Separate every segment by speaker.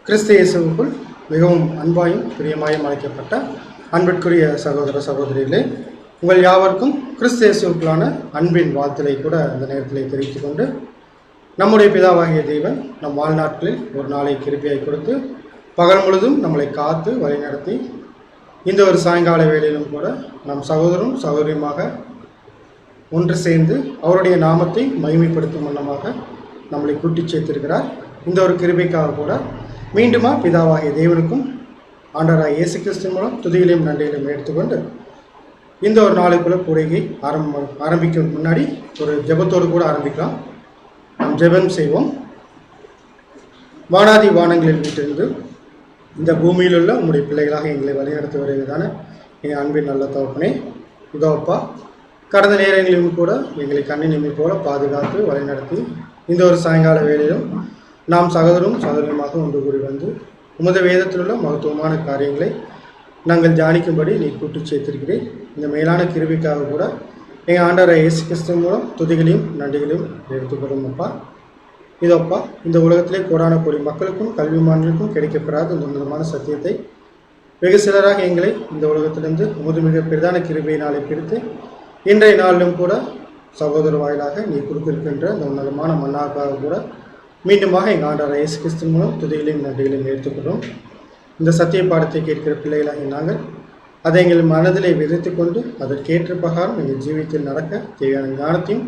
Speaker 1: கிறிஸ்து இயேசுவுக்குள் மிகவும் அன்பாயும் பிரியமாயும் அழைக்கப்பட்ட அன்பிற்குரிய சகோதர சகோதரிகளே, உங்கள் யாவருக்கும் கிறிஸ்து இயேசுவுக்குள்ளான அன்பின் வாழ்த்தலை கூட அந்த நேரத்தில் தெரிவித்துக் கொண்டு, நம்முடைய பிதாவாகிய தேவன் நம் வாழ்நாட்களில் ஒரு நாளை கிருபையாய் கொடுத்து பகல் முழுதும் நம்மளை காத்து வழிநடத்தி இந்த ஒரு சாயங்கால வேளையிலும் கூட நம் சகோதரரும் சகோதரியுமாக ஒன்று சேர்ந்து அவருடைய நாமத்தை மகிமைப்படுத்தும் வண்ணமாக நம்மளை கூட்டி சேர்த்திருக்கிறார். இந்த ஒரு கிருபைக்காக கூட மீண்டுமா பிதாவாகிய தேவனுக்கும் ஆண்டவராகிய இயேசு கிறிஸ்துவின் மூலம் துதிகளையும் நன்றிகளையும் எடுத்துக்கொண்டு இந்த ஒரு நாளுக்குள்ள கூடையை ஆரம்பிக்க முன்னாடி ஒரு ஜெபத்தோடு கூட ஆரம்பிக்கலாம். நாம் ஜெபம் செய்வோம். வானாதி வானங்களில் வீட்டிலிருந்து இந்த பூமியில் உள்ள உங்களுடைய பிள்ளைகளாக எங்களை வழிநடத்தி வருவதான எங்கள் அன்பின் நல்ல தகப்பனே, இதோப்பா கடந்த நேரங்களிலும் கூட எங்களை கண்ணின் இமை போல பாதுகாத்து வழிநடத்தி இந்த ஒரு சாயங்கால வேளையிலும் நாம் சகோதரும் சகோதரமாக ஒன்று கூடி வந்து உமது வேதத்தில் உள்ள மகத்துவமான காரியங்களை நாங்கள் தியானிக்கும்படி நீ கூட்டி சேர்த்திருக்கிறேன். இந்த மேலான கிருபைக்காக கூட எங்கள் ஆண்டவராகிய இயேசு கிறிஸ்து மூலம் துதிகளையும் நன்றிகளையும் எடுத்துக்கொள்ளும் அப்பா. இதோப்பா இந்த உலகத்திலே கோடான கோடி மக்களுக்கும் கல்விமான்களுக்கும் கிடைக்கப்பெறாத இந்த உன்னதமான சத்தியத்தை வெகு சிலராக எங்களை இந்த உலகத்திலிருந்து உமது மிக பிரதான கிருபையினாலே பிரித்து இன்றைய நாளிலும் கூட சகோதர வாயிலாக நீ கொடுத்திருக்கின்ற இந்த உன்னதமான மன்னாக்காக கூட மீண்டுமாக எங்கள் ஆண்டவர் இயேசு கிறிஸ்து மூலம் துதிகளையும் நன்றிகளையும் எடுத்துக்கொள்ளும். இந்த சத்திய பாடத்தை கேட்கிற பிள்ளைகளாக நாங்கள் அதை எங்கள் மனதிலே விதைத்து கொண்டு அதற்கேற்ற பிரகாரம் எங்கள் ஜீவியத்தில் நடக்க தேவையான ஞானத்தையும்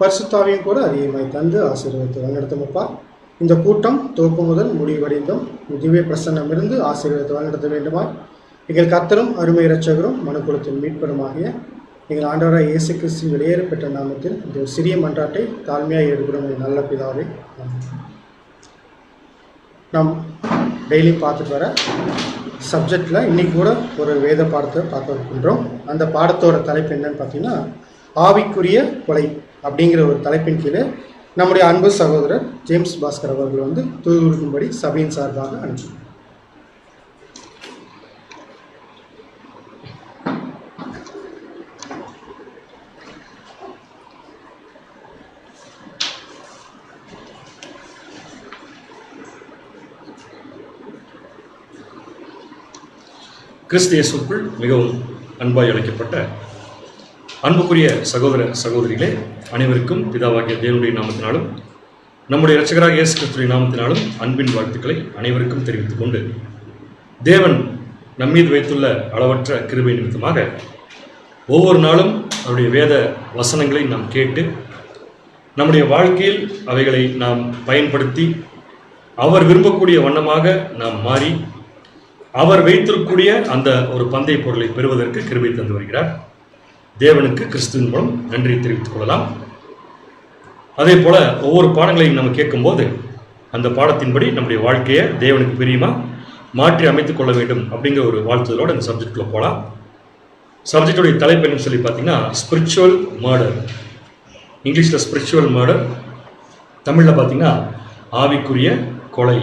Speaker 1: பரிசுத்தாவையும் கூட அதிகமாய் தந்து ஆசீர்வாதத்தை வழிநடத்துமப்பா. இந்த கூட்டம் துவக்கம் முதல் முடிவடைந்தும் திவ்ய பிரசன்னமிருந்து ஆசீர்வாதத்தை வழிநடத்த வேண்டுமா எங்கள் கர்த்தரும் அருமை இரட்சகரும் மனுக்குலத்தின் மீட்பருமாகிய எங்கள் ஆண்டவராகிய இயேசு கிறிஸ்துவின் வெளியேற பெற்ற நாமத்தில் இந்த சிறிய மன்றாட்டை தாழ்மையாக எடுக்கிறோம் நல்ல பிதாவே. நாம் டெய்லி பார்த்துட்டு வர சப்ஜெக்டில் இன்றைக்கி கூட ஒரு வேத பாடத்தை பார்க்க இருக்கின்றோம். அந்த பாடத்தோட தலைப்பு என்னன்னு பார்த்தீங்கன்னா ஆவிக்குரிய கொலை அப்படிங்கிற ஒரு தலைப்பின் கீழே நம்முடைய அன்பு சகோதரர் ஜேம்ஸ் பாஸ்கர் அவர்கள் வந்து தூதுக்கும்படி சபையின் சார்பாக அனுப்பி.
Speaker 2: கிறிஸ்து இயேசுவுக்குள் மிகவும் அன்பாய் அழைக்கப்பட்ட அன்புக்குரிய சகோதர சகோதரிகளே, அனைவருக்கும் பிதாவாகிய தேவனுடைய நாமத்தினாலும் நம்முடைய இரட்சகராக இயேசு கிறிஸ்துவின் நாமத்தினாலும் அன்பின் வாழ்த்துக்களை அனைவருக்கும் தெரிவித்துக் கொண்டு, தேவன் நம்மீது வைத்துள்ள அளவற்ற கிருபை நிமித்தமாக ஒவ்வொரு நாளும் அவருடைய வேத வசனங்களை நாம் கேட்டு நம்முடைய வாழ்க்கையில் அவைகளை நாம் பயன்படுத்தி அவர் விரும்பக்கூடிய வண்ணமாக நாம் மாறி அவர் வைத்திருக்கக்கூடிய அந்த ஒரு பந்தய பொருளை பெறுவதற்கு கிருபை தந்து வருகிறார். தேவனுக்கு கிறிஸ்துவின் மூலம் நன்றி தெரிவித்துக் கொள்ளலாம். அதே போல ஒவ்வொரு பாடங்களையும் நம்ம கேட்கும்போது அந்த பாடத்தின்படி நம்முடைய வாழ்க்கையை தேவனுக்கு பிரியமா மாற்றி அமைத்துக் கொள்ள வேண்டும் அப்படிங்கிற ஒரு வாழ்த்துதலோடு அந்த சப்ஜெக்ட்குள்ள போகலாம். சப்ஜெக்டுடைய தலைப்பு என்னன்னு சொல்லி பார்த்தீங்கன்னா ஸ்பிரிச்சுவல் மர்டர். இங்கிலீஷில் ஸ்பிரிச்சுவல் மர்டர், தமிழில் பார்த்தீங்கன்னா ஆவிக்குரிய கொலை.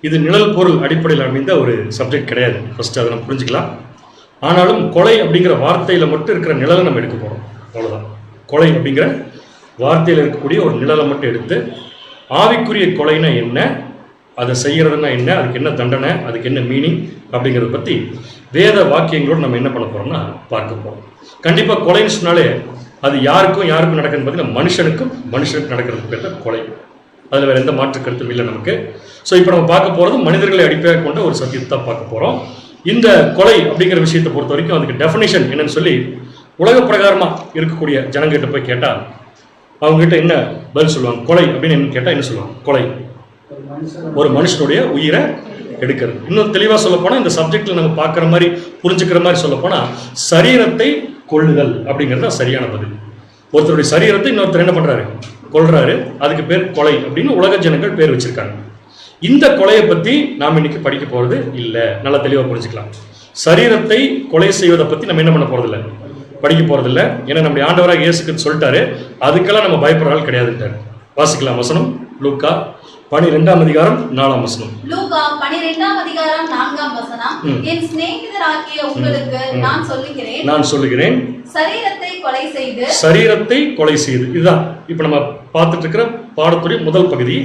Speaker 2: இது நிழல் பொருள் அடிப்படையில் அமைந்த ஒரு சப்ஜெக்ட் கிடையாது. ஃபர்ஸ்ட் அதை நம்ம புரிஞ்சுக்கலாம். ஆனாலும் கொலை அப்படிங்கிற வார்த்தையில் மட்டும் இருக்கிற நிழலை நம்ம எடுக்க போகிறோம், அவ்வளோதான். கொலை அப்படிங்கிற வார்த்தையில் இருக்கக்கூடிய ஒரு நிழலை மட்டும் எடுத்து ஆவிக்குரிய கொலைனா என்ன, அதை செய்கிறதுனா என்ன, அதுக்கு என்ன தண்டனை, அதுக்கு என்ன மீனிங் அப்படிங்கிறத பற்றி வேத வாக்கியங்களோடு நம்ம என்ன பண்ண போகிறோம்னா பார்க்க போகிறோம். கண்டிப்பாக கொலைன்னு சொன்னாலே அது யாருக்கும் நடக்குதுன்னு பார்த்தீங்கன்னா மனுஷனுக்கு நடக்கிறதுக்கு பேர் தான் கொலை. அதில் வேறு எந்த மாற்று கருத்தும் இல்லை நமக்கு. ஸோ இப்போ நம்ம பார்க்க போகிறது மனிதர்களை அடிப்படையாக கொண்ட ஒரு சத்தியத்தை தான் பார்க்க போகிறோம். இந்த கொலை அப்படிங்கிற விஷயத்தை பொறுத்த வரைக்கும் அதுக்கு டெஃபினேஷன் என்னன்னு சொல்லி உலக பிரகாரமாக இருக்கக்கூடிய ஜனங்கிட்ட போய் கேட்டால் அவங்ககிட்ட என்ன பதில் சொல்லுவாங்க? கொலை அப்படின்னு என்ன கேட்டால் என்ன சொல்லுவாங்க? கொலை ஒரு மனுஷனுடைய உயிரை எடுக்கிறது. இன்னும் தெளிவாக சொல்ல போனால் இந்த சப்ஜெக்டில் நம்ம பார்க்குற மாதிரி புரிஞ்சுக்கிற மாதிரி சொல்ல போனால் சரீரத்தை கொள்ளுதல் அப்படிங்கிறது தான் சரியான பதில். ஒருத்தருடைய சரீரத்தை இன்னொருத்தர் என்ன பண்ணுறாரு? கொள்றாரு. அதுக்கு பேர் கொலை அப்படின்னு உலக ஜனங்கள் பேர் வச்சிருக்காங்க. இந்த கொலையை பற்றி நாம் இன்னைக்கு படிக்க போகிறது இல்லை. நல்லா தெளிவாக புரிஞ்சுக்கலாம். சரீரத்தை கொலை செய்வதை பற்றி நம்ம என்ன பண்ண போகிறதில்ல, படிக்க போகிறதில்ல. ஏன்னா நம்முடைய ஆண்டவராக இயேசுக்கு சொல்லிட்டாரு, அதுக்கெல்லாம் நம்ம பயப்படுற ஆள் கிடையாதுட்டாரு. வாசிக்கலாம் வசனம், லூக்கா 12ஆம் அதிகாரம் 4ஆம் வசனம்.
Speaker 3: லூக்கா 12ஆம் அதிகாரம் 4ஆம் வசனம். என் சிநேகிதராகிய உங்களுக்கு நான் சொல்லுகிறேன் சரீரத்தை கொலை செய்து. இதுதான் இப்ப நம்ம பார்த்துட்டு இருக்கிற பாடத்துடைய முதல் பகுதி.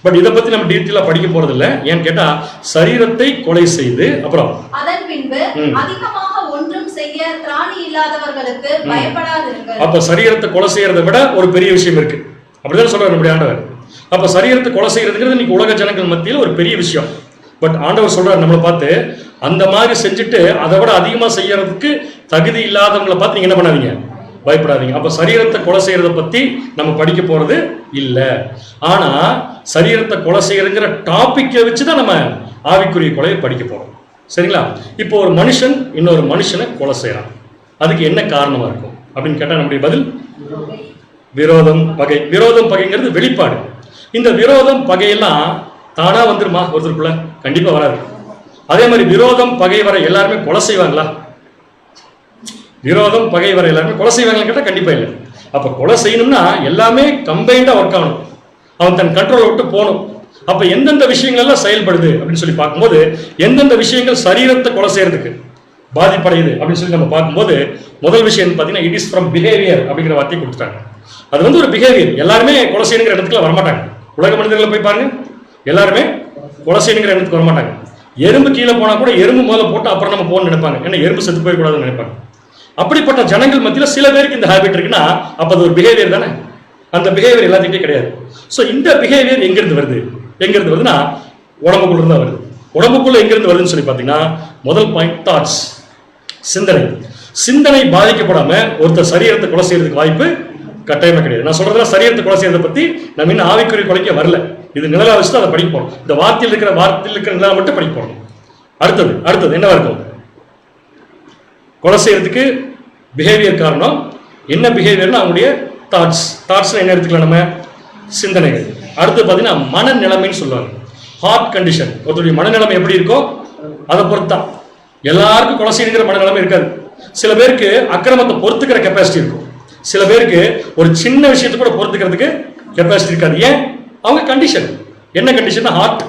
Speaker 3: பட் இதை பத்தி நம்ம டீட்டெயிலா படிக்க போறது இல்ல. ஏன்னு கேட்டா சரீரத்தை கொலை செய்து அப்புறம் அதன் பின்பு அதிகமாக ஒன்றும் செய்ய திராணி இல்லாதவர்களுக்கு பயப்படாதிருங்கள்.
Speaker 2: அப்ப சரீரத்தை கொலை செய்யறதை விட ஒரு பெரிய விஷயம் இருக்கு. அப்படிதான் சொல்றாரு நம்முடைய ஆண்டவர். அப்ப சரீரத்தை கொலை செய்யறதுங்கிறது இன்னைக்கு உலக ஜனங்கள் மத்தியில் ஒரு பெரிய விஷயம். பட் ஆண்டவர் சொல்றாரு நம்மளை பார்த்து, அந்த மாதிரி செஞ்சுட்டு அதை விட அதிகமா செய்யறதுக்கு தகுதி இல்லாதவங்களை பார்த்து நீங்க என்ன பண்ணாதீங்க, பயப்படாதீங்க. அப்ப சரீரத்தை கொலை செய்யறத பத்தி நம்ம படிக்க போறது இல்ல. ஆனா சரீரத்தை கொலை செய்யறதுங்கிற டாபிக்கை வச்சுதான் நம்ம ஆவிக்குரிய கொலையை படிக்க போறோம். சரிங்களா? இப்போ ஒரு மனுஷன் இன்னொரு மனுஷனை கொலை செய்யறான். அதுக்கு என்ன காரணமா இருக்கும் அப்படின்னு கேட்டா நம்முடைய பதில் விரோதம், பகை. விரோதம், பகைங்கிறது வெளிப்பாடு. இந்த விரோதம், பகையெல்லாம் தானா வந்துருமா ஒருத்தருக்குள்ள? கண்டிப்பா வராது. அதே மாதிரி விரோதம், பகை வர எல்லாருமே கொலை செய்வாங்களா? விரோதம், பகை வர எல்லாருமே கொலை செய்வாங்கன்னு கேட்டா கண்டிப்பா இல்லை. அப்ப கொலை செய்யணும்னா எல்லாமே கம்பைண்டா ஒர்க் ஆகணும். அவன் தன் கண்ட்ரோலை விட்டு போகணும். அப்ப எந்தெந்த விஷயங்கள் எல்லாம் செயல்படுது அப்படின்னு சொல்லி பார்க்கும்போது, எந்தெந்த விஷயங்கள் சரீரத்தை கொலை செய்யறதுக்கு பாதிப்படையுது அப்படின்னு சொல்லி நம்ம பார்க்கும்போது, முதல் விஷயம் பார்த்தீங்கன்னா இட் இஸ் ஃப்ரம் பிஹேவியர் அப்படிங்கிற வார்த்தையை கொடுத்துட்டாங்க. அது வந்து ஒரு பிஹேவியர். எல்லாருமே கொலை செய்யணுங்கிற இடத்துக்குள்ள வரமாட்டாங்க. உலக மனிதர்களை போய் பாருங்க, எல்லாருமே கொலை செய்யணுங்கிற இடத்துக்கு வரமாட்டாங்க. எறும்பு கீழே போனா கூட எறும்பு முதல்ல போட்டு அப்புறம் நம்ம போகணும்னு நினைப்பாங்க. ஏன்னா எறும்பு செத்து போயிடக்கூடாதுன்னு நினைப்பாங்க. அப்படிப்பட்ட ஜனங்கள் மத்தியில் சில பேருக்கு இந்த ஹேபிட் இருக்குன்னா அப்ப அது ஒரு பிஹேவியர் தானே. அந்த பிஹேவியர் எல்லாத்துக்கிட்டே கிடையாது. ஸோ இந்த பிஹேவியர் எங்கிருந்து வருது? எங்கிருந்து வருதுன்னா உடம்புக்குள்ள இருந்தா வருது. உடம்புக்குள்ள எங்கிருந்து வருதுன்னு சொல்லி பார்த்தீங்கன்னா, முதல் பாயிண்ட் தாட்ஸ், சிந்தனை. சிந்தனை பாதிக்கப்படாம ஒருத்தர் சரீரத்தை கொலை செய்யறதுக்கு வாய்ப்பு கட்டாயமா கிடையாது. நான் சொல்றதுல சரீரத்தை கொலை செய்யறதை பத்தி நம்ம இன்னும் ஆவிக்குரிய கொலைக்க வரல. இது நிழலா வச்சு அதை படிக்க போறோம். இந்த வார்த்தையில் இருக்கிற நிழலை மட்டும் படிக்க போறோம். அடுத்தது என்னவா இருக்கும்? கொலை செய்யறதுக்கு பிஹேவியர் காரணம். என்ன பிஹேவியர்னா அவங்களுடைய தாட்ஸ் என்ன எடுத்துக்கலாம் நம்ம? சிந்தனைகள். அடுத்து பார்த்தீங்கன்னா மனநிலைமைன்னு சொல்லுவாங்க. Heart condition. ஒருத்தருடைய மனநிலைமை எப்படி இருக்கோ அதை பொறுத்தான். எல்லாருக்கும் கொலை செய்யணுங்கிற மனநிலைமை இருக்காது. சில பேருக்கு அக்கிரமத்தை பொறுத்துக்கிற கெப்பாசிட்டி இருக்கும். சில பேருக்கு ஒரு சின்ன விஷயத்தை கூட பொறுத்துக்கிறதுக்கு கெப்பாசிட்டி இருக்காது. ஏன்? அவங்க கண்டிஷன். என்ன கண்டிஷன்? ஹார்ட்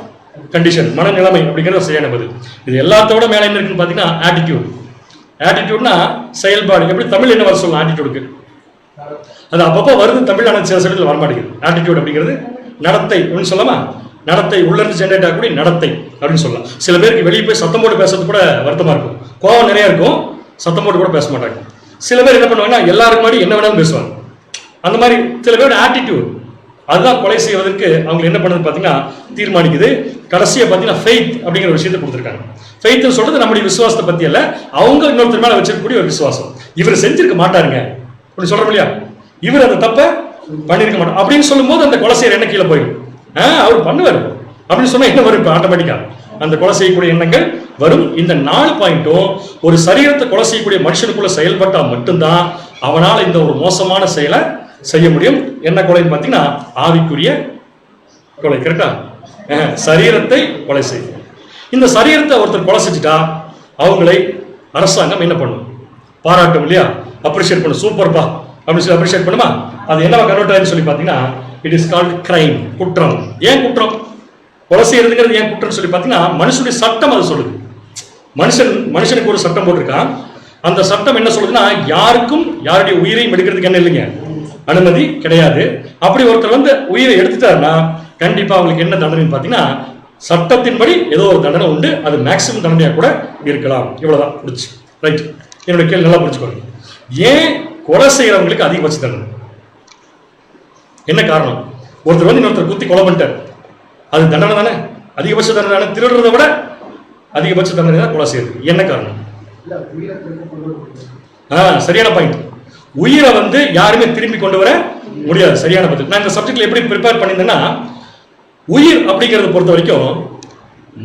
Speaker 2: கண்டிஷன், மனநிலைமை அப்படிங்கிறது சரியான பதில். இது எல்லாத்தோட மேல என்ன இருக்குன்னு பார்த்தீங்கன்னா ஆட்டிடியூட். ஆட்டிடியூட்னா செயல்பாடு. எப்படி தமிழ் என்ன வர சொல்லலாம் ஆட்டிடியூடுக்கு? அது அப்பப்போ வருது தமிழ், ஆனால் சில சடத்தில் வரமாட்டேங்குது. ஆட்டிடியூட் அப்படிங்கிறது நடத்தை அப்படின்னு சொல்லலாமா? நடத்தை, உள்ளிருந்து ஜென்ரேட் ஆகக்கூடிய நடத்தை அப்படின்னு சொல்லலாம். சில பேருக்கு வெளியே போய் சத்தம் போட்டு பேசுறது கூட வருத்தமா இருக்கும். கோவம் நிறைய இருக்கும், சத்தம் போட்டு கூட பேச மாட்டாங்க. சில பேர் என்ன பண்ணுவாங்கன்னா எல்லாருக்கும் முன்னாடி என்ன வேணாலும் பேசுவாங்க. அந்த மாதிரி சில பேரோட ஆட்டிடியூட் அதுதான் கொலை செய்வதற்கு அவங்க என்ன பண்ணுறது பார்த்தீங்கன்னா தீர்மானிக்குது. கடைசியாக பார்த்தீங்கன்னா ஃபெய்த் அப்படிங்கிற விஷயத்தை கொடுத்துருக்காங்க. ஃபெய்த்னு சொல்றது நம்முடைய விசுவாசத்தை பத்தி அல்ல, அவங்க இன்னொருத்தர் மேல வச்சிருக்கக்கூடிய ஒரு விசுவாசம். இவர் செஞ்சிருக்க மாட்டாருங்க அப்படின்னு சொல்றோம் இல்லையா? இவர் அந்த தப்பை பண்ணிருக்க மாட்டார் அப்படின்னு சொல்லும் போது அந்த கொலை செய்யற எண்ணம் கீழே போயிடும். அவர் பண்ணுவார் அப்படின்னு சொன்னா என்ன வரும்? இப்போ ஆட்டோமேட்டிக்கா அந்த கொலை செய்யக்கூடிய எண்ணங்கள் வரும். இந்த 4 பாயிண்ட்டும் ஒரு சரீரத்தை கொலை செய்யக்கூடிய மனுஷனுக்குள்ள செயல்பட்டா மட்டும்தான் அவனால இந்த ஒரு மோசமான செயலை செய்ய முடியும். என்ன கொலைன்னு பார்த்தீங்கன்னா ஆவிக்குரிய கொலை. கரெக்டா? சரீரத்தை கொலை செய்யும். இந்த சரீரத்தை ஒருத்தர் கொலை செஞ்சுட்டா அவங்களை அரசாங்கம் என்ன பண்ணும்? பாராட்டும் இல்லையா? அப்ரிஷியேட் பண்ணும். சூப்பர்பா அப்படின்னு சொல்லி அப்ரிஷியேட் பண்ணுமா? அது என்னவா கன்வெர்ட் ஆகுதுன்னு சொல்லி பார்த்தீங்கன்னா இட் இஸ் கால்ட் கிரைம், குற்றம். ஏன் குற்றம்? கொலை செய்யறதுங்கிறது ஏன் குற்றம் சொல்லி பார்த்தீங்கன்னா மனுஷனுடைய சட்டம் அது சொல்லுது. மனுஷனுக்கு ஒரு சட்டம் போட்டிருக்கான். அந்த சட்டம் என்ன சொல்லுதுன்னா யாருக்கும் யாருடைய உயிரையும் எடுக்கிறதுக்கு என்ன இல்லைங்க, அனுமதி கிடையாது. அப்படி ஒருத்தர் வந்து உயிரை எடுத்துட்டாருன்னா கண்டிப்பா அவங்களுக்கு என்ன தண்டனைன்னு பார்த்தீங்கன்னா சட்டத்தின்படி ஏதோ ஒரு தண்டனை உண்டு. அது மேக்சிமம் தண்டனையா கூட இருக்கலாம். இவ்வளவுதான் புரிச்சு. ரைட், என்னோட கேள்வி நல்லா புரிஞ்சுக்கோங்க. ஏன் கொலை செய்யறவங்களுக்கு அதிகபட்ச தண்டனை? என்ன காரணம்? ஒருத்தர் வந்து இன்னொருத்தர் குத்தி கொலை பண்ணிட்டார், அது தண்டனை தானே? அதிகபட்ச தண்டனை தானே? திருடுறதை விட அதிகபட்ச தண்டனை தான் கொலை செய்யறது. என்ன காரணம்? சரியான பாயிண்ட். உயிரை வந்து யாருமே திரும்பி கொண்டு வர முடியாது. சரியான பதில். நான் இந்த சப்ஜெக்ட்ல எப்படி ப்ரிப்பேர் பண்ணியிருந்தேன்னா, உயிர் அப்படிங்கிறத பொறுத்த வரைக்கும்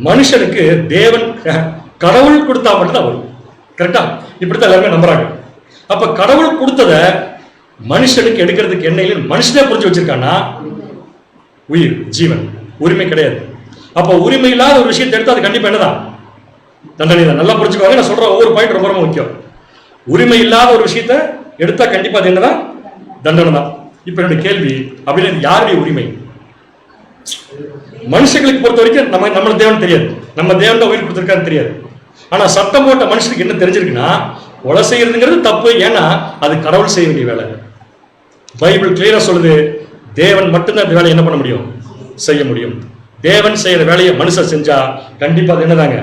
Speaker 2: மனுஷனுக்கு தேவன் கடவுள் கொடுத்தா மட்டும்தான் வரும். கரெக்டா? இப்படித்தான் எல்லாருமே நம்புறாங்க. அப்ப கடவுள் கொடுத்தத மனுஷனுக்கு எடுக்கிறதுக்கு என்ன இல்லை, மனுஷனே புரிஞ்சு வச்சிருக்கான்னா உயிர், ஜீவன், உரிமை கிடையாது. அப்ப உரிமை இல்லாத ஒரு விஷயத்தை எடுத்து அது கண்டிப்பா என்னதான்? தண்டனை தான். நல்லா புரிஞ்சுக்கோங்க. நான் சொல்ற ஒவ்வொரு பாயிண்ட் ரொம்ப ரொம்ப முக்கியம். உரிமை இல்லாத ஒரு விஷயத்த எடுத்தா கண்டிப்பா அது என்னதான்? தண்டனை தான். இப்ப என்னுடைய கேள்வி, அப்படின்னு யாருடைய உரிமை? மனுஷங்களுக்கு பொறுத்த வரைக்கும் நம்ம தேவன் தெரியாது, நம்ம தேவன் தான் உயிர் கொடுத்துருக்கான்னு தெரியாது. ஆனா சட்டம் போட்ட மனுஷனுக்கு என்ன தெரிஞ்சிருக்குன்னா, கொலை செய்யறதுங்கிறது தப்பு, ஏன்னா அது கடவுள் செய்ய வேண்டிய வேலை. பைபிள் கிளியரா சொல்லுது, தேவன் மட்டும்தான் இந்த வேலையை என்ன பண்ண முடியும், செய்ய முடியும். தேவன் செய்யற வேலையை மனுஷன் செஞ்சா கண்டிப்பா அது என்னதாங்க,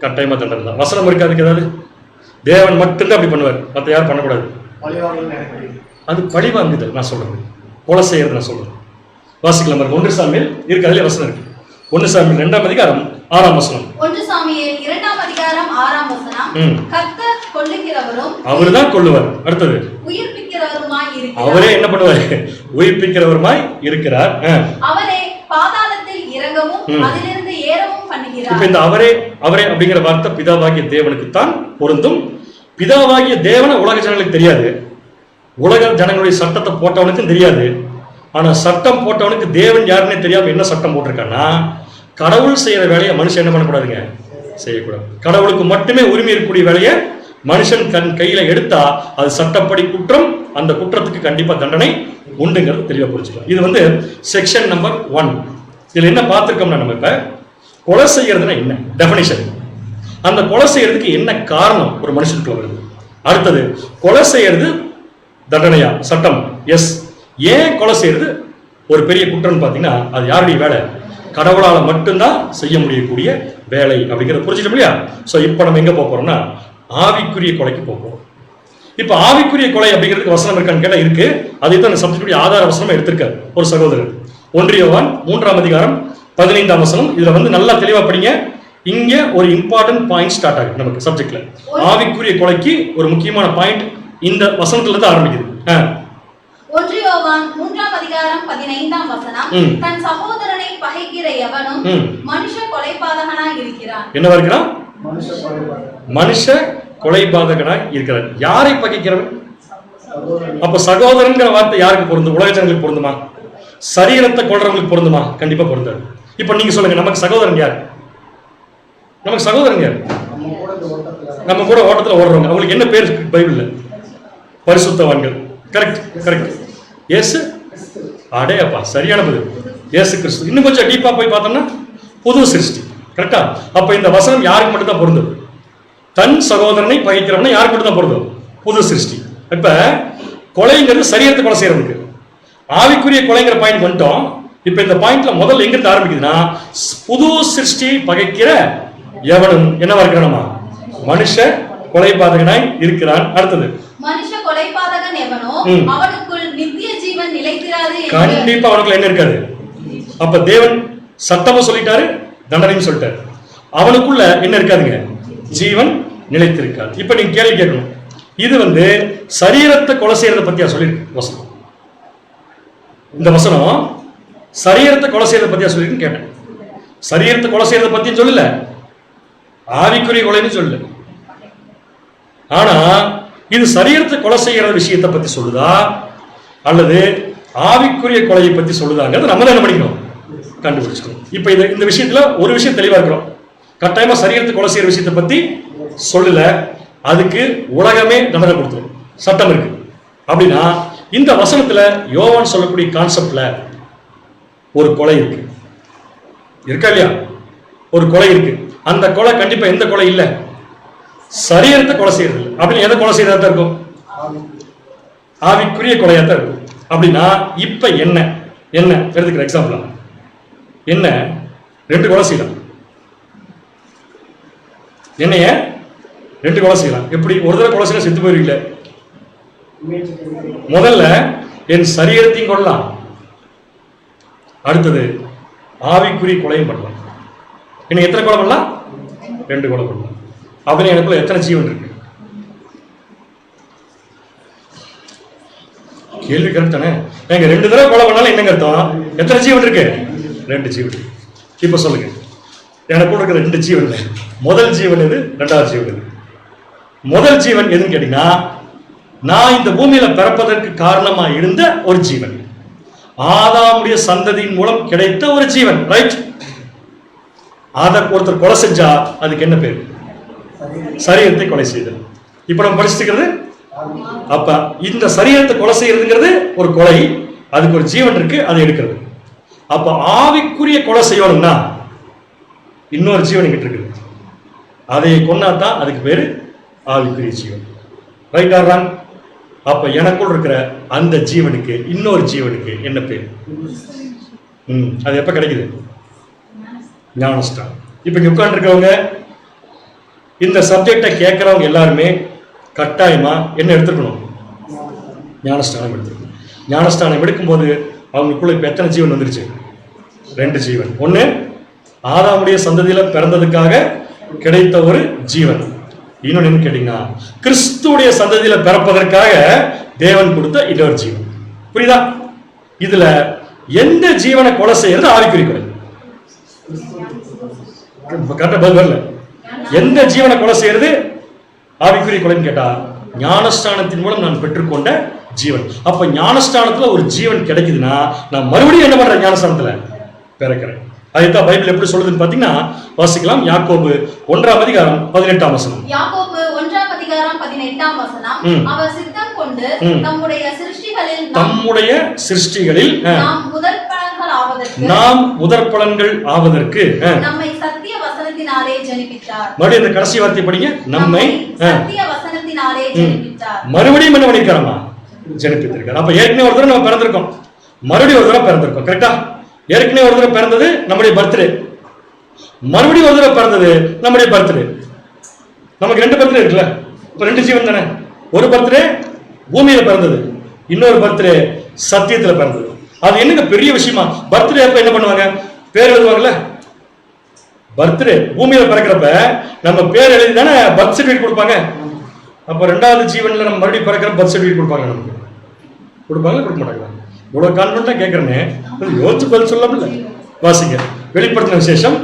Speaker 2: கட்டாயமா தண்டனை தான். வசனம் இருக்கு அதுக்கு ஏதாவது? தேவன் மட்டும்தான் அப்படி பண்ணுவார், மற்ற யாரும் பண்ணக்கூடாது. அது பழி வாங்குது. நான் சொல்றது கொலை செய்யறது நான் சொல்றேன். வாசிக்கலாம். 1 சாமுவேல் இருக்கு, அதுல வசனம் இருக்கு. 1 சாமுவேல் 2ஆம் அதிகாரம் 6ஆம் வசனம்.
Speaker 3: 1 சாமுவேல் 2ஆம் அதிகாரம் 6ஆம் வசனம். கர்த்தர் கொல்லுகிறவரும்
Speaker 2: அவர்தான் கொல்லுவார். அடுத்தது
Speaker 3: உயிர்ப்பிக்கிறவருமாய் இருக்கிறார்.
Speaker 2: அவரே என்ன பண்ணுவார், உயிர்ப்பிக்கிறவருமாய் இருக்கிறார்.
Speaker 3: அவரே பாதாளத்தில் இறங்கவும் அதிலிருந்து ஏறவும் பண்ணுகிறார்.
Speaker 2: இப்ப இந்த அவரே அப்படிங்கிற வார்த்தை பிதாவாகிய தேவனுக்கு தான் பொருந்தும். பிதாவாகிய தேவனை உலக ஜனங்களுக்கு தெரியாது, உலக ஜனங்களுடைய சட்டத்தை போட்டவனுக்கும் தெரியாது. ஆனா சட்டம் போட்டவனுக்கு தேவன் யாருன்னே தெரியாம என்ன சட்டம் போட்டிருக்கான்னா, கடவுள் செய்யற வேலையை மனுஷன் என்ன பண்ணக்கூடாதுங்க, செய்யக்கூடாது. கடவுளுக்கு மட்டுமே உரிமை இருக்கக்கூடிய வேலையை மனுஷன் கையில எடுத்தா அது சட்டப்படி குற்றம், அந்த குற்றத்துக்கு கண்டிப்பா தண்டனை உண்டுங்கிறது தெளிவா புரிஞ்சுக்கலாம். இது செக்ஷன் நம்பர் 1. இதுல என்ன பார்த்திருக்கோம்னா, நம்ம இப்ப கொலை செய்யறதுன்னா என்ன டெஃபினிஷன், அந்த கொலை செய்யறதுக்கு என்ன காரணம் ஒரு மனுஷனுக்குள்ள வருது. அடுத்தது கொலை செய்யறது தண்டனையா, சட்டம் எஸ். ஏன் கொலை செய்யறது ஒரு பெரிய குற்றம் பார்த்தீங்கன்னா, அது யாருடைய வேலை, கடவுளால மட்டும்தான் செய்ய முடியக்கூடிய வேலை அப்படிங்கிறத புரிஞ்சுட்டோம் இல்லையா? ஸோ இப்போ நம்ம எங்க போக போறோம்னா, ஆவிக்குரிய கொலைக்கு போகிறோம். இப்போ ஆவிக்குரிய கொலை அப்படிங்கிறதுக்கு வசனம் இருக்கான்னு கேட்டால் இருக்கு. அதை தான் சப்ஜெக்டுடைய ஆதார வசனமா எடுத்திருக்காரு ஒரு சகோதரர். 1 யோவான் 3ஆம் அதிகாரம் 15ஆம் வசனம். இதுல நல்லா தெளிவா படிங்க. இங்க ஒரு இம்பார்ட்டன்ட் பாயிண்ட் ஸ்டார்ட் ஆகுது நமக்கு சப்ஜெக்ட்ல. ஆவிக்குரிய கொலைக்கு ஒரு முக்கியமான பாயிண்ட் இந்த வசனத்துல இருந்து ஆரம்பிக்குது.
Speaker 3: 1 யோவான் 3ஆம் அதிகாரம் 15ஆம் வசனம். தன் சகோதரனை பகைக்கிற எவனும் மனுஷ கொலைபாதகனாய் இருக்கிறான்.
Speaker 2: என்னவா இருக்கிறான்? மனுஷ கொலைபாதகனாய் இருக்கிறான். யாரை பகைக்கிறவன்? அப்ப சகோதரன்கிற வார்த்தை யாருக்கு பொருந்தும்? உலக ஜனங்களுக்கு பொருந்துமா? சரீரத்தை கொள்றவங்களுக்கு பொருந்துமா? கண்டிப்பா பொருந்தாது. இப்ப நீங்க சொல்லுங்க, நமக்கு சகோதரன் யார்? நமக்கு சகோதரன் யார்? நம்ம கூட ஓட்டத்துல ஓடுறவங்க. அவங்களுக்கு என்ன பேர் பைபிள்ல? பரிசுத்தவான்கள். Correct correct. இயேசு, அடே அப்பா சரியான பதில், இயேசு கிறிஸ்து. இன்னும் கொஞ்சம் டீப்பா போய் பார்த்தோம்னா புது சிருஷ்டி. கரெக்டா? அப்ப இந்த வசனம் யாருக்கு மட்டும் தான் பொருந்தும்? தன் சகோதரனை பகைக்கிறவனை யாருக்கு மட்டும் தான் பொருந்தும்? புது சிருஷ்டி. இப்ப கொலைங்கிறது சரீரத்தை கொலை செய்யறதுக்கு. ஆவிக்குரிய கொலைங்கிற பாயிண்ட் வந்துட்டோம். இப்ப இந்த பாயிண்ட்ல முதல்ல எங்கிருந்து ஆரம்பிக்குதுன்னா, புது சிருஷ்டி பகைக்கிற எவனும் என்னவா இருக்கிறான்? மனுஷ கொலைபாதகனாய் இருக்கிறான். அடுத்தது
Speaker 3: மனுஷ கொலைபாதகன் எவனோ அவனுக்குள் நித்திய ஜீவன் நிலைத்திராது.
Speaker 2: கண்டிப்பா அவனுக்குள்ள என்ன இருக்காது. அப்ப தேவன் சட்டமும் சொல்லிட்டாரு, தண்டனையும் சொல்லிட்டாரு. அவனுக்குள்ள என்ன இருக்காதுங்க? ஜீவன் நிலைத்திருக்காது. இப்ப நீங்க கேள்வி கேட்கணும், இது சரீரத்தை கொலை செய்யறத பத்தியா சொல்லிருக்கு வசனம்? இந்த வசனம் சரீரத்தை கொலை செய்யறத பத்தியா சொல்லிருக்குன்னு கேட்டேன். சரீரத்தை கொலை செய்யறத பத்தியும் சொல்லல, ஆவிக்குரிய கொலைன்னு சொல்லல. ஆனா இது சரீரத்தை கொலை செய்யற விஷயத்தை பத்தி சொல்லுதா அல்லது ஆவிக்குரிய கொலையை பத்தி சொல்லுதாங்கிறது நம்ம தான் என்ன பண்ணிக்கணும், கண்டுபிடிச்சிக்கணும். இப்ப இந்த விஷயத்துல ஒரு விஷயம் தெளிவா இருக்கிறோம். கட்டாயமா சரீரத்தை கொலை செய்யற விஷயத்தை பத்தி சொல்லல, அதுக்கு உலகமே தண்டனை கொடுத்துரும், சட்டம் இருக்கு. அப்படின்னா இந்த வசனத்துல யோவான் சொல்லக்கூடிய கான்செப்ட்ல ஒரு கொலை இருக்கு, இருக்கா இல்லையா? ஒரு கொலை இருக்கு. அந்த கொலை கண்டிப்பா எந்த கொலை இல்ல, சரீரத்தை கொலை செய்யறது இல்லை. அப்படின்னு எதை கொலை செய்யறதா தான் இருக்கும்? ஆவிக்குரிய கொலையா தான் இருக்கும். அப்படின்னா இப்ப என்ன எடுத்துக்கிற எக்ஸாம்பிள் என்ன, 2 கொலை செய்யலாம். என்னைய 2 கொலை செய்யலாம். எப்படி? ஒரு தடவை கொலை செய்ய செத்து போயிருக்கீங்களே. முதல்ல என் சரீரத்தையும் கொள்ளலாம், அடுத்தது ஆவிக்குரிய கொலையும் பண்ணலாம். என்ன எத்தனை கொலை பண்ணலாம்? 2 கொலை பண்ணலாம். அப்படின்னு எனக்குள்ள எத்தனை ஜீவன் இருக்கு? கேள்வி கரெக்ட் தானே? எங்க 2 தடவை கொலை பண்ணாலும் என்னங்க அர்த்தம்? எத்தனை ஜீவன் இருக்கு? 2 ஜீவன். இப்ப சொல்லுங்க, எனக்குள்ள இருக்கிற 2 ஜீவன், முதல் ஜீவன் எது, 2வது ஜீவன் எது? முதல் ஜீவன் எதுன்னு கேட்டீங்கன்னா, நான் இந்த பூமியில பிறப்பதற்கு காரணமா இருந்த ஒரு ஜீவன், ஆதாமுடைய சந்ததியின் மூலம் கிடைத்த ஒரு ஜீவன். ரைட்? அதை ஒருத்தர் கொலை செஞ்சா அதுக்கு என்ன பேரு? சரீரத்தை கொலை செய்தல். இப்ப நம்ம படிச்சுக்கிறது. அப்ப இந்த சரீரத்தை கொலை செய்யறதுங்கிறது ஒரு கொலை, அதுக்கு ஒரு ஜீவன் இருக்கு, அதை எடுக்கிறது. அப்ப ஆவிக்குரிய கொலை செய்யணும்னா இன்னொரு ஜீவன் கிட்ட இருக்குது, அதை கொண்டாதான் அதுக்கு பேரு ஆவிக்குரிய ஜீவன். Right or wrong? அப்ப எனக்குள் இருக்கிற அந்த ஜீவனுக்கு இன்னொரு ஜீவனுக்கு என்ன பேர்? அது எப்ப கிடைக்குது? ஞானஸ்தானம். இப்ப இங்க உட்கார்ந்துருக்கவங்க, இந்த சப்ஜெக்டை கேட்கிறவங்க எல்லாருமே கட்டாயமா என்ன எடுத்துக்கணும்? ஞானஸ்தானம் எடுத்துக்கணும். ஞானஸ்தானம் எடுக்கும்போது அவங்களுக்குள்ள இப்ப எத்தனை ஜீவன் வந்துருச்சு? 2 ஜீவன். ஒண்ணு ஆதாமுடைய சந்ததியில பிறந்ததுக்காக கிடைத்த ஒரு ஜீவன். இன்னொன்னு என்ன கேட்டீங்கன்னா, கிறிஸ்துடைய சந்ததியில பிறப்பதற்காக தேவன் கொடுத்த இன்னொரு ஜீவன். புரியுதா? இதுல எந்த ஜீவனை கொலை செய்யறது ஆவிக்குரிய கொலை? கரெக்டா பதில் வரல. எந்த ஜீவனை கொலை செய்யறது ஆவிக்குரிய கொலைன்னு கேட்டா, ஞானஸ்தானத்தின் மூலம் நான் பெற்றுக்கொண்ட ஜீவன். அப்ப ஞானஸ்தானத்துல ஒரு ஜீவன் கிடைக்குதுன்னா நான் மறுபடியும் என்ன பண்றேன்? ஞானஸ்தானத்துல பிறக்கிறேன். அதுதான் பைபிள் எப்படி சொல்லுதுன்னு பாத்தீங்கன்னா, வாசிக்கலாம். யாக்கோபு 1ஆம் அதிகாரம் 18ஆம் வசனம்.
Speaker 3: யாக்கோபு 1ஆம் அதிகாரம் 18ஆம் வசனம். அவர் சித்தம் கொண்டு நம்முடைய சிருஷ்டிகளில் நாம் முதற்பலன்கள் ஆவதற்கு நம்மை சத்திய வசனத்தினாலே ஜனிப்பித்தார். மறுபடியும் இந்த கடைசி வார்த்தை படிங்க. நம்மை சத்திய வசனத்தினாலே ஜனிப்பித்தார். மறுபடியும் என்ன பண்ணிருக்காரமா? ஜனிப்பித்திருக்கார். அப்ப ஏற்கனவே ஒரு தடவை நம்ம பிறந்திருக்கோம், மறுபடியும் ஒரு தடவை பிறந்திருக்கோம். கரெக்டா? ஏற்கனவே ஒரு தடவை பிறந்தது நம்முடைய பர்த்டே, மறுபடியும் ஒரு தடவை பிறந்தது நம்முடைய பர்த்டே. நமக்கு 2 பர்த்டே இருக்குல்ல, இப்ப 2 ஜீவன் தானே. ஒரு பர்த்டே பூமியில பிறந்தது, இன்னொரு பர்த்டே சத்தியத்துல பிறந்தது. அது என்னங்க பெரிய விஷயமா? பர்த்டே அப்ப என்ன பண்ணுவாங்க? பேர் எழுதுவாங்கல்ல. பர்த்டே பூமியில பிறக்கிறப்ப நம்ம பேர் எழுதி தானே பர்த் சர்டிபிகேட் கொடுப்பாங்க. அப்ப 2வது ஜீவன்ல நம்ம மறுபடியும் பிறக்கிற பர்த் சர்டிபிகேட் கொடுப்பாங்க. நமக்கு கொடுப்பாங்க, கொடுக்க மாட்டாங்க? இவ்வளவு கான்ஃபிடண்டா கேட்கறேன்னு யோசிச்சு பதில் சொல்லல. வாசிங்க. வெளிப்படுத்தின விசேஷம்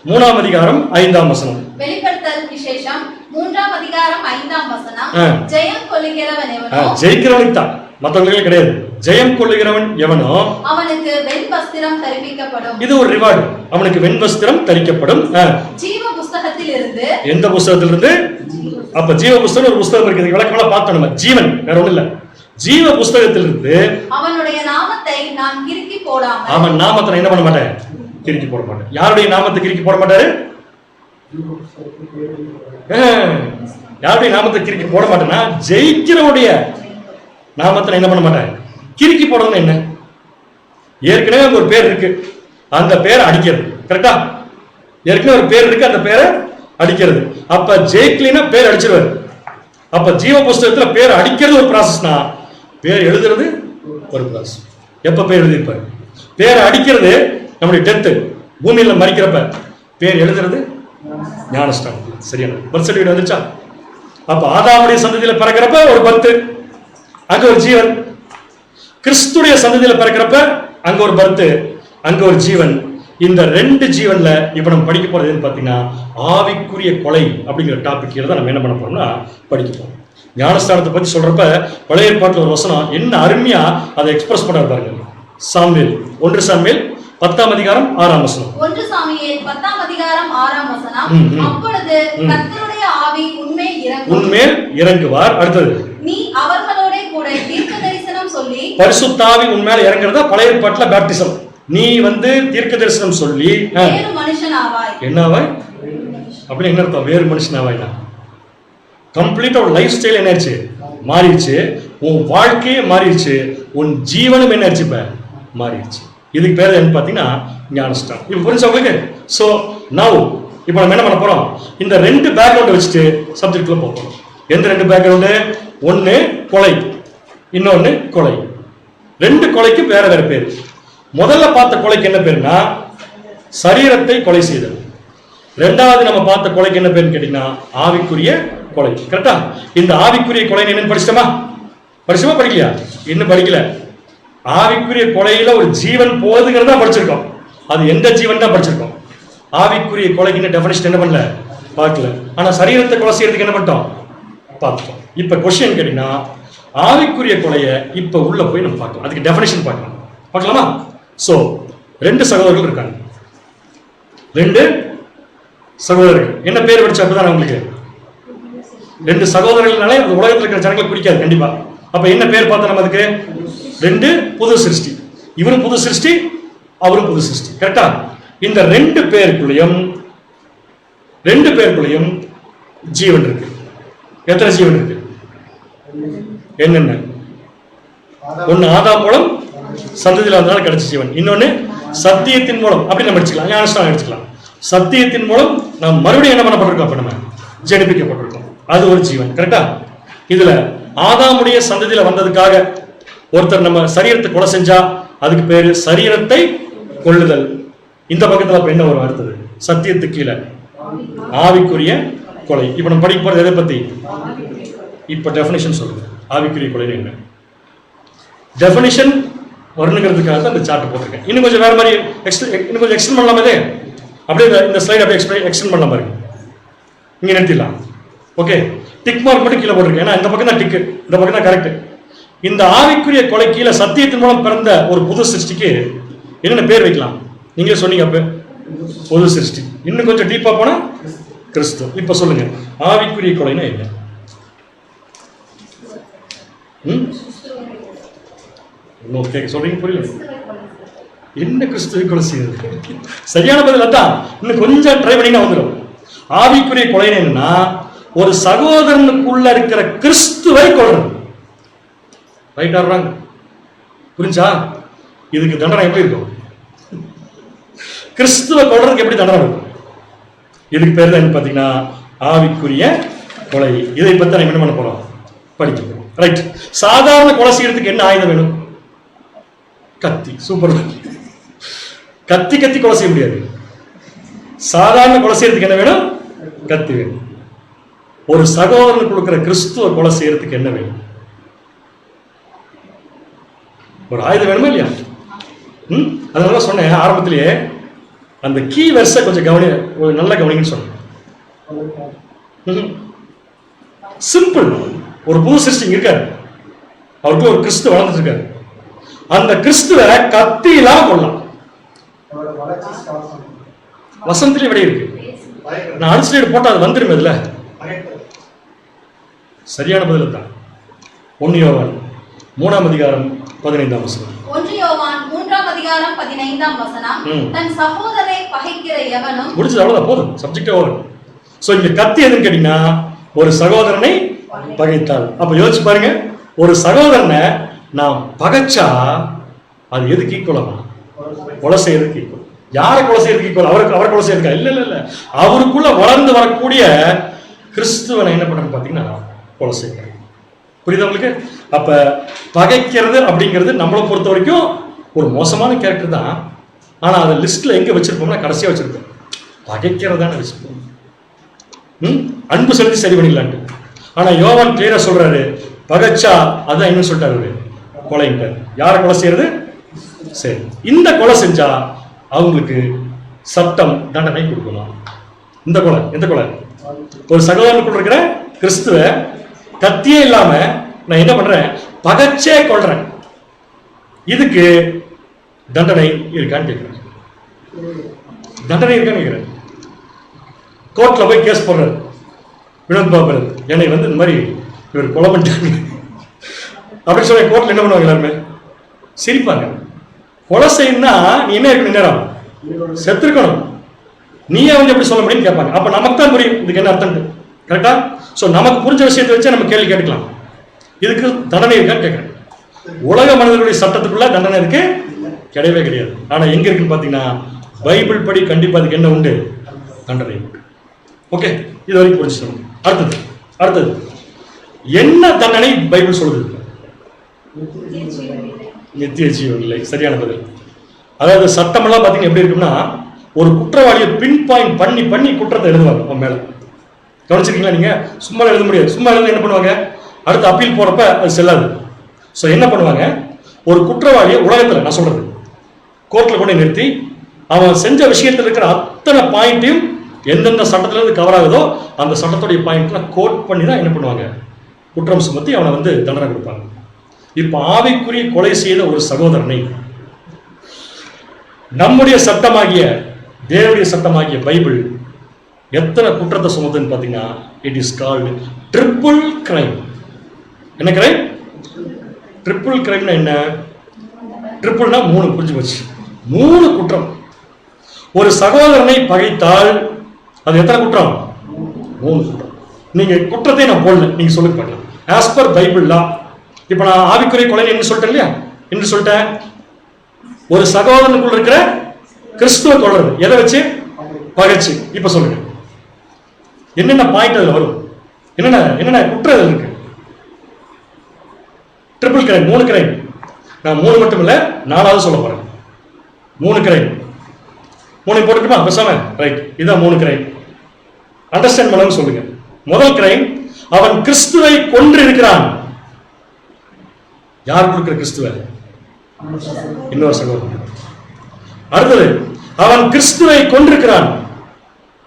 Speaker 3: 3ஆம் அதிகாரம் 5ஆம் வசனம். வெளிப்படுத்தல் விசேஷம் 3ஆம் அதிகாரம் 5ஆம் வசனம். ஜெயம் கொள்ளுகிறவன் எவனோ,
Speaker 2: ஜெயிக்கிறவனுக்கு தான், மற்றவங்களுக்கு கிடையாது. ஜெயம் கொள்ளுகிறவன் எவனோ
Speaker 3: அவனுக்கு வெண் வஸ்திரம் தரிப்பிக்கப்படும்.
Speaker 2: இது ஒரு ரிவார்டு. அவனுக்கு வெண் வஸ்திரம் தரிக்கப்படும்.
Speaker 3: ஜீவ புஸ்தகத்தில் இருந்து. எந்த
Speaker 2: புஸ்தகத்திலிருந்து? அப்ப ஜீவ புஸ்தகம் ஒரு புஸ்தகம் இருக்குது. விளக்கமா பார்த்தோம் நம்ம. ஜீவன் வேற ஒண்ணு இல்ல. ஜீவ புஸ்தகத்திலிருந்து
Speaker 3: அவனுடைய நாமத்தை நான் கிறுக்கி போடாமல்.
Speaker 2: அவன் நாமத்தை என்ன பண்ண மாட்டேன்? கிறுக்கி போட மாட்டேன். யாருடைய நாமத்தை கிறுக்கி போட மாட்டாரு? யாருடைய நாமத்தை கிறுக்கி போட மாட்டேன்னா, ஜெயிக்கிறவனுடைய நாமத்தை என்ன பண்ண மாட்டேன்? கிறுக்கி போடணும். என்ன? ஏற்கனவே ஒரு பேர் இருக்கு, அந்த பேரை அடிக்கிறது. கரெக்டா? ஏற்கனவே ஒரு பேர் இருக்கு, அந்த பேரை அடிக்கிறது. அப்ப ஜெயிக்கலினா பேர் அடிச்சிருவாரு. அப்ப ஜீவ புஸ்தகத்துல பேர் அடிக்கிறது ஒரு ப்ராசஸ்னா, பேர் எழுதுறது ஒரு ப்ராசஸ். எப்ப பேர் எழுதிருப்பாரு? பேர் அடிக்கிறது நம்முடைய டெத்து, பூமியில மறிக்கிறப்ப. பேர் எழுதுறது ஞானஸ்தானம். சரியான பர்த் சர்டிபிகேட் வந்துச்சா? அப்ப ஆதாமுடைய சந்ததியில பிறக்கிறப்ப ஒரு 10, அங்க ஒரு ஜீவன். கிறிஸ்துடைய சந்ததியில பிறக்கிறப்ப அங்க ஒரு பர்த், அங்க ஒரு ஜீவன். இந்த 2 ஜீவன்ல இப்ப நம்ம படிக்க போறது பாத்தீங்கன்னா ஆவிக்குரிய கொலை அப்படிங்கிற டாபிக் தான் நம்ம என்ன பண்ண போறோம்னா படிக்க போறோம். ஞானஸ்தானத்தை பத்தி சொல்றப்ப பழைய ஏற்பாட்டுல ஒரு வசனம் என்ன அருமையா அதை எக்ஸ்பிரஸ் பண்ண பாருங்க. சாமுவேல் 1 சாமுவேல் 10ஆம் அதிகாரம் 6ஆம் வசனம்.
Speaker 3: 1 சாமுவேல் 10ஆம் அதிகாரம் 6ஆம் வசனம். அப்பொழுது கர்த்தருடைய ஆவி உன்மேல்
Speaker 2: இறங்குவார். அடுத்தது,
Speaker 3: நீ அவர்களோட கூட தீர்க்க தரிசனம் சொல்லி.
Speaker 2: பரிசுத்த ஆவி உன்மேல இறங்குறதா பழைய ஏற்பாட்டுல பேப்டிசம். நீ தீர்க்க தரிசனம் சொல்லி
Speaker 3: வேறு மனுஷனாவாய்.
Speaker 2: என்னவாய்? அப்படி என்ன அர்த்தம்? வேறு மனுஷனாவாய்னா கம்ப்ளீட்டா ஒரு லைஃப் ஸ்டைல் என்ன ஆயிடுச்சு? மாறிடுச்சு. உன் வாழ்க்கையே மாறிடுச்சு. உன் ஜீவனும் என்ன ஆயிடுச்சு? இப்ப மாறிடுச்சு. இதுக்கு பேர் என்ன பாத்தீங்கன்னா ஞானஸ்தானம். இப்ப புரிஞ்சு உங்களுக்கு? சோ நவ் இப்ப நம்ம என்ன பண்ண போறோம்? இந்த 2 பேக்ரவுண்ட் வச்சுட்டு சப்ஜெக்ட்ல போறோம். எந்த 2 பேக்ரவுண்டு? ஒன்னு கொலை, இன்னொன்னு கொலை. 2 கொலைக்கு வேற வேற பேர். முதல்ல பார்த்த கொலைக்கு என்ன பேருன்னா சரீரத்தை கொலை செய்தல். 2வது நம்ம பார்த்த கொலைக்கு என்ன பேருன்னு கேட்டீங்கன்னா ஆவிக்குரிய கொலை. கரெக்டா? இந்த ஆவிக்குரிய கொலை என்னன்னு படிச்சிட்டோமா? படிக்கலையா? இன்னும் படிக்கல. ஆவிக்குரிய கொலையில ஒரு ஜீவன் போகுதுங்கிறதா படிச்சிருக்கோம். அது எந்த ஜீவன் தான் படிச்சிருக்கோம். ஆவிக்குரிய கொலைக்கு டெஃபினிஷன் என்ன பண்ணல? பார்க்கல. ஆனா சரீரத்தை கொலை செய்யறதுக்கு என்ன பண்ணிட்டோம்? பார்த்துட்டோம். இப்ப கொஸ்டின் கேட்டீங்கன்னா ஆவிக்குரிய கொலைய இப்ப உள்ள போய் நம்ம பார்க்கலாம். அதுக்கு டெஃபினிஷன் பார்க்கலாமா? சோ 2 சகோதரர்கள் இருக்காங்க. 2 சகோதரர்கள். என்ன பேர் படிச்சா அப்பதான் உங்களுக்கு 2 சகோதரர்கள்னாலே அந்த உலகத்தில் இருக்கிற ஜனங்களை பிடிக்காது கண்டிப்பா. அப்ப என்ன பேர் பார்த்தா நம்ம அதுக்கு? 2 புது சிருஷ்டி. இவரும் புது சிருஷ்டி, அவரும் புது சிருஷ்டி. கரெக்டா? இந்த ரெண்டு பேருக்குள்ளேயும் ஜீவன் இருக்கு. எத்தனை ஜீவன் இருக்கு? என்னென்ன? ஒன்னு ஆதாம் மூலம் சந்ததியில் வந்ததால் கிடைச்ச ஜீவன், இன்னொன்னு சத்தியத்தின் மூலம். அப்படி நம்ம எடுத்துக்கலாம், ஞானஸ்நானம் எடுத்துக்கலாம். சத்தியத்தின் மூலம் நாம் மறுபடியும் என்ன பண்ணப்பட்டிருக்கோம்? அப்ப நம்ம ஜெனிப்பிக்கப்பட்டிருக்கோம். அது ஒரு ஜீவன். கரெக்டா? இதுல ஆதாமுடைய சந்ததியில வந்ததுக்காக ஒருத்தர் நம்ம சரீரத்தை கொலை செஞ்சா அதுக்கு பேரு சரீரத்தை கொள்ளுதல். இந்த பக்கத்துல அப்ப என்ன வரும்? அடுத்தது சத்தியத்துக்கு கீழே ஆவிக்குரிய கொலை. இப்ப நம்ம படிக்க போறது எதை பத்தி? இப்ப டெஃபினிஷன் சொல்லுங்க. ஆவிக்குரிய கொலை என்ன டெஃபினிஷன் வரணுங்கிறதுக்காக தான் இந்த சார்ட் போட்டிருக்கேன். இன்னும் கொஞ்சம் வேற மாதிரி இன்னும் கொஞ்சம் எக்ஸ்டெண்ட் பண்ணலாம். இதே அப்படியே இந்த ஸ்லைட் அப்படியே எக்ஸ்டெண்ட் பண்ணலாம் பாருங்க. இங்க நிறுத்திடலாம். ஓகே, டிக் மார்க் மட்டும் கீழே போட்டிருக்கேன். ஏன்னா இந்த பக்கம் தான் டிக்கு, இந்த பக்கம் தான் கரெக்ட். இந்த ஆவிக்குரிய கொலை கீழே சத்தியத்தின் மூலம் பிறந்த ஒரு புது சிருஷ்டிக்கு என்னென்ன பேர் வைக்கலாம்? நீங்களே சொன்னீங்க அப்ப புது சிருஷ்டி. இன்னும் கொஞ்சம் டீப்பா போனா கிறிஸ்து. இப்ப சொல்லுங்க, ஆவிக்குரிய கொலைனா என்ன? சொல்றீங்க புரியல? என்ன கிறிஸ்துவை கொலை செய்யுது? சரியான பதில் அதான். இன்னும் கொஞ்சம் ட்ரை பண்ணீங்கன்னா வந்துடும். ஆவிக்குரிய கொலை என்னன்னா ஒரு சகோதரனுக்குள்ள இருக்கிற கிறிஸ்துவை கொல்றது. Right or wrong? புரிஞ்சா? இதுக்கு தண்டனை எப்படி இருக்கும்? கிறிஸ்துவை கொல்றதுக்கு எப்படி தண்டனை இருக்கும்? இதுக்கு பேர் தான் பாத்தீங்கன்னா ஆவிக்குரிய கொலை. இதை பத்தி நம்ம என்ன பண்ண போறோம்? படிக்க போறோம். ரைட். சாதாரண கொலை செய்யறதுக்கு என்ன ஆயுதம் வேணும்? கத்தி. சூப்பர். கத்தி கொலை செய்ய முடியாது. சாதாரண கொலை செய்யறதுக்கு என்ன வேணும்? கத்தி வேணும். ஒரு சகோதரனுக்கு கொடுக்கிற கிறிஸ்துவ கொலை செய்யறதுக்கு என்ன வேணும்? ஒரு ஆயுதம் வேணுமா இல்லையா? அதனால சொன்னேன் ஆரம்பத்திலேயே அந்த கீ வெர்ஸை கொஞ்சம் நல்ல கவனிங்கன்னு சொன்னேன். சிம்பிள். ஒரு புது சிருஷ்டி இருக்காரு, அவருக்கு ஒரு கிறிஸ்து வளர்ந்துட்டு இருக்காரு. அந்த கிறிஸ்துவ கத்தி இல்லாம கொள்ளலாம். வசந்திலே விட இருக்கு. நான் அடிச்சு போட்டா அது வந்துடும். இதுல சரியான பதில் தான். 1 யோவான் 3ஆம் அதிகாரம் 15ஆம் வசனம்.
Speaker 3: 1 யோவான் 3ஆம் அதிகாரம் 15ஆம் வசனம். தன் சகோதரனை பகைக்கிற எவனும். முடிஞ்சது, அவ்வளவுதான், போதும். Subject over. சோ இங்க கத்தி எதுன்னு கேட்டீங்கன்னா ஒரு சகோதரனை பகைத்தால். அப்ப யோசிச்சு பாருங்க, ஒரு சகோதரனை நாம் பகைச்சா அது எதுக்கு ஈக்குவலா? கொலை செய்யறதுக்கு ஈக்குவல். யாரை கொலை செய்யறதுக்கு ஈக்குவல்? அவரை கொலை செய்யறதுக்கா? இல்ல. அவருக்குள்ள வளர்ந்து வரக்கூடிய கிறிஸ்துவனை என்ன பண்றது பாத்தீங்கன்னா கொலை செய்யறது. புரியுதா உங்களுக்கு? அப்ப பகைக்கிறது அப்படிங்கிறது நம்மளை பொறுத்த வரைக்கும் ஒரு மோசமான கேரக்டர் தான். ஆனா அதை லிஸ்ட்ல எங்க வச்சிருப்போம்னா கடைசியா வச்சிருப்போம். பகைக்கிறதான வச்சிருப்போம். அன்பு செலுத்தி சரி பண்ணிடலான்ட்டு. ஆனா யோவான் கிளியரா சொல்றாரு, பகைச்சா அதான் என்ன சொல்லிட்டாரு? கொலைன்ட்டார். யாரை கொலை செய்யறது? சரி, இந்த கொலை செஞ்சா அவங்களுக்கு சட்டம் தண்டனை கொடுக்கலாம். இந்த கொலை எந்த கொலை? ஒரு சகோதரனுக்குள்ள இருக்கிற கிறிஸ்துவ கத்தியே இல்லாம நான் என்ன பண்றேன்? பகைச்சே கொள்றேன். இதுக்கு தண்டனை இருக்கான்னு கேட்கிறேன். தண்டனை இருக்கான்னு கேட்கிறேன். கோர்ட்ல போய் கேஸ் போடுறாரு வினோத் பாபு, என்னை இந்த மாதிரி இவர் கொலை பண்ணிட்டாங்க அப்படின்னு சொல்லி கோர்ட்ல என்ன பண்ணுவாங்க? எல்லாருமே சிரிப்பாங்க. கொலை செய்யணும்னா நீ என்ன இருக்கணும்? நேரம் செத்துருக்கணும். நீயே எப்படி சொல்ல முடியும்னு கேட்பாங்க. அப்ப நமக்கு தான் புரியும் இதுக்கு என்ன அர்த்தம். கரெக்டா? சோ நமக்கு புரிஞ்ச விஷயத்தை வச்சு நம்ம கேள்வி கேட்கலாம். இதுக்கு தண்டனை இருக்கான்னு கேட்கிறேன். உலக மனிதர்களுடைய சட்டத்துக்குள்ள தண்டனை இருக்கு? கிடையவே கிடையாது. ஆனா எங்க இருக்குன்னு பாத்தீங்கன்னா பைபிள் படி கண்டிப்பா அதுக்கு என்ன உண்டு? தண்டனை உண்டு. ஓகே, இது வரைக்கும் புரிஞ்சுக்கணும். அடுத்தது என்ன தண்டனை பைபிள் சொல்லுது? நித்திய ஜீவன் இல்லை. சரியான பதில். அதாவது சட்டமெல்லாம் பாத்தீங்கன்னா எப்படி இருக்குன்னா ஒரு குற்றவாளியை பின் பாயிண்ட் பண்ணி குற்றத்தை எழுதுவாங்க அவன் மேல. கவனிச்சிருக்கீங்களா? நீங்க சும்மா எழுத முடியாது. சும்மா எழுத என்ன பண்ணுவாங்க? அடுத்து அப்பீல் போறப்ப அது செல்லாது. ஸோ என்ன பண்ணுவாங்க? ஒரு குற்றவாளியை உலகத்தில் நான் சொல்றது கோர்ட்ல கொண்டு நிறுத்தி அவன் செஞ்ச விஷயத்தில் இருக்கிற அத்தனை பாயிண்ட்டையும் எந்தெந்த சட்டத்துல இருந்து கவர் ஆகுதோ அந்த சட்டத்துடைய பாயிண்ட்லாம் கோட் பண்ணி தான் என்ன பண்ணுவாங்க? குற்றம் சுமத்தி அவனை தண்டனை கொடுப்பாங்க. இப்ப ஆவிக்குரிய கொலை செய்த ஒரு சகோதரனை நம்முடைய சட்டமாகிய தேவனுடைய சட்டமாகிய பைபிள் எத்தனை குற்றத்தை சுமத்துன்னு பாத்தீங்கன்னா it is called triple crime. என்ன கிரைம்? ட்ரிபிள் கிரைம்னா என்ன? ட்ரிபிள்னா 3 புரிஞ்சு போச்சு.
Speaker 2: 3 குற்றம். ஒரு சகோதரனை பகைத்தால் அது எத்தனை குற்றம்? 3 குற்றம். நீங்க குற்றத்தை நான் போடல, நீங்க சொல்லுங்க பார்க்கலாம். ஆஸ் பர் பைபிள் லா. இப்ப நான் ஆவிக்குரிய கொலை என்ன சொல்லிட்டேன் இல்லையா? என்ன சொல்லிட்டேன்? ஒரு சகோதரனுக்குள்ள இருக்கிற கிறிஸ்துவ கொள்றது எதை வச்சு? பகைச்சு. இப்ப சொல்லுங்க என்னென்ன பாயிண்ட் அதுல வரும், என்னென்ன குற்றம் இருக்கு? Triple crime, 3 crime. நான் 3 மட்டும் இல்ல 4வது சொல்ல போறேன். 3 கிரைம். 3 போட்டுட்டுமா பேசாம? ரைட், இதான் 3 கிரைம். அண்டர்ஸ்டாண்ட் பண்ணவும் சொல்லுங்க. முதல் கிரைம், அவன் கிறிஸ்துவை கொன்று இருக்கிறான். யார் கொடுக்கிற கிறிஸ்துவ? இன்னொரு சகோதரன். அடுத்தது, அவன் கிறிஸ்துவை கொன்றிருக்கிறான்.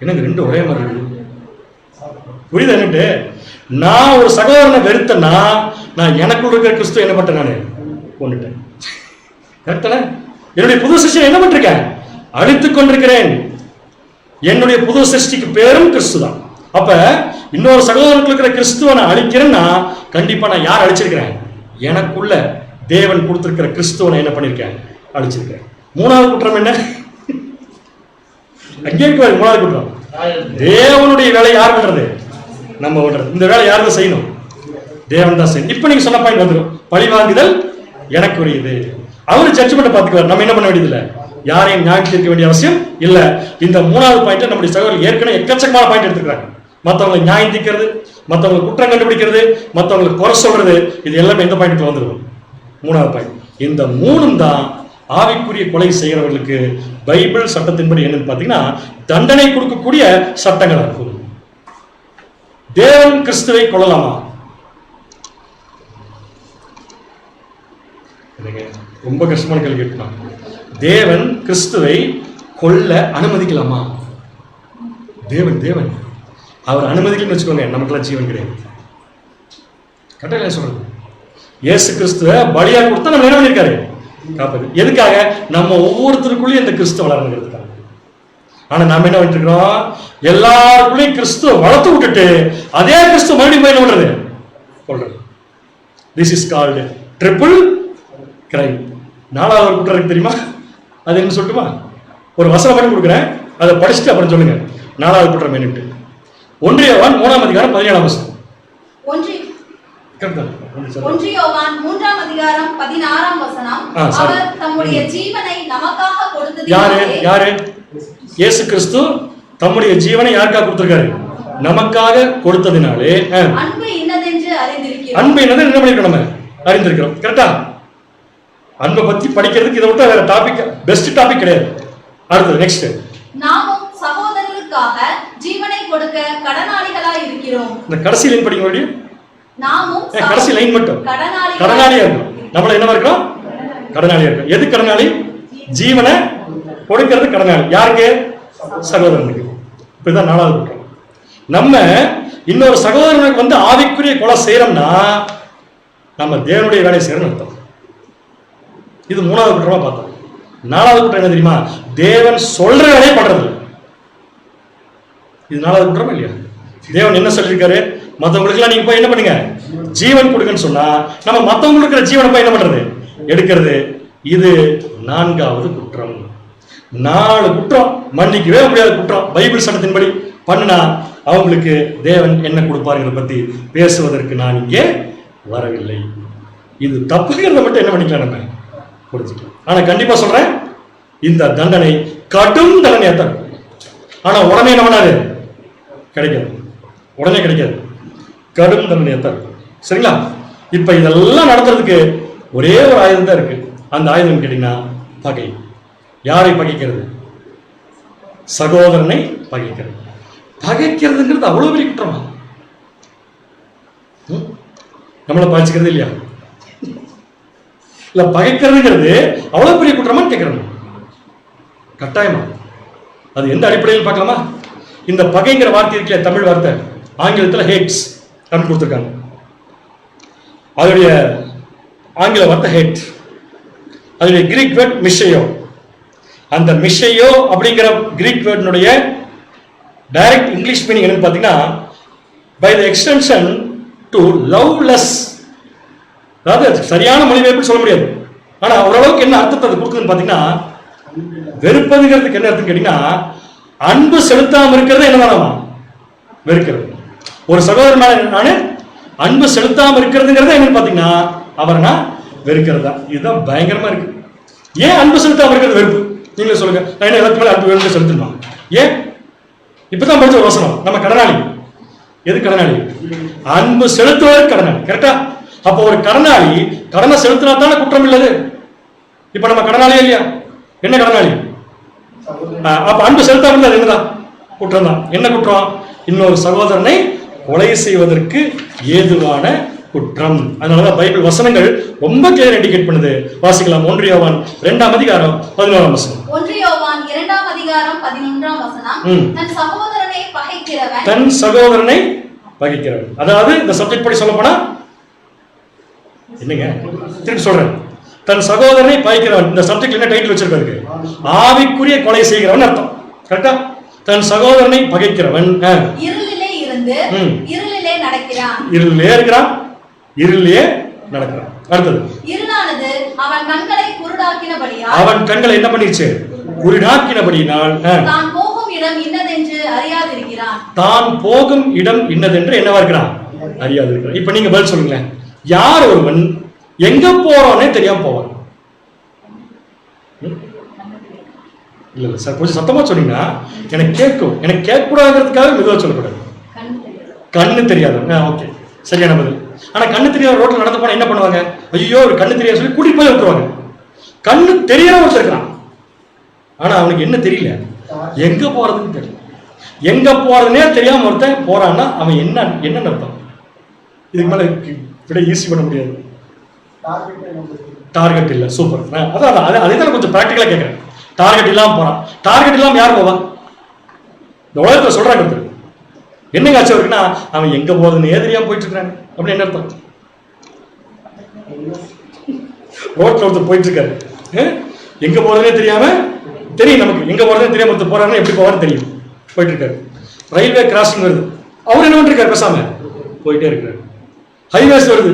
Speaker 2: எனக்கு 2 ஒரே மாதிரி இருக்கு. புரியுது என்னட்டு? நான் ஒரு சகோதரனை வெறுத்தனா நான் எனக்குள்ள இருக்கிற கிறிஸ்துவ என்ன பண்றேன்? நானு கொண்டுட்டேன். கரெக்டான? என்னுடைய புது சிருஷ்டியை என்ன பண்ணிருக்கேன்? அழித்துக் கொண்டிருக்கிறேன். என்னுடைய புது சிருஷ்டிக்கு பேரும் கிறிஸ்து தான். அப்ப இன்னொரு சகோதரனுக்கு இருக்கிற கிறிஸ்துவ நான் அழிக்கிறேன்னா கண்டிப்பா நான் யார் அழிச்சிருக்கிறேன்? எனக்குள்ள தேவன் கொடுத்திருக்கிற கிறிஸ்துவனை என்ன பண்ணிருக்கேன்? அழிச்சிருக்கேன். 3வது குற்றம் என்ன? அங்கே இருக்கு 3வது குற்றம். தேவனுடைய வேலை யார் பண்றது? நம்ம பண்றது. இந்த வேலை யார் தான் செய்யணும்? தேவன் தான் செய்யணும். இப்ப நீங்க சொன்ன பாயிண்ட் வந்துடும். பழி வாங்குதல் எனக்குரியது. அவரு ஜட்ஜ்மெண்ட் பார்த்துக்குவார். நம்ம என்ன பண்ண வேண்டியதில்லை, யாரையும் நியாயம் தீர்க்க வேண்டிய அவசியம் இல்ல. இந்த 3வது பாயிண்ட் நம்முடைய சகோதரர் ஏற்கனவே எக்கச்சக்கமான பாயிண்ட் எடுத்துக்கிறாங்க. மற்றவங்களை நியாயம் தீர்க்கிறது, மற்றவங்களை குற்றம் கண்டுபிடிக்கிறது, மற்றவங்களுக்கு குறை சொல்றது, இது எல்லாமே எந்த பாயிண்ட்ல வந்துடும்? 3வது பாயிண்ட். இந்த 3ம் தான் ஆவிக்குரிய கொலை செய்கிறவர்களுக்கு பைபிள் சட்டத்தின்படி என்னன்னு பாத்தீங்கன்னா தண்டனை கொடுக்கக்கூடிய சட்டங்களா இருக்கும். தேவன் கிறிஸ்துவை கொல்லலாமா? ரொம்ப கஷ்டமான கேள்வி கேட்கலாம். தேவன் கிறிஸ்துவை கொல்ல அனுமதிக்கலாமா? தேவன் அவர் அனுமதிக்கலன்னு வச்சுக்கோங்க, நமக்குலாம் ஜீவன் கிடையாது. கரெக்டா சொல்றது? இயேசு கிறிஸ்துவ பலியா கொடுத்தா நம்ம என்ன பண்ணிருக்காரு? காப்பது. எதுக்காக? நம்ம ஒவ்வொருத்தருக்குள்ளேயும் இந்த கிறிஸ்துவ வளர்ந்துக்கிறதுக்காக. ஆனா நாம என்ன பண்ணிட்டு இருக்கிறோம்? எல்லாருக்குள்ளேயும் கிறிஸ்துவ வளர்த்து விட்டுட்டு அதே கிறிஸ்துவ மறுபடியும் போய் என்ன பண்றது? கொல்றது. This is called triple crime. 4வது குற்றம் இருக்கு தெரியுமா? அது என்ன சொல்லட்டுமா? ஒரு வசனம் பண்ணி கொடுக்குறேன், அதை படிச்சுட்டு அப்புறம் சொல்லுங்க 4வது குற்றம் என்னட்டு. 1 யோவான் 3ஆம் அதிகாரம் 17ஆம் வசனம்.
Speaker 3: 1 யோவான் 3ஆம் அதிகாரம் 16ஆம் வசனம். அவர் தம்முடைய ஜீவனை நமக்காக கொடுத்தது.
Speaker 2: யாரு? இயேசு கிறிஸ்து தம்முடைய ஜீவனை யாருக்காக கொடுத்திருக்காரு? நமக்காக கொடுத்ததினாலே
Speaker 3: அன்பு இன்னதென்று அறிந்திருக்கிறோம்.
Speaker 2: அன்பு என்னது என்ன பண்ணிருக்கோம்? நம்ம அறிந்திருக்கிறோம். கரெக்டா? அன்பை பத்தி படிக்கிறதுக்கு இதை விட்டு வேற டாபிக், பெஸ்ட் டாபிக் கிடையாது. அடுத்தது நெக்ஸ்ட்.
Speaker 3: நாமும் சகோதரர்களுக்காக ஜீவனை கொடுக்க கடனாளிகளாய் இருக்கிறோம்.
Speaker 2: இந்த கடைசி லைன் படிக்க முடியும்.
Speaker 3: நாமும்
Speaker 2: கடைசி லைன் மட்டும் கடனாளியா இருக்கும். நம்மள என்ன இருக்கிறோம்? கடனாளியா இருக்கும். எது கடனாளி? ஜீவனை கொடுக்கிறது கடனாளி. யாருக்கு? சகோதரனுக்கு. இப்படிதான் 4வது குற்றம். நம்ம இன்னொரு சகோதரனுக்கு வந்து ஆவிக்குரிய கொலை செய்யறோம்னா நம்ம தேவனுடைய வேலையை செய்யறோம்னு அர்த்தம். இது 3வது குற்றமா பார்த்தோம். 4வது குற்றம் என்ன தெரியுமா? தேவன் சொல்ற வேலையை பண்றது. இது 4வது குற்றமா இல்லையா? தேவன் என்ன சொல்லியிருக்காரு? மற்றவங்களுக்கு எல்லாம் நீங்க போய் என்ன பண்ணுங்க? ஜீவன் கொடுங்கன்னு சொன்னா நம்ம மற்றவங்களுக்கு இருக்கிற ஜீவனை போய் என்ன பண்றது? எடுக்கிறது. இது 4வது குற்றம். 4 குற்றம் மன்னிக்கவே முடியாத குற்றம். பைபிள் சட்டத்தின்படி பண்ணுனா அவங்களுக்கு தேவன் என்ன கொடுப்பாருங்கிறத பத்தி பேசுவதற்கு நான் இங்கே வரவில்லை. இது தப்புங்கிறத மட்டும் என்ன பண்ணிக்கலாம், நம்ம புரிஞ்சுக்கலாம். ஆனா கண்டிப்பா சொல்றேன், இந்த தண்டனை கடும் தண்டனையா தான். ஆனா உடனே என்ன பண்ணாது? கிடைக்காது. உடனே கிடைக்காது. கடும் தண்டனையா தான். சரிங்களா? இப்ப இதெல்லாம் நடத்துறதுக்கு ஒரே ஒரு ஆயுதம் தான் இருக்கு. அந்த ஆயுதம் கேட்டீங்கன்னா பகை. யாரை பகைக்கிறது? சகோதரனை பகைக்கிறது. பகைக்கிறதுங்கிறது அவ்வளவு பெரிய குற்றமா? நம்மளை பகைச்சுக்கிறது இல்லையா? இல்ல பகைக்கிறதுங்கிறது அவ்வளவு பெரிய குற்றமான்னு கேட்கிறோம். கட்டாயமா அது எந்த அடிப்படையில் பார்க்கலாமா? இந்த பகைங்கிற வார்த்தை இருக்கல, தமிழ் வார்த்தை, ஆங்கிலத்தில் ஹேட்ஸ் அப்படின்னு கொடுத்துருக்காங்க. அதோடைய ஆங்கில வார்த்தை ஹேட். அதோடைய கிரீக் வேர்ட் மிஷையோ. அந்த மிஷையோ அப்படிங்கிற கிரீக் வேர்டினுடைய டைரக்ட் இங்கிலீஷ் மீனிங் என்னன்னு பார்த்தீங்கன்னா by the extension to loveless. அதாவது சரியான மொழிபெயர்ப்பு சொல்ல முடியாது, ஆனா ஓரளவுக்கு என்ன அர்த்தத்தை அது கொடுக்குதுன்னு பார்த்தீங்கன்னா வெறுப்பதுங்கிறதுக்கு என்ன அர்த்தம் கேட்டீங்கன்னா, அன்பு செலுத்தாம இருக்கிறது என்னதானமா வெறுக்கிறது. ஒரு சகோதரன் மேல நானு அன்பு செலுத்தாம இருக்கிறதுங்கிறத என்னன்னு பாத்தீங்கன்னா அவரை நான் வெறுக்கிறதா. இதுதான் பயங்கரமா இருக்கு. ஏன் அன்பு செலுத்தாம இருக்கிறது வெறுப்பு? நீங்களே சொல்லுங்க. நான் என்ன எல்லாத்துக்கு மேல அன்பு வேணும்னு செலுத்தணுமா? ஏன்? இப்பதான் படிச்ச ஒரு வசனம், நம்ம கடனாளி. எது கடனாளி? அன்பு செலுத்துவதற்கு கடனாளி. கரெக்டா? அப்போ ஒரு கடனாளி கடனை செலுத்தினா தானே குற்றம் இல்லது. இப்ப நம்ம கடனாளியே இல்லையா? என்ன கடனாளி? அப்ப அன்பு செலுத்தாம இருந்தால் என்னதான் குற்றம் தான். என்ன குற்றம்? இன்னொரு சகோதரனை கொலை செய்வதற்கு ஏதுவான குற்றம். அதனாலதான் பைபிள் வசனங்கள் ரொம்ப கிளியர் இண்டிகேட் பண்ணுது. வாசிக்கலாம். 1 யோவான் 2ஆம் அதிகாரம் 11ஆம் வசனம்.
Speaker 3: 1 யோவான் 2ஆம் அதிகாரம் 11ஆம் வசனம். தன் சகோதரனை பகைக்கிறவன். அதாவது இந்த சப்ஜெக்ட் படி சொல்ல போனா என்னங்க, திருப்பி சொல்றேன். தன் சகோதரனை பகைக்கிறவன். இந்த சப்ஜெக்ட் என்ன டைட்டில் வச்சிருக்காரு? ஆவிக்குரிய கொலை செய்கிறவன் அர்த்தம். கரெக்டா? தன் சகோதரனை பகைக்கிறவன் இருளிலே இருந்து இருளிலே நடக்கிறான்.
Speaker 2: இருளிலே இருக்கிறான், இருளிலே நடக்கிறான். அடுத்தது,
Speaker 3: இருளானது அவன் கண்களை குருடாக்கினபடியால்,
Speaker 2: அவன் கண்களை என்ன பண்ணிடுச்சு? குருடாக்கினபடியினால்
Speaker 3: தான் போகும் இடம் இன்னதென்று அறியாதிருக்கிறான்.
Speaker 2: தான் போகும் இடம் இன்னதென்று என்னவா இருக்கிறான்? அறியாதிருக்கிறான். இப்ப நீங்க பதில் சொல்லுங்களேன். யார் ஒருவன் எங்க போறோன்னே தெரியாம போவான்? இல்ல இல்ல சார், கொஞ்சம் சத்தமா சொன்னீங்கன்னா எனக்கு கேட்கும். எனக்கு கேட்கக்கூடாதுங்கிறதுக்காக மெதுவா சொல்லக்கூடாது. கண்ணு தெரியாது. ஓகே, சரியான பதில். ஆனா கண்ணு தெரியாத ரோட்ல நடந்து போனா என்ன பண்ணுவாங்க? ஐயோ ஒரு கண்ணு தெரியாது சொல்லி கூட்டிட்டு போய் விட்டுருவாங்க. கண்ணு தெரியாம வச்சிருக்கான், ஆனா அவனுக்கு என்ன தெரியல, எங்க போறதுன்னு தெரியல. எங்க போறதுன்னே தெரியாம ஒருத்தன் போறான்னா அவன் என்ன அர்த்தம்? இதுக்கு மேல விட ஈஸி பண்ண முடியாது. டார்கெட் இல்ல. சூப்பர். அதான் அதே தான் கொஞ்சம் பிராக்டிகலா கேட்கறேன். டார்கெட் இல்லாம போறான். டார்கெட் இல்லாம யார் போவா? இந்த உலகத்துல சொல்றாங்க. என்ன காட்சி இருக்குன்னா அவன் எங்க போறதுன்னு தெரியாம போயிட்டு இருக்காங்க அப்படின்னு என்ன அர்த்தம்? ரோட்ல ஒருத்தர் போயிட்டு இருக்காரு, எங்க போறதுனே தெரியாம, தெரியும் நமக்கு எங்க போறதுன்னு தெரியாம ஒருத்தர் போறாருன்னா எப்படி போவான்னு தெரியும், போயிட்டு இருக்காரு. ரயில்வே கிராசிங் வருது, அவர் என்ன பண்ணிருக்காரு? பேசாம போயிட்டே இருக்காரு. ஹைவேஸ் வருது,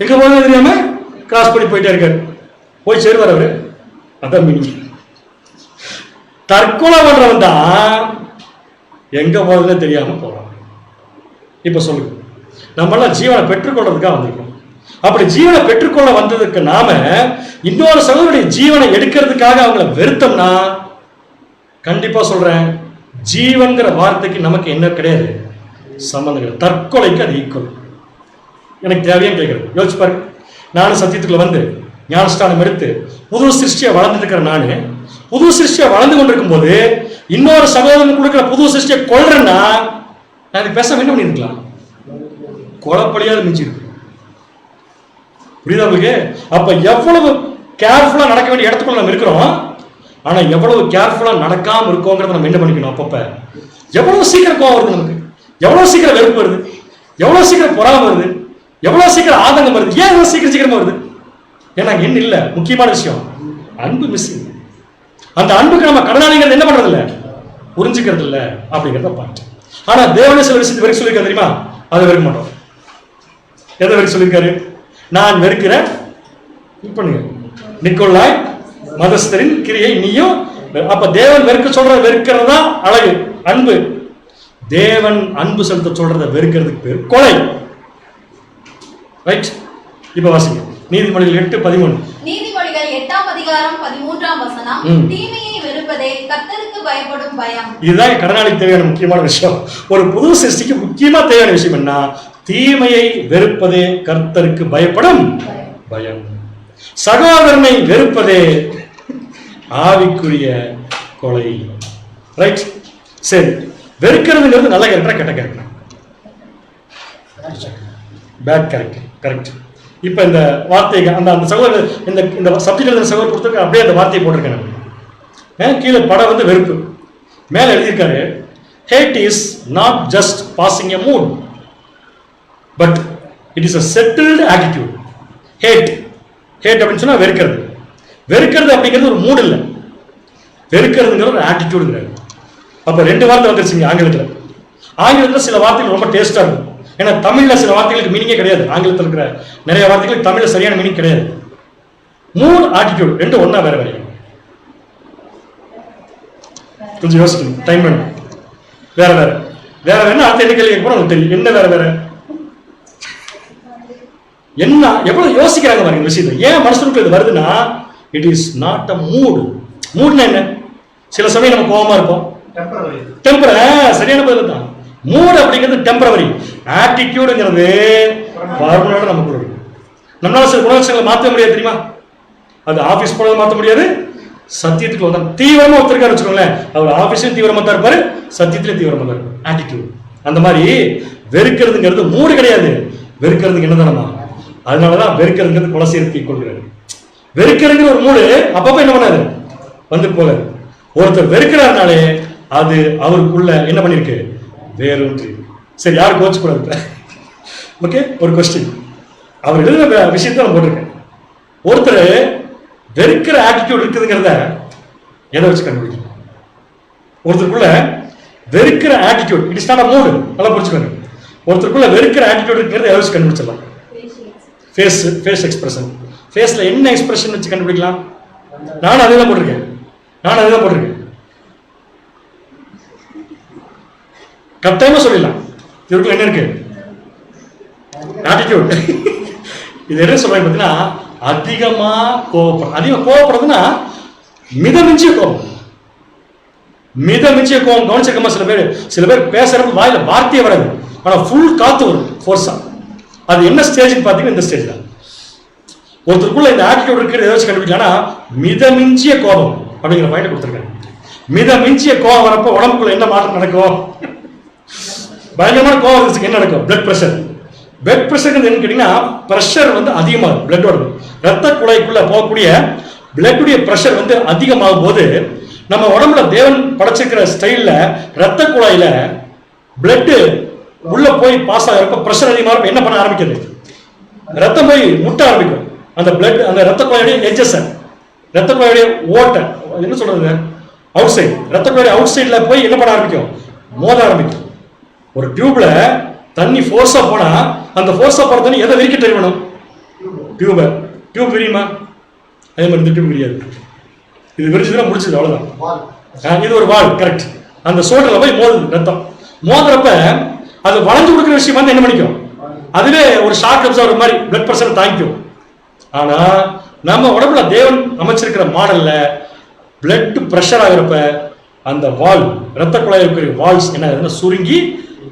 Speaker 2: எங்க போறதுன்னு தெரியாம கிராஸ் பண்ணி போயிட்டே இருக்காரு. போய் சேருவார் அவரு. அதான் மீனிங். தற்கொலை பண்றவன் தான் எங்க போறதுன்னு தெரியாம போறான். இப்ப சொல்லுங்க, நம்ம எல்லாம் ஜீவனை பெற்றுக்கொள்றதுக்காக வந்திருக்கோம். அப்படி ஜீவனை பெற்றுக்கொள்ள வந்ததுக்கு நாம இன்னொரு சகோதரனுடைய ஜீவனை எடுக்கிறதுக்காக அவங்கள வெறுத்தோம்னா, கண்டிப்பா சொல்றேன், ஜீவன்கிற வார்த்தைக்கு நமக்கு என்ன கிடையாது, சம்பந்தம் கிடையாது. தற்கொலைக்கு அது ஈக்குவல். எனக்கு தேவையான்னு கேட்கறது யோசிச்சு பாருங்க. நானும் சத்தியத்துக்குள்ள வந்து ஞானஸ்தானம் எடுத்து புது சிருஷ்டியை வளர்ந்துட்டு இருக்கிற நானு, புது சிருஷ்டியை வளர்ந்து கொண்டிருக்கும் போது இன்னொரு சகோதரன் கொடுக்கிற புது சிருஷ்டியை கொள்றேன்னா நான் இது பேசாம என்ன பண்ணிருக்கலாம்? கொலைப்படியாவது மிஞ்சி இருக்கு. புரியுதா உங்களுக்கு? அப்ப எவ்வளவு கேர்ஃபுல்லா நடக்க வேண்டிய இடத்துக்குள்ள நம்ம இருக்கிறோம், ஆனா எவ்வளவு கேர்ஃபுல்லா நடக்காம இருக்கோங்கிறத நம்ம என்ன பண்ணிக்கணும்? அப்பப்ப எவ்வளவு சீக்கிரம் கோவம் வருது நமக்கு, எவ்வளவு சீக்கிரம் வெறுப்பு வருது, எவ்வளவு சீக்கிரம் பொறாம வருது, எவ்வளவு சீக்கிரம் ஆதங்கம் வருது. ஏன் எவ்வளவு சீக்கிரமா வருது? ஏன்னா என்ன இல்ல, முக்கியமான விஷயம் அன்பு மிஸ்ஸிங். அந்த அன்புக்கு நம்ம கடனாளிங்கிறது என்ன பண்றது இல்ல, புரிஞ்சுக்கிறது இல்ல அப்படிங்கிறத பார்த்து. ஆனா தேவனே சில விஷயத்தை வெறுக்க சொல்லியிருக்காரு தெரியுமா? அதை வெறுக்க மாட்டோம். எதை வெறுக்க சொல்லியிருக்காரு? நான் வெறுக்கிறேன் பண்ணுங்க நிக்கோலாய் மதஸ்தரின் கிரியை நீயும். அப்ப தேவன் வெறுக்க சொல்றத வெறுக்கிறதா அழகு, அன்பு. தேவன் அன்பு செலுத்த சொல்றத வெறுக்கிறதுக்கு பேர் கொலை. ரைட்? இப்ப வாசிங்க நீதிமொழிகள் 8:13.
Speaker 3: நீதிமொழிகள் 8ஆம் அதிகாரம் 13ஆம் வசனம். தீமையை வெறுப்பதே கர்த்தருக்கு பயப்படும் பயம்.
Speaker 2: இதுதான் கடனாளிக்கு தேவையான முக்கியமான விஷயம். ஒரு புது சிருஷ்டிக்கு முக்கியமா தேவையான விஷயம் என்ன? தீமையை வெறுப்பதே கர்த்தருக்கு பயப்படும் பயம். சகோதரனை வெறுப்பதே ஆவிக்குரிய கொலை. ரைட்? சரி, வெறுக்கிறதுங்கிறது நல்ல கேரக்டரா கெட்ட கேரக்டரா? Bad character. கரெக்ட். இப்ப இந்த வார்த்தை அந்த சகோதரர் இந்த சப்ஜெக்ட் சகோதரர் கொடுத்துருக்க அப்படியே அந்த வார்த்தையை போட்டிருக்கேன். கீழே படம் வந்து வெறுப்பு, மேல எழுதியிருக்காரு hate is not just passing a mood but it is a settled attitude. hate அப்படின்னு சொன்னா வெறுக்கிறது. வெறுக்கிறது அப்படிங்கிறது ஒரு மூடு இல்லை, வெறுக்கிறதுங்கிறது ஒரு ஆட்டிடியூடுங்கிறது. அப்ப ரெண்டு வார்த்தை வந்துருச்சுங்க ஆங்கிலத்துல. ஆங்கிலத்துல சில வார்த்தைகள் ரொம்ப டேஸ்டா இருக்கும். ஏன்னா தமிழ்ல சில வார்த்தைகளுக்கு மீனிங்கே கிடையாது, ஆங்கிலத்தில் இருக்கிற நிறைய வார்த்தைகளுக்கு தமிழ்ல சரியான மீனிங் கிடையாது. மூட் ஆட்டிடியூட் ரெண்டு ஒன்னா வேற வேற. கொஞ்சம் யோசிக்கணும், டைம் வேணும். வேற வேற வேற வேணும். அடுத்த என்ன கேள்வி கேட்க உங்களுக்கு தெரியும். என்ன வேற வேற என்ன? எவ்வளவு யோசிக்கிறாங்க பாருங்க விஷயத்தை. ஏன் மனசுக்குள்ள இது வருதுன்னா, இட் இஸ் நாட் அ மூடு. மூடுனா என்ன? சில சமயம் நம்ம கோவமா இருப்போம், டெம்பரரி. சரியான பதில் தான். மூடு அப்படிங்கிறது டெம்பரவரி. ஆட்டிடியூடுங்கிறது பர்மனண்டா நமக்குள்ள இருக்கு. நம்மளால சில குணலட்சணங்களை மாற்ற முடியாது தெரியுமா? அது ஆபீஸ் போனதை மாற்ற முடியாது. சத்தியத்துக்கு வந்தா தீவிரமா ஒருத்தருக்காரு வச்சுக்கோங்களேன், அவர் ஆபீஸ்லயும் தீவிரமா தான் இருப்பாரு, சத்தியத்திலயும் தீவிரமா தான் இருப்பாரு. ஆட்டிடியூட். அந்த மாதிரி வெறுக்கிறதுங்கிறது மூடு கிடையாது. வெறுக்கிறதுக்கு என்னதானமா? அதனாலதான் வெறுக்கிறதுங்கிறது கொலை செய்யறதுக்கு கொள்கிறாரு. வெறுக்கிறதுங்கிற ஒரு மூடு அப்பப்ப என்ன பண்ணாரு, வந்து போகாது. ஒருத்தர் வெறுக்கிறாருனாலே அது அவருக்குள்ள என்ன பண்ணிருக்கு, வேறொன்று. சரி, யாரும் கோச்சு கூடாது. ஓகே, ஒரு கொஸ்டின். அவர் எழுதுற விஷயத்த நான் போட்டிருக்கேன். ஒருத்தர் வெறுக்கிற ஆட்டிடியூட் இருக்குதுங்கிறத எதை வச்சு கண்டுபிடிக்கும்? ஒருத்தருக்குள்ள வெறுக்கிற attitude, it is not a mood. நல்லா புரிச்சுக்கோங்க. ஒருத்தருக்குள்ள வெறுக்கிற ஆட்டிடியூட் இருக்கிறத எதை வச்சு கண்டுபிடிச்சிடலாம்? Face expression. ஃபேஸ்ல என்ன எக்ஸ்பிரஷன் வச்சு கண்டுபிடிக்கலாம்? நானும் அதே தான் போட்டிருக்கேன். கட்டாயமா சொல்லிடலாம். இவருக்குள்ள என்ன இருக்கு? ஆட்டிடியூட். இது என்ன சொல்றாங்க பார்த்தீங்கன்னா, அதிகமா கோபப்படும். அதிகமா கோபப்படுறதுன்னா மிதமிஞ்சிய கோபம். மிதமிஞ்சிய கோபம் கவனிச்சிருக்கமா? சில பேர் பேசுறது வாயில வார்த்தையே வராது, ஆனா ஃபுல் காத்து வரும் ஃபோர்ஸா. அது என்ன ஸ்டேஜ் பாத்தீங்கன்னா இந்த ஸ்டேஜ் தான். ஒருத்தருக்குள்ள இந்த ஆட்டிடியூட் இருக்கிறத எதை வச்சு கண்டுபிடிக்கலாம்? மிதமிஞ்சிய கோபம் அப்படிங்கிற பாயிண்ட் கொடுத்துருக்காங்க. மிதமிஞ்சிய கோபம் வரப்போ உடம்புக்குள்ள என்ன மாற்றம் நடக்கும்? பயங்கரமான கோபம் என்ன நடக்கும்? Blood pressure. பிளட் பிரஷர் என்னன்னு கேட்டீங்கன்னா, பிரஷர் வந்து அதிகமாகும். பிளட்டோட ரத்த குழாய்க்குள்ள போகக்கூடிய பிளட்டுடைய பிரஷர் வந்து அதிகமாகும் போது நம்ம உடம்புல தேவன் படைச்சிருக்கிற ஸ்டைல்ல ரத்த குழாயில பிளட் உள்ள போய் பாஸ் ஆகிறப்ப பிரஷர் அதிகமாக என்ன பண்ண ஆரம்பிக்குது? ரத்தம் போய் முட்ட ஆரம்பிக்கும். அந்த பிளட் அந்த ரத்த குழாயுடைய எட்ஜஸ், ரத்த குழாயுடைய ஓட்டை, என்ன சொல்றது, அவுட் சைடு, ரத்த குழாய் அவுட் சைட்ல போய் என்ன பண்ண ஆரம்பிக்கும்? மோத ஆரம்பிக்கும். ஒரு டியூப்ல தண்ணி ஃபோர்ஸா போனா அந்த ஃபோர்ஸா போற தண்ணி எதை விரிக்க ட்ரை பண்ணும்? டியூப் விரியுமா? அதே மாதிரி இந்த டியூப் விரியாது. இது விரிச்சதுன்னா முடிச்சது, அவ்வளவுதான். இது ஒரு வால், கரெக்ட். அந்த சோல்டர்ல போய் மோதுது ரத்தம். மோதுறப்ப அது வளைஞ்சு கொடுக்குற விஷயம் வந்து என்ன பண்ணிக்கும்? அதுவே ஒரு ஷாக் அப்சர்வர் மாதிரி பிளட் பிரஷர் தாங்கிக்கும். ஆனா நம்ம உடம்புல தேவன் அமைச்சிருக்கிற மாடல்ல பிளட் பிரஷர் ஆகிறப்ப அந்த வால், ரத்த குழாய் இருக்கிற வால்ஸ் என்ன ஆகுதுன்னா சுருங்கி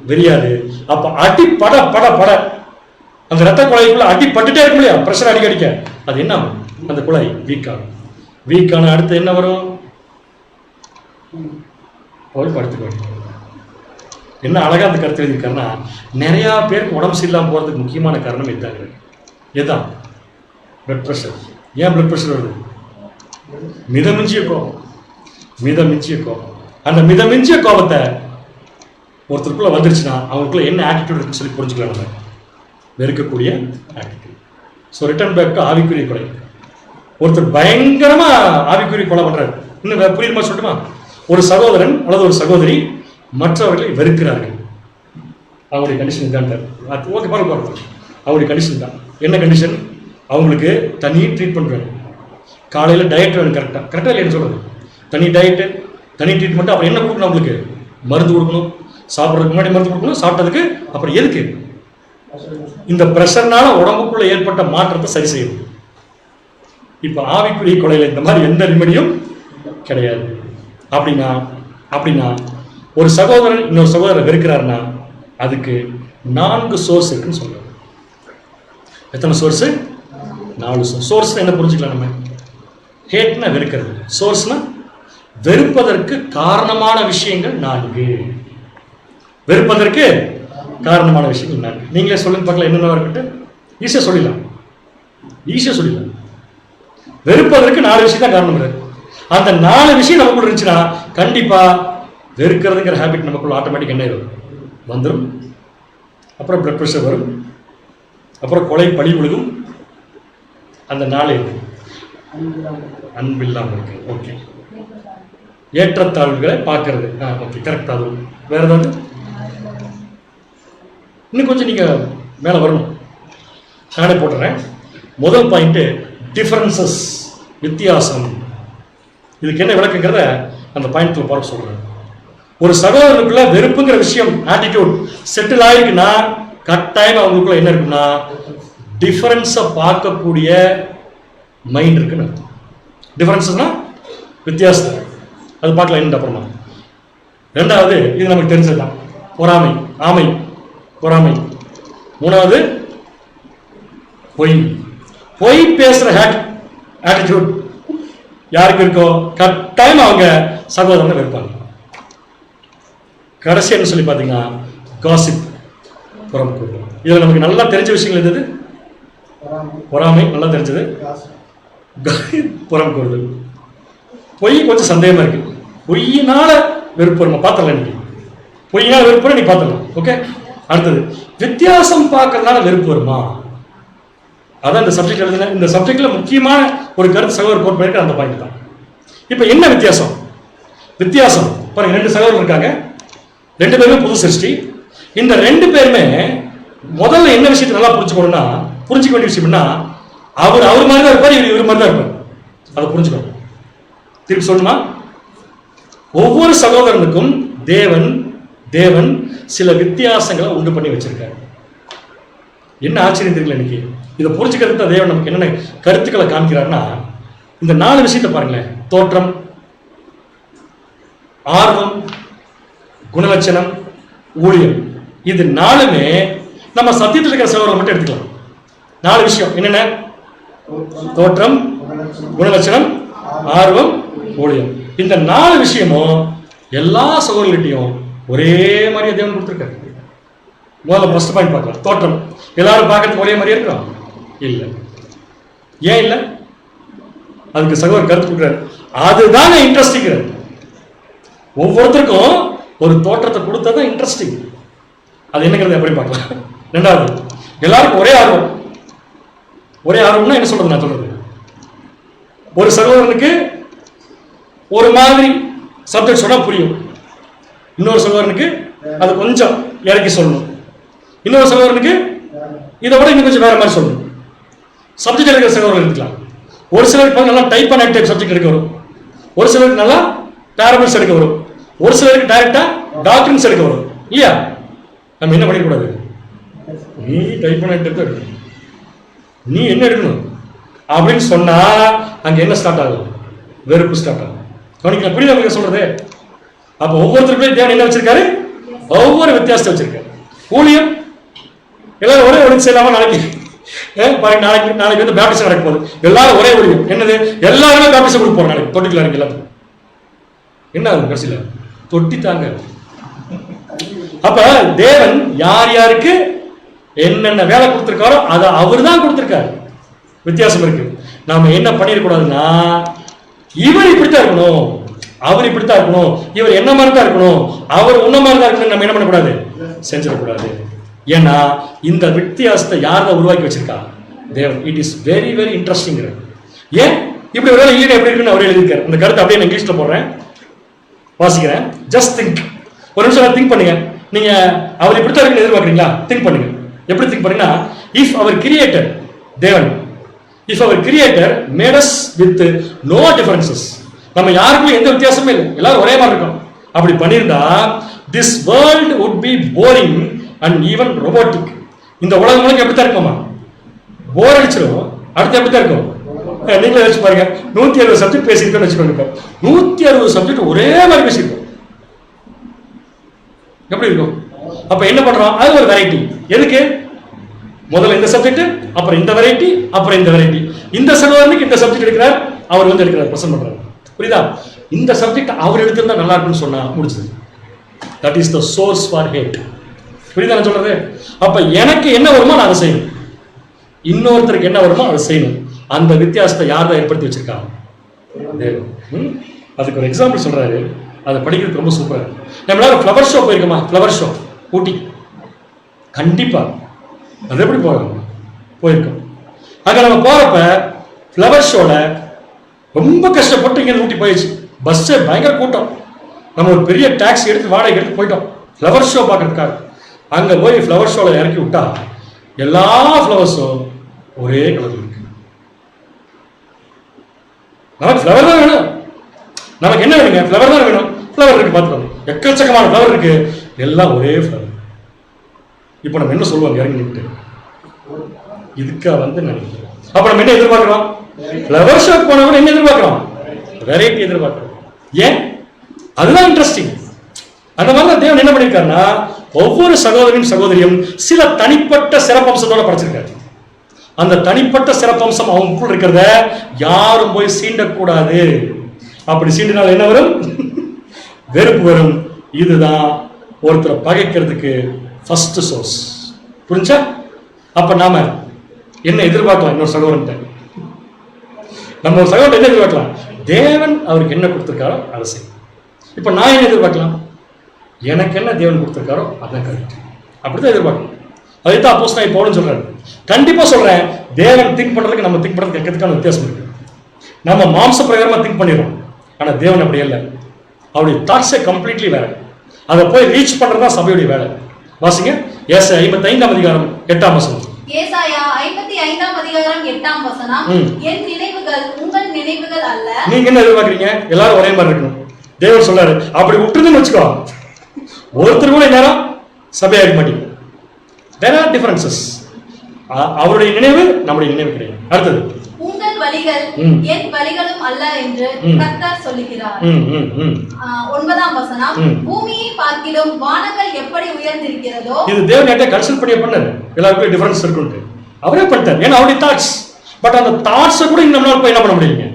Speaker 2: விரியாது. அப்ப அடி பட பட பட அந்த ரத்த குழாய்க்குள்ள அடி பட்டுட்டே இருக்கும் இல்லையா? பிரஷர் அடிக்க அடிக்க அது என்ன ஆகும்? அந்த குழாய் வீக் ஆகும். வீக் ஆன அடுத்து என்ன வரும்? ஒரு படுத்துக்க. என்ன அழகா அந்த கருத்து எழுதியிருக்காருன்னா, நிறைய பேருக்கு உடம்பு சரியில்லாம போறதுக்கு முக்கியமான காரணம் இதுதாங்க. எதான்? Blood pressure. ஏன் பிளட் பிரஷர் வருது? மிதமிஞ்சிய கோபம். மிதமிஞ்சிய கோபம். அந்த மிதமிஞ்சிய கோபத்தை ஒருத்தருக்குள்ள வந்துருச்சுன்னா அவங்களுக்குள்ள என்ன ஆட்டிடியூட் இருக்குன்னு சொல்லி புரிஞ்சுக்கலாம். நம்ம வெறுக்கக்கூடிய attitude. So return back to ஆவிக்குரிய கொலை. ஒருத்தர் பயங்கரமா ஆவிக்குரிய கொலை பண்றாரு. இன்னும் புரியுமா சொல்லட்டுமா? ஒரு சகோதரன் அல்லது ஒரு சகோதரி மற்றவர்களை வெறுக்கிறார்கள். அவங்களுடைய கண்டிஷன் தான். ஓகே, பாருங்க. அவங்களுடைய கண்டிஷன் தான். என்ன கண்டிஷன்? அவங்களுக்கு தனி ட்ரீட்மெண்ட் வேணும். காலையில் டயட் வேணும். கரெக்டாக இல்லைன்னு சொல்றது. தனி டயட்டு, தனி ட்ரீட்மெண்ட். அப்புறம் என்ன கொடுக்கணும்? அவங்களுக்கு மருந்து கொடுக்கணும். சாப்பிட்றதுக்கு முன்னாடி மருந்து கொடுக்கணும், சாப்பிட்டதுக்கு அப்புறம். எதுக்கு? இந்த பிரஷர்னால உடம்புக்குள்ள ஏற்பட்ட மாற்றத்தை சரி செய்யணும். இப்ப ஆவிக்குரிய கொலையில இந்த மாதிரி எந்த ரெமெடியும் கிடையாது. அப்படின்னா ஒரு சகோதரன் இன்னொரு சகோதரர் வெறுக்கிறாருன்னா அதுக்கு 4 சோர்ஸ் இருக்குன்னு சொல்றாரு. எத்தனை சோர்ஸ்? 4 சோர்ஸ். சோர்ஸ் என்ன புரிஞ்சுக்கலாம் நம்ம? ஹேட்னா வெறுக்கிறது, சோர்ஸ்னா வெறுப்பதற்கு காரணமான விஷயங்கள் 4. வெறுப்பதற்கு காரணமான விஷயங்கள் 4. நீங்களே சொல்லுங்க பார்க்கலாம், என்னென்ன இருக்கட்டும். ஈஸியா சொல்லிடலாம். வெறுப்பதற்கு 4 விஷயம் தான் காரணம். அந்த 4 விஷயம் நமக்குள்ள இருந்துச்சுன்னா கண்டிப்பா வெறுக்கிறதுங்கிற ஹேபிட் நமக்குள்ள ஆட்டோமேட்டிக் என்ன வந்துடும். அப்புறம் பிளட் ப்ரெஷர் வரும். அப்புறம் கொலை பழி விழுகும். அந்த 4 அன்பில்லாமல் இருக்கு. ஓகே, ஏற்றத்தாழ்வுகளை பார்க்கறது. Okay, correct. அது வேற ஏதாவது இன்னும் கொஞ்சம் நீங்க மேல வரணும். நானே போட்டுறேன். முதல் பாயிண்ட் டிஃபரன்சஸ், வித்தியாசம். இதுக்கு என்ன விளக்குங்கிறத அந்த பாயிண்ட்ல போற சொல்றேன். ஒரு சகோதரனுக்குள்ள வெறுப்புங்கிற விஷயம் ஆட்டிடியூட் செட்டில் ஆயிருக்குன்னா கட்டாயம் அவங்களுக்குள்ள என்ன இருக்குன்னா டிஃபரன்ஸை பார்க்கக்கூடிய மைண்ட் இருக்குன்னு அர்த்தம். டிஃபரன்ஸ்னா வித்தியாசம், அது பார்க்கலாம் என்ன அப்புறமா. ரெண்டாவது, இது நமக்கு தெரிஞ்சதுதான், பொறாமை, ஆமை, பொறாமை. மூணாவது பொய், பொய் பேசுற ஆட்டிடியூட் யாருக்கு இருக்கோ கட்டாயம் அவங்க சகோதரனை வெறுப்பாங்க. கடைசி என்ன சொல்லி பார்த்தீங்கன்னா காசிப், புறம் கூட்டம். இதுல நமக்கு நல்லா தெரிஞ்ச விஷயங்கள் எது? பொறாமை நல்லா தெரிஞ்சது, புறம் கூறுதல். பொய் கொஞ்சம் சந்தேகமா இருக்கு, பொய்யினால வெறுப்பு வருமா பார்த்தலாம், இன்னைக்கு பொய்யினால வெறுப்பு நீ பார்த்தலாம். ஓகே, அடுத்தது வித்தியாசம் பார்க்கறதுனால வெறுப்பு வருமா? அதான் இந்த சப்ஜெக்ட் எழுதுன, இந்த சப்ஜெக்ட்ல முக்கியமான ஒரு கருத்து சகோதரர் கோட் பண்ணிட்டு அந்த பாயிண்ட் தான். இப்ப என்ன வித்தியாசம்? வித்தியாசம் பாருங்க, 2 சகோதரர் இருக்காங்க, 2 பேருமே புது சிருஷ்டி. இந்த 2 பேருமே முதல்ல என்ன விஷயத்தை நல்லா புரிஞ்சுக்கணும்னா, புரிஞ்சுக்க வேண்டிய விஷயம்னா அவர் மாதிரி தான் இருப்பார், இவர் மாதிரி தான் இருப்பார். அதை புரிஞ்சுக்கணும். திருப்பி சொல்லணுமா? ஒவ்வொரு சகோதரனுக்கும் தேவன் சில வித்தியாசங்களை உண்டு பண்ணி வச்சிருக்காரு. என்ன ஆச்சரியம் தெரியல இன்னைக்கு. இதை புரிஞ்சுக்கிறது தான் தேவன் நமக்கு என்னென்ன கருத்துக்களை காமிக்கிறாருன்னா, இந்த 4 விஷயத்தை பாருங்களேன். தோற்றம், ஆர்வம், குணலட்சணம், ஊழியம். இது 4மே நம்ம சத்தியத்தில் இருக்கிற சகோதரர்கள் மட்டும் எடுத்துக்கலாம். 4 விஷயம் என்னென்ன? தோற்றம், குணலட்சணம், ஆர்வம், ஊழியம். இந்த 4 விஷயமும் எல்லா சகோதரர்கிட்டையும் ஒரே மாதிரியே தேவன் கொடுத்துருக்காரு. முதல்ல ஃபர்ஸ்ட் பாயிண்ட் பார்க்கலாம். தோற்றம். எல்லாரும் பார்க்கறதுக்கு ஒரே மாதிரியே இருக்கிறோம்? இல்லை. ஏன் இல்லை? அதுக்கு சகோதரர் கருத்து கொடுக்குறாரு. அதுதாங்க இன்ட்ரெஸ்டிங். ஒவ்வொருத்தருக்கும் ஒரு தோற்றத்தை கொடுத்ததான் இன்ட்ரெஸ்டிங். அது என்னங்கிறது எப்படி பார்க்கலாம். ரெண்டாவது, எல்லாருக்கும் ஒரே ஆர்வம். ஒரே ஆர்வம்னா என்ன சொல்றது? நான் சொல்றது, ஒரு சகோதரனுக்கு ஒரு மாதிரி சப்ஜெக்ட் சொன்னா புரியும், இன்னொரு சகோதரனுக்கு அது கொஞ்சம் இறக்கி சொல்லணும், இன்னொரு சகோதரனுக்கு இதை விட இன்னும் கொஞ்சம் வேற மாதிரி சொல்லணும். சப்ஜெக்ட் எடுக்கிற சகோதரர் இருக்கலாம். ஒரு சிலருக்கு நல்லா டைப் பண்ண டைப் சப்ஜெக்ட் எடுக்க வரும், ஒரு சிலருக்கு நல்லா பேரபிள்ஸ் எடுக்க வரும், ஒரு சிலருக்கு டைரக்டா டாக்டரின்ஸ் எடுக்க வரும். இல்லையா? நம்ம என்ன பண்ணிடக்கூடாது, நீ டைப் பண்ண எடுக்கணும், நீ என்ன எடுக்கணும் அப்படின்னு சொன்னா அங்க என்ன ஸ்டார்ட் ஆகும்? வெறுப்பு ஸ்டார்ட் ஆகும். கவனிக்கலாம், புரியுது அவங்க சொல்றது? அப்ப ஒவ்வொருத்தருக்கும் தேவன் என்ன வச்சிருக்காரு? ஒவ்வொரு வித்தியாசத்தை வச்சிருக்காரு. ஊழியம் எல்லாரும் ஒரே ஒளி செய்யலாமா? நாளைக்கு வந்து பேப்டிசம் நடக்க போகுது, எல்லாரும் ஒரே ஊழியம். என்னது? எல்லாருமே பேப்டிசம் கொடுக்க போறோம் நாளைக்கு. தொட்டிக்கலாம் இருக்கு எல்லாத்துக்கும். என்ன ஆகும் கடைசியில? தொட்டி தாங்க. அப்ப தேவன் யார் யாருக்கு என்னென்ன வேலை கொடுத்திருக்காரோ அதை அவர் தான் கொடுத்திருக்காரு. வித்தியாசம் இருக்கு. நாம என்ன பண்ணிடக்கூடாதுன்னா, இவர் இப்படித்தான் இருக்கணும், அவர் இப்படித்தான் இருக்கணும், இவர் என்ன மாதிரி தான் இருக்கணும், அவர் உன்ன மாதிரி தான் இருக்கணும், நம்ம என்ன பண்ணக்கூடாது? செஞ்சிடக்கூடாது. ஏன்னா இந்த வித்தியாசத்தை யார் தான் உருவாக்கி வச்சிருக்கா? தேவன். It is very very interesting. ஏன் இப்படி ஒரு ஈடு எப்படி இருக்குன்னு அவர் எழுதியிருக்காரு. அந்த கருத்தை அப்படியே நான் இங்கிலீஷ்ல போடுறேன், வாசிக்கிறேன். Just think. ஒரு நிமிஷம் திங்க் பண்ணுங்க. நீங்க அவர் இப்படித்தான் இருக்குன்னு எதிர்பார்க்குறீங்களா? திங்க் பண்ணுங்க. எப்படி திங்க் பண்ணீங்கன்னா, இஃப் அவர் கிரியேட்டர் தேவன், இஃப் அவர் creator made us with no differences, நம்ம யாருக்கும் எந்த வித்தியாசமே இல்லை, எல்லாரும் ஒரே மாதிரி இருக்கும். அப்படி பண்ணியிருந்தா this world would be boring and even robotic. இந்த உலகம் முழுக்க எப்படித்தான் இருக்குமா? போர் அடிச்சிடும். அடுத்து எப்படித்தான் இருக்கும்? நீங்களே வச்சு பாருங்க. 160 சப்ஜெக்ட் பேசியிருக்கோம்னு வச்சுக்கோங்க. 160 சப்ஜெக்ட் ஒரே மாதிரி பேசியிருக்கோம். எப்படி இருக்கும்? அப்ப என்ன பண்றோம்? அது ஒரு வெரைட்டி. எதுக்கு? முதல்ல இந்த சப்ஜெக்ட், அப்புறம் இந்த வெரைட்டி, அப்புறம் இந்த வெரைட்டி. இந்த சகோதரனுக்கு இந்த சப்ஜெக்ட் எடுக்கிறார், அவர் வந்து எடுக்கிறார், பிரசன்ட் பண்றாரு. புரியுதா? இந்த சப்ஜெக்ட் அவர் எடுத்திருந்தா நல்லா இருக்குன்னு சொன்னா முடிச்சது. That is the source for hate. புரியுதா நான் சொல்றது? அப்ப எனக்கு என்ன வருமோ நான் அதை செய்யணும், இன்னொருத்தருக்கு என்ன வருமோ அதை செய்யணும். அந்த வித்தியாசத்தை யார் தான் ஏற்படுத்தி வச்சிருக்காங்க? அதுக்கு ஒரு எக்ஸாம்பிள் சொல்றாரு, அதை படிக்கிறது ரொம்ப சூப்பரா இருக்கு. நம்ம எல்லாரும் ஃப்ளவர் ஷோ போயிருக்கோமா? ஃப்ளவர் ஷோ ஊட்டி, கண்டிப்பா அது எப்படி போயிருக்கோம். அங்க நம்ம போறப்ப ஃப்ளவர் ஷோல ரொம்ப கஷ்டப்பட்டு இங்க ஊட்டி போயிடுச்சு. பஸ் பயங்கர கூட்டம். நம்ம ஒரு பெரிய டாக்ஸி எடுத்து வாடகை எடுத்து போயிட்டோம் ஃப்ளவர் ஷோ பார்க்கறதுக்காக. அங்க போய் ஃப்ளவர் ஷோல இறக்கி விட்டா எல்லா ஃப்ளவர்ஸும் ஒரே கலர்ல இருக்கு. நமக்கு ஃப்ளவர் தான் வேணும். நமக்கு என்ன வேணுங்க? ஃப்ளவர் தான் வேணும். ஃப்ளவர் இருக்கு, பார்த்துக்கோங்க, எக்கச்சக்கமான ஃப்ளவர் இருக்கு, எல்லாம் ஒரே ஃப்ளவர். இப்போ நம்ம என்ன சொல்லுவாங்க? இறங்கி நின்று இதுக்கா வந்து நினைக்கிறோம். அப்ப நம்ம என்ன எதிர்பார்க்கிறோம்? ஃப்ளவர் ஷாப் போனவங்க என்ன எதிர்பார்க்கிறோம்? வெரைட்டி எதிர்பார்க்கிறோம். ஏன்? அதுதான் இன்ட்ரெஸ்டிங். அந்த மாதிரி தேவன் என்ன பண்ணிருக்காருன்னா, ஒவ்வொரு சகோதரியும் சகோதரியும் சில தனிப்பட்ட சிறப்பம்சத்தோட படைச்சிருக்காரு. அந்த தனிப்பட்ட சிறப்பம்சம் அவங்களுக்குள் இருக்கிறத யாரும் போய் சீண்டக்கூடாது. அப்படி சீண்டினால் என்ன வரும்? வெறுப்பு வரும். இதுதான் ஒருத்தரை பகைக்கிறதுக்கு ஃபர்ஸ்ட் சோர்ஸ். புரிஞ்சா? அப்ப நாம என்ன எதிர்பார்க்கலாம்? இன்னொரு சகோதரன் நம்ம ஒரு சகோதரன் என்ன எதிர்பார்க்கலாம்? தேவன் அவருக்கு என்ன கொடுத்திருக்காரோ அதை செய்யும். இப்ப நான் என்ன எதிர்பார்க்கலாம்? எனக்கு என்ன தேவன் கொடுத்திருக்காரோ அதான் கரெக்ட். அப்படிதான் எதிர்பார்க்கணும். அதைத்தான் அப்போஸ்தலன் பவுல் சொல்றாரு. கண்டிப்பா சொல்றேன், தேவன் திங்க் பண்றதுக்கு நம்ம திங்க் பண்றதுக்கு எக்கச்சக்கான வித்தியாசம் இருக்கு. நம்ம மாம்ச பிரகாரமா திங்க் பண்ணிடுறோம். ஆனா தேவன் அப்படி இல்லை. அவருடைய தாட்ஸே கம்ப்ளீட்லி வேற. அதை போய் ரீச் பண்றதுதான் சபையுடைய வேலை. வாசிங்க ஏசாயா 55 அதிகாரம் 8 வசனம்.
Speaker 3: ஏசாயா 55 அதிகாரம் 8 வசனம். என் நினைவுகள் உங்கள் நினைவுகள் அல்ல.
Speaker 2: நீங்க என்ன எதிர்பார்க்கறீங்க? எல்லாரும் ஒரே மாதிரி இருக்கணும். தேவன் சொல்றாரு, அப்படி விட்டுருதுன்னு வச்சுக்கோ, ஒருத்தர் கூட நேரம் சபையாக மாட்டீங்க. There are differences. அவருடைய நினைவு நம்முடைய நினைவு கிடையாது. அடுத்தது,
Speaker 3: உங்கள் வழிகள் என் வழிகளும் அல்ல என்று கர்த்தர் சொல்லுகிறார். 9 வசனம். பூமியை பார்க்கிலும் வானங்கள் எப்படி உயர்ந்திருக்கிறதோ. இது தேவன் கிட்ட கன்சல்ட் பண்ணி பண்ணாரு. எல்லாருக்கும் டிஃபரன்ஸ் இருக்குன்னு அவரே பண்ணிட்டார். ஏன்னா அவருடைய தாட்ஸ். பட் அந்த தாட்ஸை கூட நம்மளால போய் என்ன பண்ண முடியுங்க?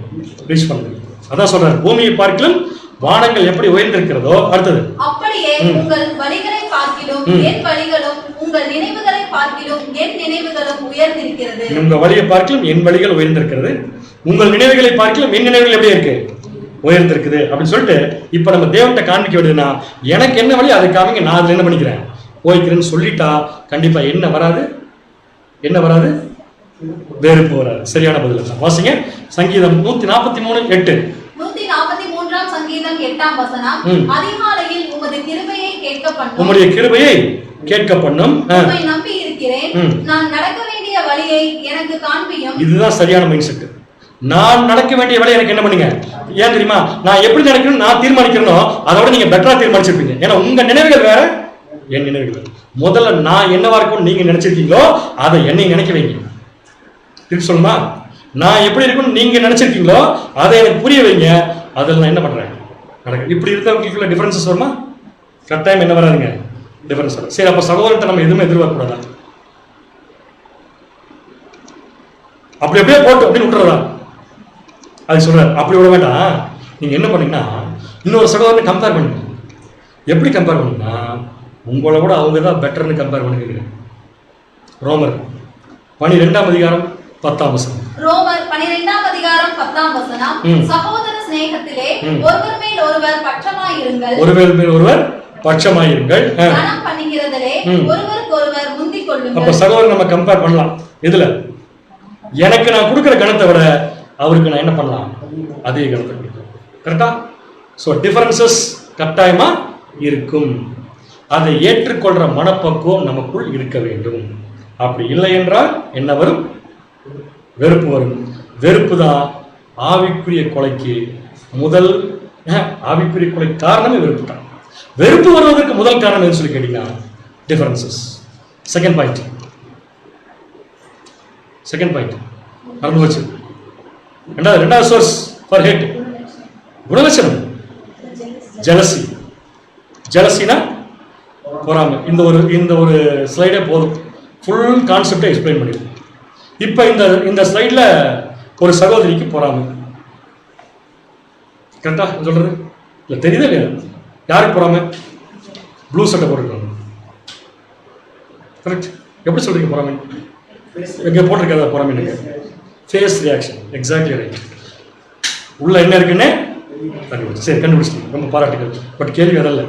Speaker 3: ரீச் பண்ண முடியும். அதான் சொல்றாரு, பூமியை பார்க்கிலும் வானங்கள் எப்படி உயர்ந்திருக்கிறதோ. அடுத்தது, அப்படியே உங்கள் வழிகளை பார்க்கிலும் என் வழிகளும் உங்கள் நினைவுகளை பார்க்கிலும் என் நினைவுகளும் உயர்ந்திருக்கிறது. உங்க வழியை பார்க்கிலும் என் வழிகள் உயர்ந்திருக்கிறது, உங்கள் நினைவுகளை பார்க்கிலும் என் நினைவுகள் எப்படி இருக்கு? உயர்ந்திருக்குது அப்படின்னு சொல்லிட்டு இப்ப நம்ம தேவன்கிட்ட காண்பிக்க வேண்டியதுன்னா, எனக்கு என்ன வழி அதை காமிங்க, நான் அதுல என்ன பண்ணிக்கிறேன் போய்க்கிறேன்னு சொல்லிட்டா கண்டிப்பா என்ன வராது? என்ன வராது? வெறுப்பு வராது. சரியான பதில் தான். வாசிங்க சங்கீதம் 143:8. 143 சங்கீதம் 8 வசனம். அதிகாலையில் உமது கிருபையை கேட்க பண்ணும். உம்முடைய கிருபையை கேட்க பண்ணும். உம்மை நம்பி இருக்கிறேன். நான் நடக்க வேண்டிய வழியை எனக்கு காண்பியும். இதுதான் சரியான மைண்ட் செட். நான் நடக்க வேண்டிய வழி எனக்கு என்ன பண்ணுங்க? ஏன் தெரியுமா? நான் எப்படி நடக்கணும் நான் தீர்மானிக்கிறனோ அதோட நீங்க பெட்டரா தீர்மானிச்சிருப்பீங்க. ஏன்னா உங்க நினைவுகள் வேற, என் நினைவுகள். முதல்ல நான் என்னவா இருக்கும்னு நீங்க நினைச்சிருக்கீங்களோ அதை என்னை நினைக்க வைங்க. திருப்பி சொல்லுமா? நான் எப்படி இருக்கும்னு நீங்க நினைச்சிருக்கீங்களோ அதை எனக்கு புரிய வைங்க. அதில் நான் என்ன பண்றேன் நடக்க. இப்படி இருக்கிறவங்களுக்குள்ள டிஃபரன்சஸ் வருமா? கட்டாயம் என்ன வராதுங்க? டிஃபரன்ஸ் வரும். சரி, அப்ப சகோதரத்தை நம்ம எதுவுமே எதிர்பார்க்க கூடாதா? அப்படி அப்படியே போட்டு அப்படின்னு விட்டுறதா? அது சொல்றாரு, அப்படி விட வேண்டாம். நீங்க என்ன பண்ணீங்கன்னா இன்னொரு சகோதரனை கம்பேர் பண்ணுங்க. எப்படி கம்பேர் பண்ணீங்கன்னா, உங்களை விட அவங்க தான் பெட்டர்னு கம்பேர் பண்ணுங்க. ரோமர் 12 அதிகாரம் 10 வசனம். ரோமர் 12 அதிகாரம் 10 வசனம். சகோதர சிநேகத்திலே ஒருவர் மேல் ஒருவர் பட்சமாயிருங்கள். ஒருவர் மேல் ஒருவர் பட்சமாயிருங்கள். கனம் பண்ணுகிறதிலே ஒருவருக்கு ஒருவர் முந்திக் கொள்ளுங்கள். அப்ப சகோதரர் நம்ம கம்பேர் பண்ணலாம். இதுல எனக்கு நான் கொடுக்கிற கணத்தை விட அவருக்கு நான் என்ன பண்ணலாம்? அதே கணத்தை கொடுக்கலாம். கரெக்டா? சோ டிஃபரன்சஸ் கட்டாயமா இருக்கும். அதை ஏற்றுக்கொள்ற மனப்பக்குவம் நமக்குள் இருக்க வேண்டும். அப்படி இல்லை என்றால் என்ன வரும்? வெறுப்பு வரும். வெறுப்பு தான் ஆவிக்குரிய கொலைக்கு முதல். ஆவிக்குரிய கொலை காரணமே வெறுப்பு தான். வெறுப்பு வருவதற்கு முதல் காரணம் என்ன சொல்லி கேட்டீங்கன்னா டிஃபரன்சஸ். செகண்ட் பாயிண்ட் மறந்து போச்சு. ரெண்டாவது சோர்ஸ் ஃபார் ஹேட் குணலட்சணம் ஜெலசி. ஜெலசினா பொறாமை. இந்த ஒரு ஸ்லைடே போதும், ஃபுல் கான்செப்டை எக்ஸ்பிளைன் பண்ணிடுவோம். இப்போ இந்த ஸ்லைட்ல ஒரு சகோதரிக்கு பொறாமை. கரெக்டா சொல்றது? இல்லை தெரியுதா இல்லையா? யாருக்கு பொறாமை? ப்ளூ சட்டை போட்டுருக்காங்க. கரெக்ட். எப்படி சொல்றீங்க பொறாமை? எங்க போட்டிருக்காத பொறாமை? Face reaction. Exactly right. உள்ள என்ன இருக்குன்னு கண்டுபிடிச்சு. சரி, கண்டுபிடிச்சிங்க, ரொம்ப பாராட்டுகள். பட் கேள்வி வரல.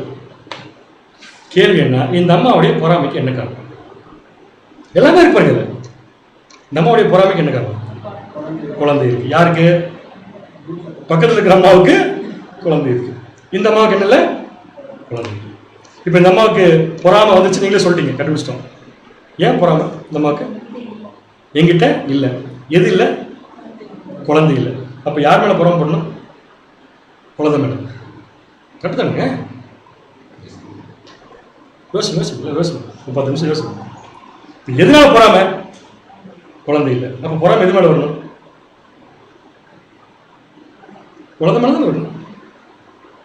Speaker 3: கேள்வி என்ன? இந்த அம்மாவுடைய பொறாமைக்கு என்ன காரணம்? எல்லாமே இருப்பாங்க. நம்மளுடைய பொறாமைக்கு என்ன காரணம்? குழந்தை இருக்கு. யாருக்கு? பக்கத்தில் இருக்கிற அம்மாவுக்கு குழந்தை இருக்கு. இந்த அம்மாவுக்கு என்ன இல்லை? குழந்தை. இப்போ இந்த அம்மாவுக்கு பொறாமை வந்துச்சு, நீங்களே சொல்லிட்டீங்க, கண்டுபிடிச்சிட்டோம். ஏன் பொறாமை இந்த அம்மாவுக்கு? என்கிட்ட இல்லை. எது இல்லை? குழந்தை இல்லை. அப்போ யார் மேலே பொறாமை பண்ணணும்?
Speaker 2: குழந்தை மேல. கரெக்டு தானுங்க? யோசிச்சு 30 நிமிஷம் யோசிச்சு. எதனால பொறாம? குழந்தை இல்லை. அப்ப பொறாம எது மேல வரணும்? குழந்தை மேல தான் வரணும்.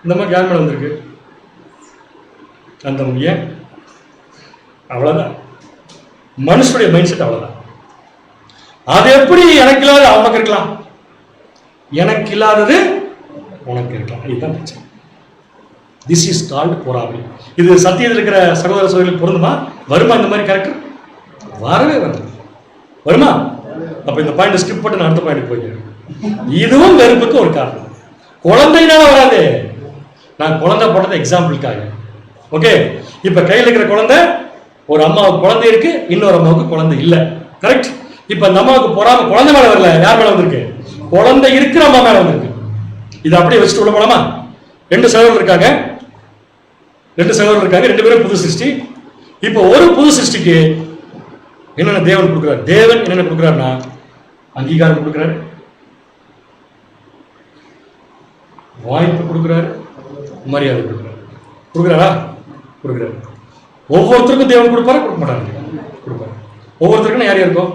Speaker 2: இந்த மாதிரி யார் மேல வந்திருக்கு? அந்த ஏன்? அவ்வளவுதான். மனுஷனுடைய மைண்ட் செட் அவ்வளவுதான். அது எப்படி எனக்கு இல்லாத அவனுக்கு இருக்கலாம், எனக்கு இல்லாதது உனக்கு இருக்கலாம். இதுதான் பிரச்சனை. திஸ் இஸ் கால்டு பொறாமை. இது சத்தியத்தில் இருக்கிற சகோதர சகோதரிகளுக்கு பொருந்துமா? வருமா இந்த மாதிரி கேரக்டர்? வரவே வராது. வருமா? அப்ப இந்த பாயிண்ட் ஸ்கிப் பண்ணி அடுத்த பாயிண்ட் போய்க்கிறேன். இதுவும் வெறுப்புக்கு ஒரு காரணம். குழந்தைனால வராது. நான் குழந்தை போட்டது எக்ஸாம்பிளுக்காக. ஓகே, இப்ப கையில் இருக்கிற குழந்தை, ஒரு அம்மாவுக்கு குழந்தை இருக்கு, இன்னொரு அம்மாவுக்கு குழந்தை இல்லை. கரெக்ட்? இப்ப அந்த அம்மாவுக்கு பொறாம குழந்தை மேல வரல, யார் மேல வந்திருக்கு? குழந்தை இருக்கிற அம்மா மேல வந்திருக்கு. இது அப்படியே வச்சுட்டு உள்ள போலாமா? 2 சகோதரர்கள் இருக்காங்க, 2 பேரும் புது சிருஷ்டி. இப்போ ஒரு புது சிருஷ்டிக்கு என்னென்ன தேவன் கொடுக்கிறார்? தேவன் என்னென்ன கொடுக்கிறார்னா அங்கீகாரம் கொடுக்கிறாரு, வாய்ப்பு கொடுக்கிறாரு, மரியாதை கொடுக்கிறாரு. கொடுக்கிறாரா? கொடுக்கிறாரு. ஒவ்வொருத்தருக்கும் தேவன் கொடுப்பாரு, கொடுக்க மாட்டாங்க? கொடுப்பாரு. ஒவ்வொருத்தருக்கும் யார் யாருக்கும்?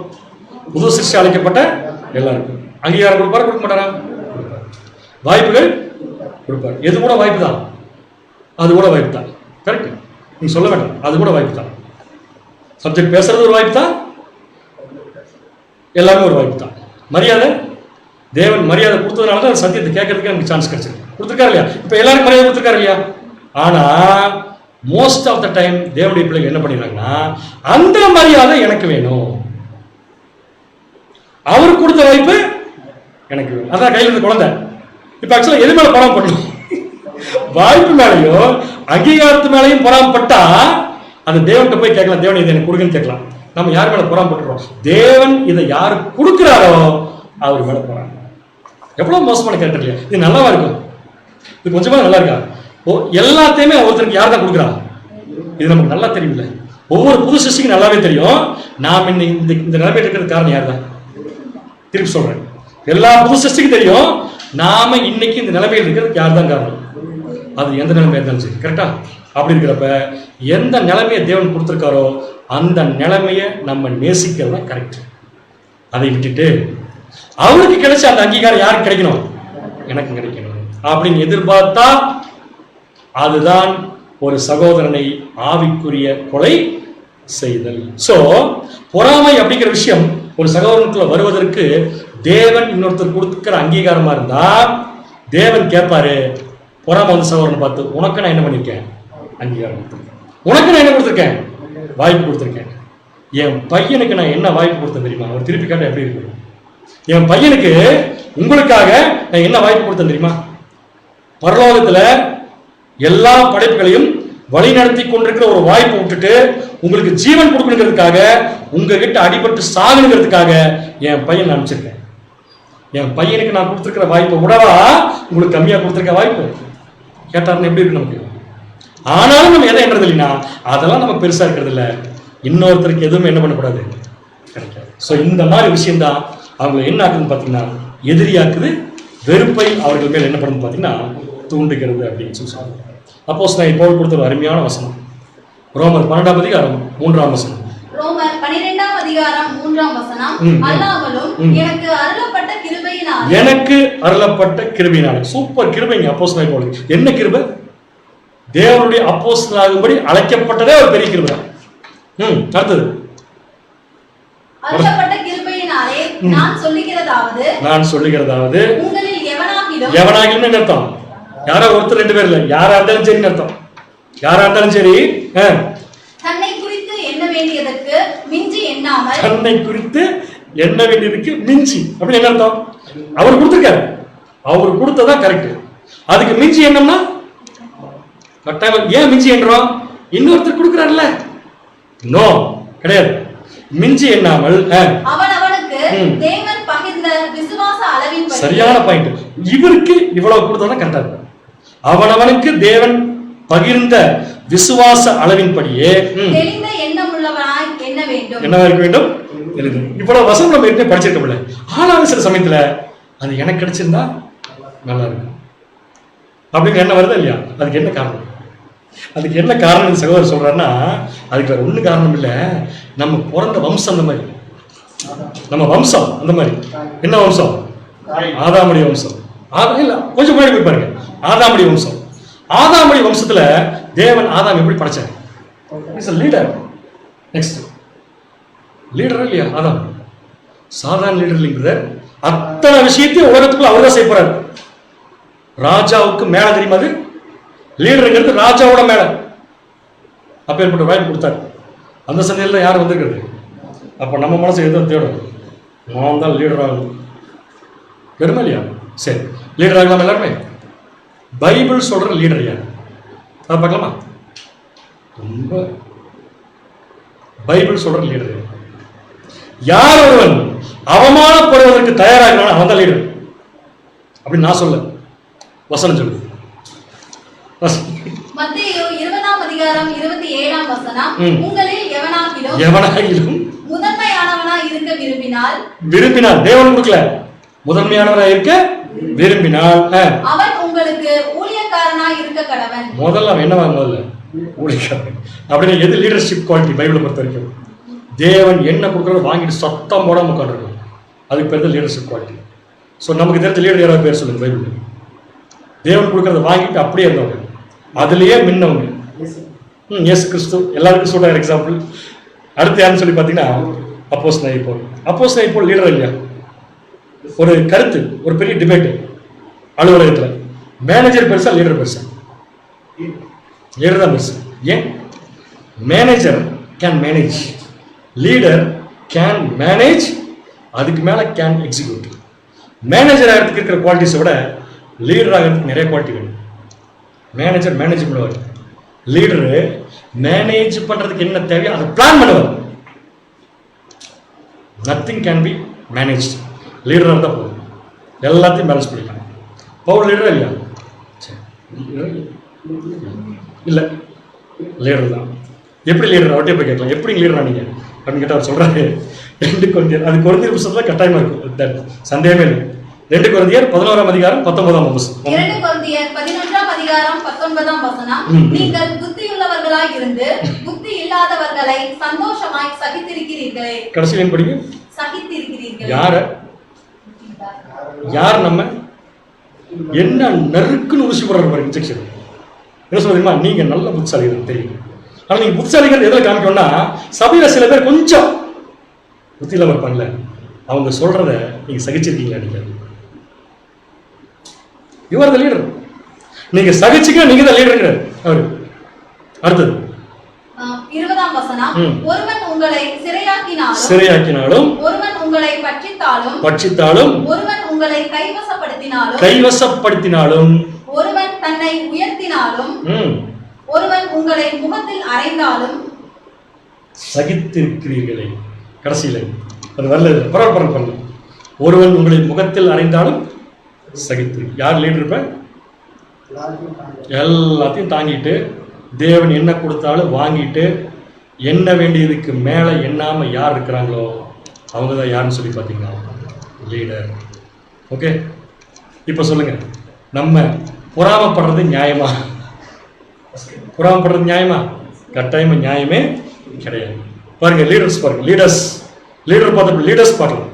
Speaker 2: புது சிருஷ்டி அழைக்கப்பட்ட எல்லாருக்கும் அங்கீகாரம் கொடுப்பாரு, கொடுக்க மாட்டாரா? கொடுப்பாரு. வாய்ப்புகள் கொடுப்பாரு. எது கூட வாய்ப்பு தான், அது கூட வாய்ப்பு தான். கரெக்ட்? நீங்க சொல்ல வேண்டாம், அது கூட வாய்ப்பு தான். சப்ஜெக்ட் பேசுறது ஒரு வாய்ப்பு தான், எல்லாமே ஒரு வாய்ப்பு தான். மரியாதை, தேவன் மரியாதை கொடுத்ததுனால தான் சத்தியத்தை கேட்கறதுக்கு எனக்கு சான்ஸ் கிடைச்சிருக்கு. கொடுத்துருக்காரு இல்லையா? இப்ப எல்லாருக்கும் மரியாதை கொடுத்துருக்காரு இல்லையா? ஆனா மோஸ்ட் ஆஃப் த டைம் தேவனுடைய பிள்ளைகள் என்ன பண்ணிடுறாங்கன்னா, அந்த மரியாதை எனக்கு வேணும், அவருக்கு கொடுத்த வாய்ப்பு எனக்கு வேணும். அதான் கையில் இருந்த குழந்தை. இப்ப ஆக்சுவலா எது மேல பொறாமப்படணும்? வாய்ப்பு மேலையும் அங்கீகாரத்து மேலையும் பொறாமப்பட்டா அந்த தேவன்கிட்ட போய் கேட்கலாம், தேவன் இதை எனக்கு கொடுக்குன்னு கேட்கலாம். நம்ம யார் மேல பொறாமப்பட்டுறோம்? தேவன் இதை யாரு கொடுக்கிறாரோ அவர் மேல போறாங்க. எவ்வளவு மோசமான கேரக்டர் இல்லையா? இது நல்லாவா இருக்கும்? இது கொஞ்சமா நல்லா இருக்கா? எல்லாத்தையுமே ஒருத்தருக்கு யார் தான் கொடுக்குறா? இது நமக்கு நல்லா தெரியும்ல. ஒவ்வொரு புது சிருஷ்டிக்கு நல்லாவே தெரியும். நாம் இந்த நிலைமையில இருக்கிறது காரணம் யார் தான்? திருப்பி சொல்றேன், எல்லா புது சிருஷ்டிக்கும் தெரியும் நாம இன்னைக்கு இந்த நிலைமையில் இருக்கிறதுக்கு யார் தான் காரணம். அது எந்த நிலைமையா இருந்தாலும் சரி. கரெக்டா? அப்படி இருக்கிறப்ப எந்த நிலைமையை தேவன் கொடுத்திருக்காரோ அந்த நிலைமையை நம்ம நேசிக்கிறது தான் கரெக்ட். அதை விட்டுட்டு அவருக்கு கிடைச்ச அந்த அங்கீகாரம் யாருக்கு கிடைக்கணும்? எனக்கு கிடைக்கணும் அப்படின்னு எதிர்பார்த்தா அதுதான் ஒரு சகோதரனை ஆவிக்குரிய கொலை செய்தல். சோ பொறாமை அப்படிங்கிற விஷயம் ஒரு சகோதரனுக்குள்ள வருவதற்கு தேவன் இன்னொருத்தர் கொடுத்துக்கிற அங்கீகாரமா இருந்தா தேவன் கேட்பாரு, பொறாமை வந்து சகோதரனை பார்த்து, உனக்கு நான் என்ன பண்ணிருக்கேன்? அங்கீகாரம் கொடுத்துருக்கேன். உனக்கு நான் என்ன கொடுத்துருக்கேன்? வாய்ப்பு கொடுத்துருக்கேன். என் பையனுக்கு நான் என்ன வாய்ப்பு கொடுத்தேன் தெரியுமா? அவர் திருப்பி கேட்டா எப்படி இருக்கு? என் பையனுக்கு உங்களுக்காக நான் என்ன வாய்ப்பு கொடுத்தேன் தெரியுமா? பரலோகத்துல எல்லா படைப்புகளையும் வழி நடத்தி கொண்டிருக்கிற ஒரு வாய்ப்பு விட்டுட்டு உங்களுக்கு ஜீவன் கொடுக்கணுங்கிறதுக்காக, உங்ககிட்ட அடிபட்டு சாகணுங்கிறதுக்காக என் பையன் அனுப்பிச்சிருக்கேன். என் பையனுக்கு நான் கொடுத்துருக்கிற வாய்ப்பை விடவா உங்களுக்கு கம்மியா கொடுத்துருக்க வாய்ப்பு? கேட்டாருன்னு எப்படி இருக்கு நமக்கு? ஆனாலும் நம்ம எதை என்றது இல்லைன்னா அதெல்லாம் நம்ம பெருசா இருக்கிறது இல்லை. இன்னொருத்தருக்கு எதுவும் என்ன பண்ணக்கூடாது, கிடைக்காது. ஸோ இந்த மாதிரி விஷயம்தான் அவங்களை என்ன ஆகுதுன்னு பார்த்தீங்கன்னா எதிரியாக்குது, வெறுப்பை அவர்கள் மேல் என்ன பண்ணுது பார்த்தீங்கன்னா தூண்டுகிறது அப்படின்னு சொல்லி சொல்லுவாங்க. அப்போஸ்தலனாகிய பவுல் கொடுத்த ஒரு அருமையான வசனம் ரோமர் 12ஆம் அதிகாரம் 3ஆம் வசனம்.
Speaker 3: ரோமர் 12ஆம் அதிகாரம் 3ஆம் வசனம். அல்லாமலும் எனக்கு அருளப்பட்ட கிருபையினாலே, எனக்கு
Speaker 2: அருளப்பட்ட கிருபையினாலே. சூப்பர் கிருபைங்க அப்போஸ்தலனாகிய பவுல். என்ன கிருபை? தேவனுடைய அப்போஸ்தலனாகும்படி அழைக்கப்பட்டதே ஒரு பெரிய கிருபை. அடுத்தது
Speaker 3: அருளப்பட்ட கிருபையினாலே நான் சொல்லுகிறதாவது உங்களில்
Speaker 2: எவனாகிலும் அர்த்தம். யாரோ ஒருத்தர் 2 பேர் இல்ல, யாரா இருந்தாலும் சரி அர்த்தம். யாரா இருந்தாலும் சரி
Speaker 3: தன்னை குறித்து எண்ண வேண்டியதற்கு மிஞ்சி எண்ணாமல்,
Speaker 2: தன்னை குறித்து எண்ண வேண்டியதுக்கு மிஞ்சி அப்படின்னு என்ன அர்த்தம்? அவர் கொடுத்திருக்காரு, அவர் கொடுத்ததா கரெக்ட். அதுக்கு மிஞ்சி எண்ணம்னா கட்டாயம். ஏன் மிஞ்சி எண்றோம்? இன்னொருத்தர் கொடுக்கிறார்ல. நோ, கிடையாது. மிஞ்சி எண்ணாமல்
Speaker 3: அவனவனுக்கு தேவன் பகிர்ந்த விசுவாச அளவின்படி. சரியான
Speaker 2: பாயிண்ட். இவருக்கு இவ்வளவு கொடுத்தா கரெக்டா இருக்கு. அவனவனுக்கு தேவன் பகிர்ந்த விசுவாச அளவின்படியே
Speaker 3: தெளிந்த எண்ணமுள்ளவனாய் எண்ண வேண்டும்.
Speaker 2: என்னவா இருக்க வேண்டும்? இவ்வளவு வசனம் நம்ம ஏற்கனவே படிச்சிருக்கோம்ல. ஆனாலும் சில சமயத்துல அது எனக்கு கிடைச்சிருந்தா நல்லா இருக்கும். அப்படின்னு என்ன வருதா இல்லையா? அதுக்கு என்ன காரணம்? அதுக்கு என்ன காரணம் சகோதரர் சொல்றாருன்னா, அதுக்கு வேற ஒன்றும் காரணம் இல்லை. நம்ம பிறந்த வம்சம் அந்த மாதிரி, நம்ம வம்சம் அந்த மாதிரி. என்ன வம்சம்? ஆதாமுடைய வம்சம். இல்ல, கொஞ்சம் முன்னாடி போய் பாருங்க. ஆதாமுடைய வம்சம். ஆதாமுடைய வம்சத்துல தேவன் ஆதாம் எப்படி படைச்சார்? லீடர். நெக்ஸ்ட் லீடரா இல்லையா? ஆதாம் சாதாரண லீடர் இல்லைங்க. அத்தனை விஷயத்தையும் உலகத்துக்குள்ள அவர் தான் செய்ய போறாரு. ராஜாவுக்கு மேல தெரியுமா? அது லீடருங்கிறது ராஜாவோட மேல. அப்பேற்பட்ட வாய்ப்பு கொடுத்தாரு. அந்த சந்தையில் யார் வந்திருக்கிறது? அப்ப நம்ம மனசு எதுவும் தேடும், நான் தான் லீடர் ஆகணும். பெருமை இல்லையா? சரி, லீடர் ஆகலாம் எல்லாருமே. பைபிள் சொல்ற லீடர் யார்? அதை பார்க்கலாமா? ரொம்ப பைபிள் சொல்ற லீடர் யார்? ஒருவன் அவமானப்படுவதற்கு தயாராகிறான், அவன் தான் லீடர் அப்படின்னு நான் சொல்ல. வசனம் சொல்லு.
Speaker 3: மத்தேயு 20ஆம் அதிகாரம் 27ஆம் வசனம். உங்களில்
Speaker 2: எவனாகிலும்
Speaker 3: முதன்மையானவனாய் இருக்க
Speaker 2: விரும்பினால் தேவன் கொடுக்கல, முதன்மையானவனாய் இருக்க விரும்பினால்
Speaker 3: அவன் உங்களுக்கு ஊழியக்காரனாய் இருக்க கடவன்.
Speaker 2: முதல்ல என்னவா? முதல்ல ஊழியக்காரன். அப்படின்னு எது லீடர்ஷிப் குவாலிட்டி பைபிளை பொறுத்த வரைக்கும்? தேவன் என்ன கொடுக்குறத வாங்கிட்டு சத்தம் போடாம உட்காந்துருக்கும், அதுக்கு பேர் தான் லீடர்ஷிப் குவாலிட்டி. ஸோ நமக்கு தெரிஞ்ச லீடர் யாராவது பேர் சொல்லுங்க பைபிள். தேவன் கொடுக்கறத வாங்கிட்டு அப்படியே இருந்தவங்க, அதுலயே மின்னவங்க. இயேசு கிறிஸ்து எல்லாருக்கும் சொல்ற எக்ஸாம்பிள். அடுத்து யாருன்னு சொல்லி பார்த்தீங்கன்னா அப்போஸ்தலனாகிய பவுல். அப்போஸ்தலனாகிய பவுல் லீடர் இல்லையா? ஒரு கருத்து, ஒரு பெரிய டிபேட் அலுவலகத்தில், மேனேஜர் பெருசா லீடர் பெருசா? லீடர் தான் பெருசு. ஏன்? Manager can manage, leader can manage, அதுக்கு மேல கேன் எக்ஸிக்யூட். மேனேஜர் ஆகிறதுக்கு இருக்கிற குவாலிட்டிஸை விட லீடர் ஆகிறதுக்கு நிறைய குவாலிட்டி வேணும். மேனேஜர் மேனேஜ் பண்ணுவார், லீடரு மேனேஜ் பண்றதுக்கு என்ன தேவையோ அதை பிளான் பண்ணுவார். Nothing can be manage. லீடராக இருந்தால் போதும், எல்லாத்தையும் பேலன்ஸ் பண்ணிக்கலாம். பவுல் லீடரா இல்லையா? இல்லை, லீடர் தான். எப்படி லீடர்? அவர்கிட்ட போய் கேட்கலாம், எப்படி லீடரா நீங்க அப்படின்னு கேட்டால் அவர் சொல்றாரு 2 கொரிந்தியர், அது கொரிந்தியர் புத்தகத்தில் கட்டாயமா இருக்கும், சந்தேகமே இல்லை. 2 கொரிந்தியர் 11ஆம் அதிகாரம் 19ஆம் வசனம்.
Speaker 3: 2 கொரிந்தியர் 11ஆம் அதிகாரம் 19ஆம் வசனம். நீங்கள் புத்தியுள்ளவர்களாய் இருந்து புத்தி இல்லாதவர்களை சந்தோஷமாய் சகித்திருக்கிறீர்களே.
Speaker 2: கடைசியில் படிங்க.
Speaker 3: சகித்திருக்கிறீர்கள்.
Speaker 2: யார் நம்ம என்ன நறுக்குன்னு ஊசி போடுற மாதிரி இன்ஜெக்ஷன். என்ன சொல்றீங்களா? நீங்க நல்ல புத்திசாலிகள் தெரியும். ஆனா நீங்க புத்திசாலிகள் எதில் காமிக்கணும்னா, சபையில சில பேர் கொஞ்சம் புத்தி இல்லாம இருப்பாங்கல்ல, அவங்க சொல்றத நீங்க சகிச்சிருக்கீங்களா? நீங்க யூ ஆர் தி லீடர். நீங்க சகிச்சுக்க, நீங்க தான் லீடர். அவரு அடுத்தது
Speaker 3: 20ஆம் வசனம். ஒருவன் உங்களை
Speaker 2: சிறையாக்கினாலும்
Speaker 3: ஒருவன் உங்களை பட்சித்தாலும் ஒருவன் உங்களை கைவசப்படுத்தினாலும் ஒருவன் தன்னை உயர்த்தினாலும் ஒருவன் உங்களை முகத்தில் அறைந்தாலும்
Speaker 2: சகித்திருக்கிறீர்களே. கடைசியில அது வரல, பரவாயில்ல. ஒருவன் உங்களை முகத்தில் அறைந்தாலும் சகித்து. யார் லீடர்? இருப்ப எல்லாத்தையும் தாங்கிட்டு, தேவன் என்ன கொடுத்தாலும் வாங்கிட்டு, என்ன வேண்டியதுக்கு மேல எண்ணாம யார் இருக்கிறாங்களோ அவங்க தான் யாருன்னு சொல்லி பார்த்தீங்கன்னா லீடர். ஓகே, இப்போ சொல்லுங்க, நம்ம பொறாமப்படுறது நியாயமா? பொறாமப்படுறது நியாயமா? கட்டாயமா நியாயமே கிடையாது. பாருங்க லீடர்ஸ், பாருங்க லீடர் பார்த்து லீடர்ஸ் பார்க்கலாம்.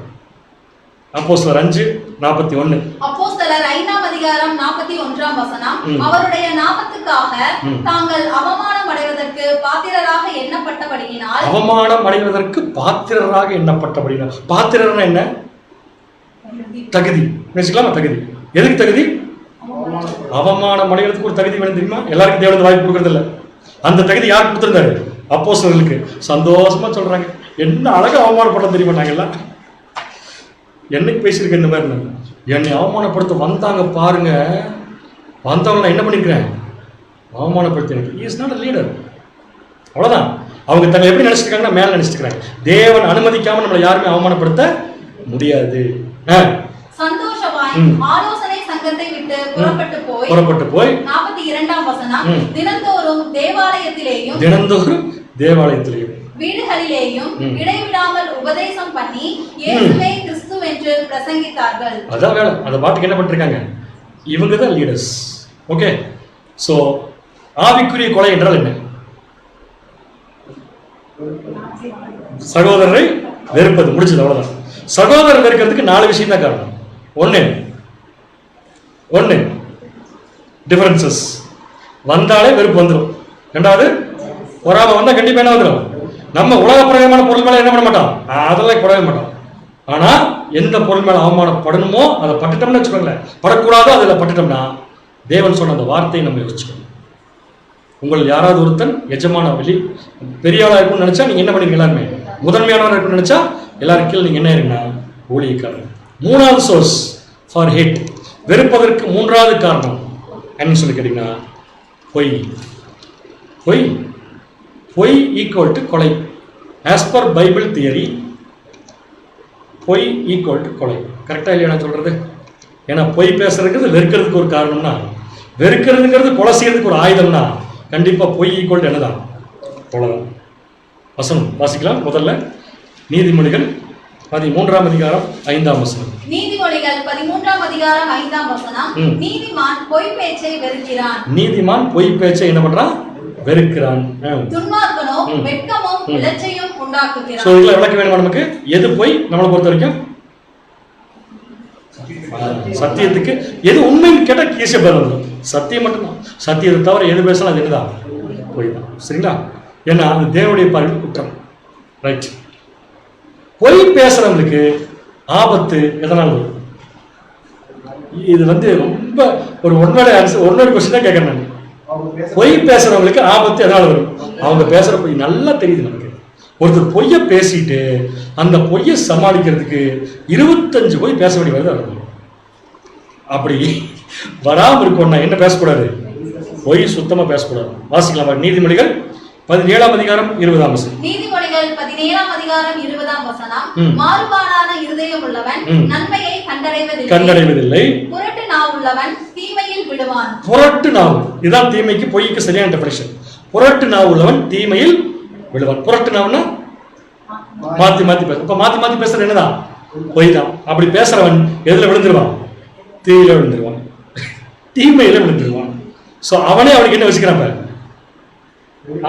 Speaker 2: அப்போஸ்தலர் 5:41.
Speaker 3: அப்போஸ்தலர் 5ஆம் அதிகாரம் 41ஆம் வசனம். அவருடைய நாமத்துக்காக தாங்கள் அவமானம் அடைவதற்கு பாத்திரராக எண்ணப்பட்டபடியினால்.
Speaker 2: அவமானம் அடைவதற்கு பாத்திரராக எண்ணப்பட்டபடியினால். பாத்திரர்னா என்ன? தகுதி. நினைச்சுக்கலாமா? தகுதி. எதுக்கு தகுதி? அவமானம் அடைவதற்கு ஒரு தகுதி வேணும் தெரியுமா? எல்லாருக்கும் தேவனுக்கு வாய்ப்பு கொடுக்கறது இல்லை. அந்த தகுதி யார் கொடுத்திருந்தாரு? அப்போஸ்தலர்களுக்கு. சந்தோஷமா சொல்றாங்க, என்ன அழகா அவமானப்பட தெரியுமா? நாங்கெல்லாம் என்னைக்கு பேசியிருக்கேன் இந்த மாதிரி? என்னை அவமானப்படுத்த வந்தாங்க பாருங்க, வந்தவங்க நான் என்ன பண்ணிருக்கிறேன்? அவமானப்படுத்தி. எனக்கு இஸ் நாட் அ லீடர். அவ்வளவுதான். அவங்க தங்களை எப்படி நினைச்சிருக்காங்கன்னா மேல நினைச்சிருக்காங்க. தேவன் அனுமதிக்காம நம்மளை யாருமே அவமானப்படுத்த முடியாது.
Speaker 3: சந்தோஷமாய் ஆலோசனை சங்கத்தை விட்டு புறப்பட்டு போய் 42ஆம் வசனம். தினந்தோறும் தேவாலயத்திலேயும் வீடுகளிலேயும் இடைவிடாமல் உபதேசம் பண்ணி இயேசுவே கிறிஸ்து என்று பிரசங்கித்தார்கள்.
Speaker 2: அதான் வேலை. அந்த பாட்டுக்கு என்ன பண்ணிருக்காங்க? இவங்க தான் லீடர்ஸ். ஓகே, ஸோ ஆவிக்குரிய கொலை என்றால் என்ன? சகோதரரை வெறுப்பது. முடிச்சது, அவ்வளவுதான். சகோதரர் வெறுக்கிறதுக்கு 4 விஷயம் தான் காரணம். ஒன்னு டிஃபரன்சஸ் வந்தாலே வெறுப்பு வந்துடும். 2வது பொறாமை வந்தா கண்டிப்பா என்ன வந்துடும்? நம்ம உலக பிரகமான பொருள் மேல என்ன பண்ண மாட்டோம், அதெல்லாம் குறைய மாட்டோம். ஆனா எந்த பொருள் மேல அவமானப்படணுமோ அதை பட்டுட்டோம்னு வச்சுக்கோங்களேன், படக்கூடாதோ அதில் பட்டுட்டோம்னா தேவன் சொன்ன அந்த வார்த்தையை நம்ம யோசிச்சுக்கணும். உங்கள் யாராவது ஒருத்தன் எஜமான வெளி பெரிய ஆளா இருக்கும்னு நினைச்சா நீங்க என்ன பண்ணுவீங்க? எல்லாருமே முதன்மையானவராக இருக்கும்னு நினைச்சா எல்லாரும் கீழே நீங்க என்ன இருங்கன்னா ஊழியக்காரர். 3வது சோர்ஸ் ஃபார் ஹேட், வெறுப்பதற்கு 3வது காரணம் என்னன்னு சொல்லி கேட்டீங்கன்னா பொய். பொய் பொய் ஈக்குவல் டு கொலை. ஆஸ் பர் பைபிள் தியரி பொய் ஈக்குவல் டு கொலை. கரெக்டா இல்லையா நான் சொல்றது? ஏன்னா பொய் பேசுறதுக்கு வெறுக்கிறதுக்கு ஒரு காரணம்னா, வெறுக்கிறதுங்கிறது கொலை செய்யறதுக்கு ஒரு ஆயுதம்னா கண்டிப்பா பொய் ஈக்குவல் என்னதான்? கொலைதான். வசனம் வாசிக்கலாம். முதல்ல நீதிமொழிகள் 13ஆம் அதிகாரம் 5ஆம் வசனம்.
Speaker 3: நீதிமொழிகள் 13ஆம் அதிகாரம் 5ஆம் வசனம். நீதிமான் பொய் பேச்சை வெறுக்கிறான்.
Speaker 2: நீதிமான் பொய் பேச்சை என்ன பண்றான்? வெறுக்கிறான்.
Speaker 3: துன்மார்க்கனோ வெட்கமும் இலச்சையும் உண்டாக்குகிறான்.
Speaker 2: சோ இதெல்லாம் விளக்க வேணுமா நமக்கு? எது பொய் நம்மளை பொறுத்த வரைக்கும்? சத்தியத்துக்கு எது உண்மைன்னு கேட்டா ஈஸியா பதில் சத்தியம் மட்டும்தான். சத்தியத்தை தவிர எது பேசலாம் அது என்னதான்? பொய் தான். சரிங்களா? ஏன்னா அது தேவனுடைய பார்வையில் குற்றம். ரைட். பொய் பேசுறவங்களுக்கு ஆபத்து எதனால் வரும்? இது ரொம்ப ஒரு ஒன்னோட கொஸ்டின் தான் கேட்கறேன் நான். பொய் பேசுறவங்களுக்கு ஆபத்து எதனால வரும்? அவங்க பேசுற பொய் நல்லா தெரியுது நமக்கு. ஒருத்தர் பொய்ய பேசிட்டு அந்த பொய்யை சமாளிக்கிறதுக்கு 25 பொய் பேச வேண்டிய வருது. அப்படி வராம இருக்கணும்னா என்ன பேசக்கூடாது? பொய் சுத்தமா பேசக்கூடாது. வாசிக்கலாம். நீதிமொழிகள் 17ஆம் அதிகாரம் 20ஆம் வசனம்.
Speaker 3: நீதிமொழிகள் 17ஆம் அதிகாரம் 20ஆம் வசனம். மாறுபாடான இருதயம் உள்ளவன் நன்மையை கண்டடைவதில்லை. புரட்டு நாவு உள்ளவன் தீமையில் விழுவான். புரட்டு நாவு, இதுதான் தீமைக்கு பொய்க்கு சரியான டெஃபினிஷன். புரட்டு நாவு உள்ளவன் தீமையில் விழுவான். புரட்டு நாவுன்னா மாத்தி மாத்தி பேச. இப்ப மாத்தி மாத்தி பேசுறது என்னதான்? பொய் தான். அப்படி பேசுறவன் எதுல விழுந்துருவான்? தீயில விழுந்துருவான், தீமையில விழுந்துருவான். சோ அவனே அவனுக்கு என்ன வச்சுக்கிறான்?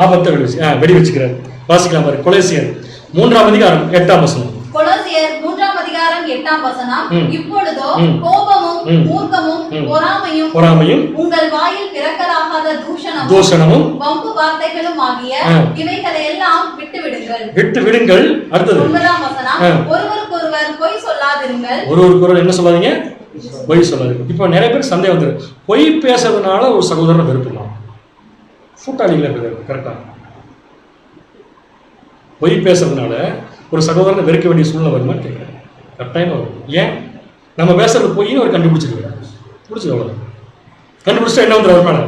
Speaker 3: ஆபத்தை வெடி வச்சுக்கிறார். வாசிக்கலாம் பாரு. கொலோசியர் 3ஆம் அதிகாரம் 8ஆம் வசனம். கொலோசியர் 3ஆம் அதிகாரம் 8ஆம் வசனம். இப்பொழுதோ கோபமும் மூர்க்கமும் பொறாமையும் உங்கள் வாயில் பிறக்கலாகாத தூஷணமும் வம்பு வார்த்தைகளும் ஆகிய இவைகளை எல்லாம் விட்டு விடுங்கள். அடுத்தது 9ஆம் வசனம். ஒருவருக்கொருவர் பொய் சொல்லாதிருங்கள்.
Speaker 2: ஒருவருக்கொருவர் என்ன சொல்லாதீங்க? பொய் சொல்லாதீங்க. இப்போ நிறைய பேர் சந்தேகம் வந்துரு. பொய் பேசுறதுனால ஒரு சகோதரனை வெறுக்கலாம். கூட்டாளிகளை கரெக்டா? பொய் பேசுறதுனால ஒரு சகோதரனை வெறுக்க வேண்டிய சூழ்நிலை வருமா கேட்கிறேன். கட்டாயம் வரும். ஏன்? நம்ம பேசுறது பொய்னு ஒரு கண்டுபிடிச்சிருக்காரு. பிடிச்சிருக்க கண்டுபிடிச்சா என்ன வந்து வருமான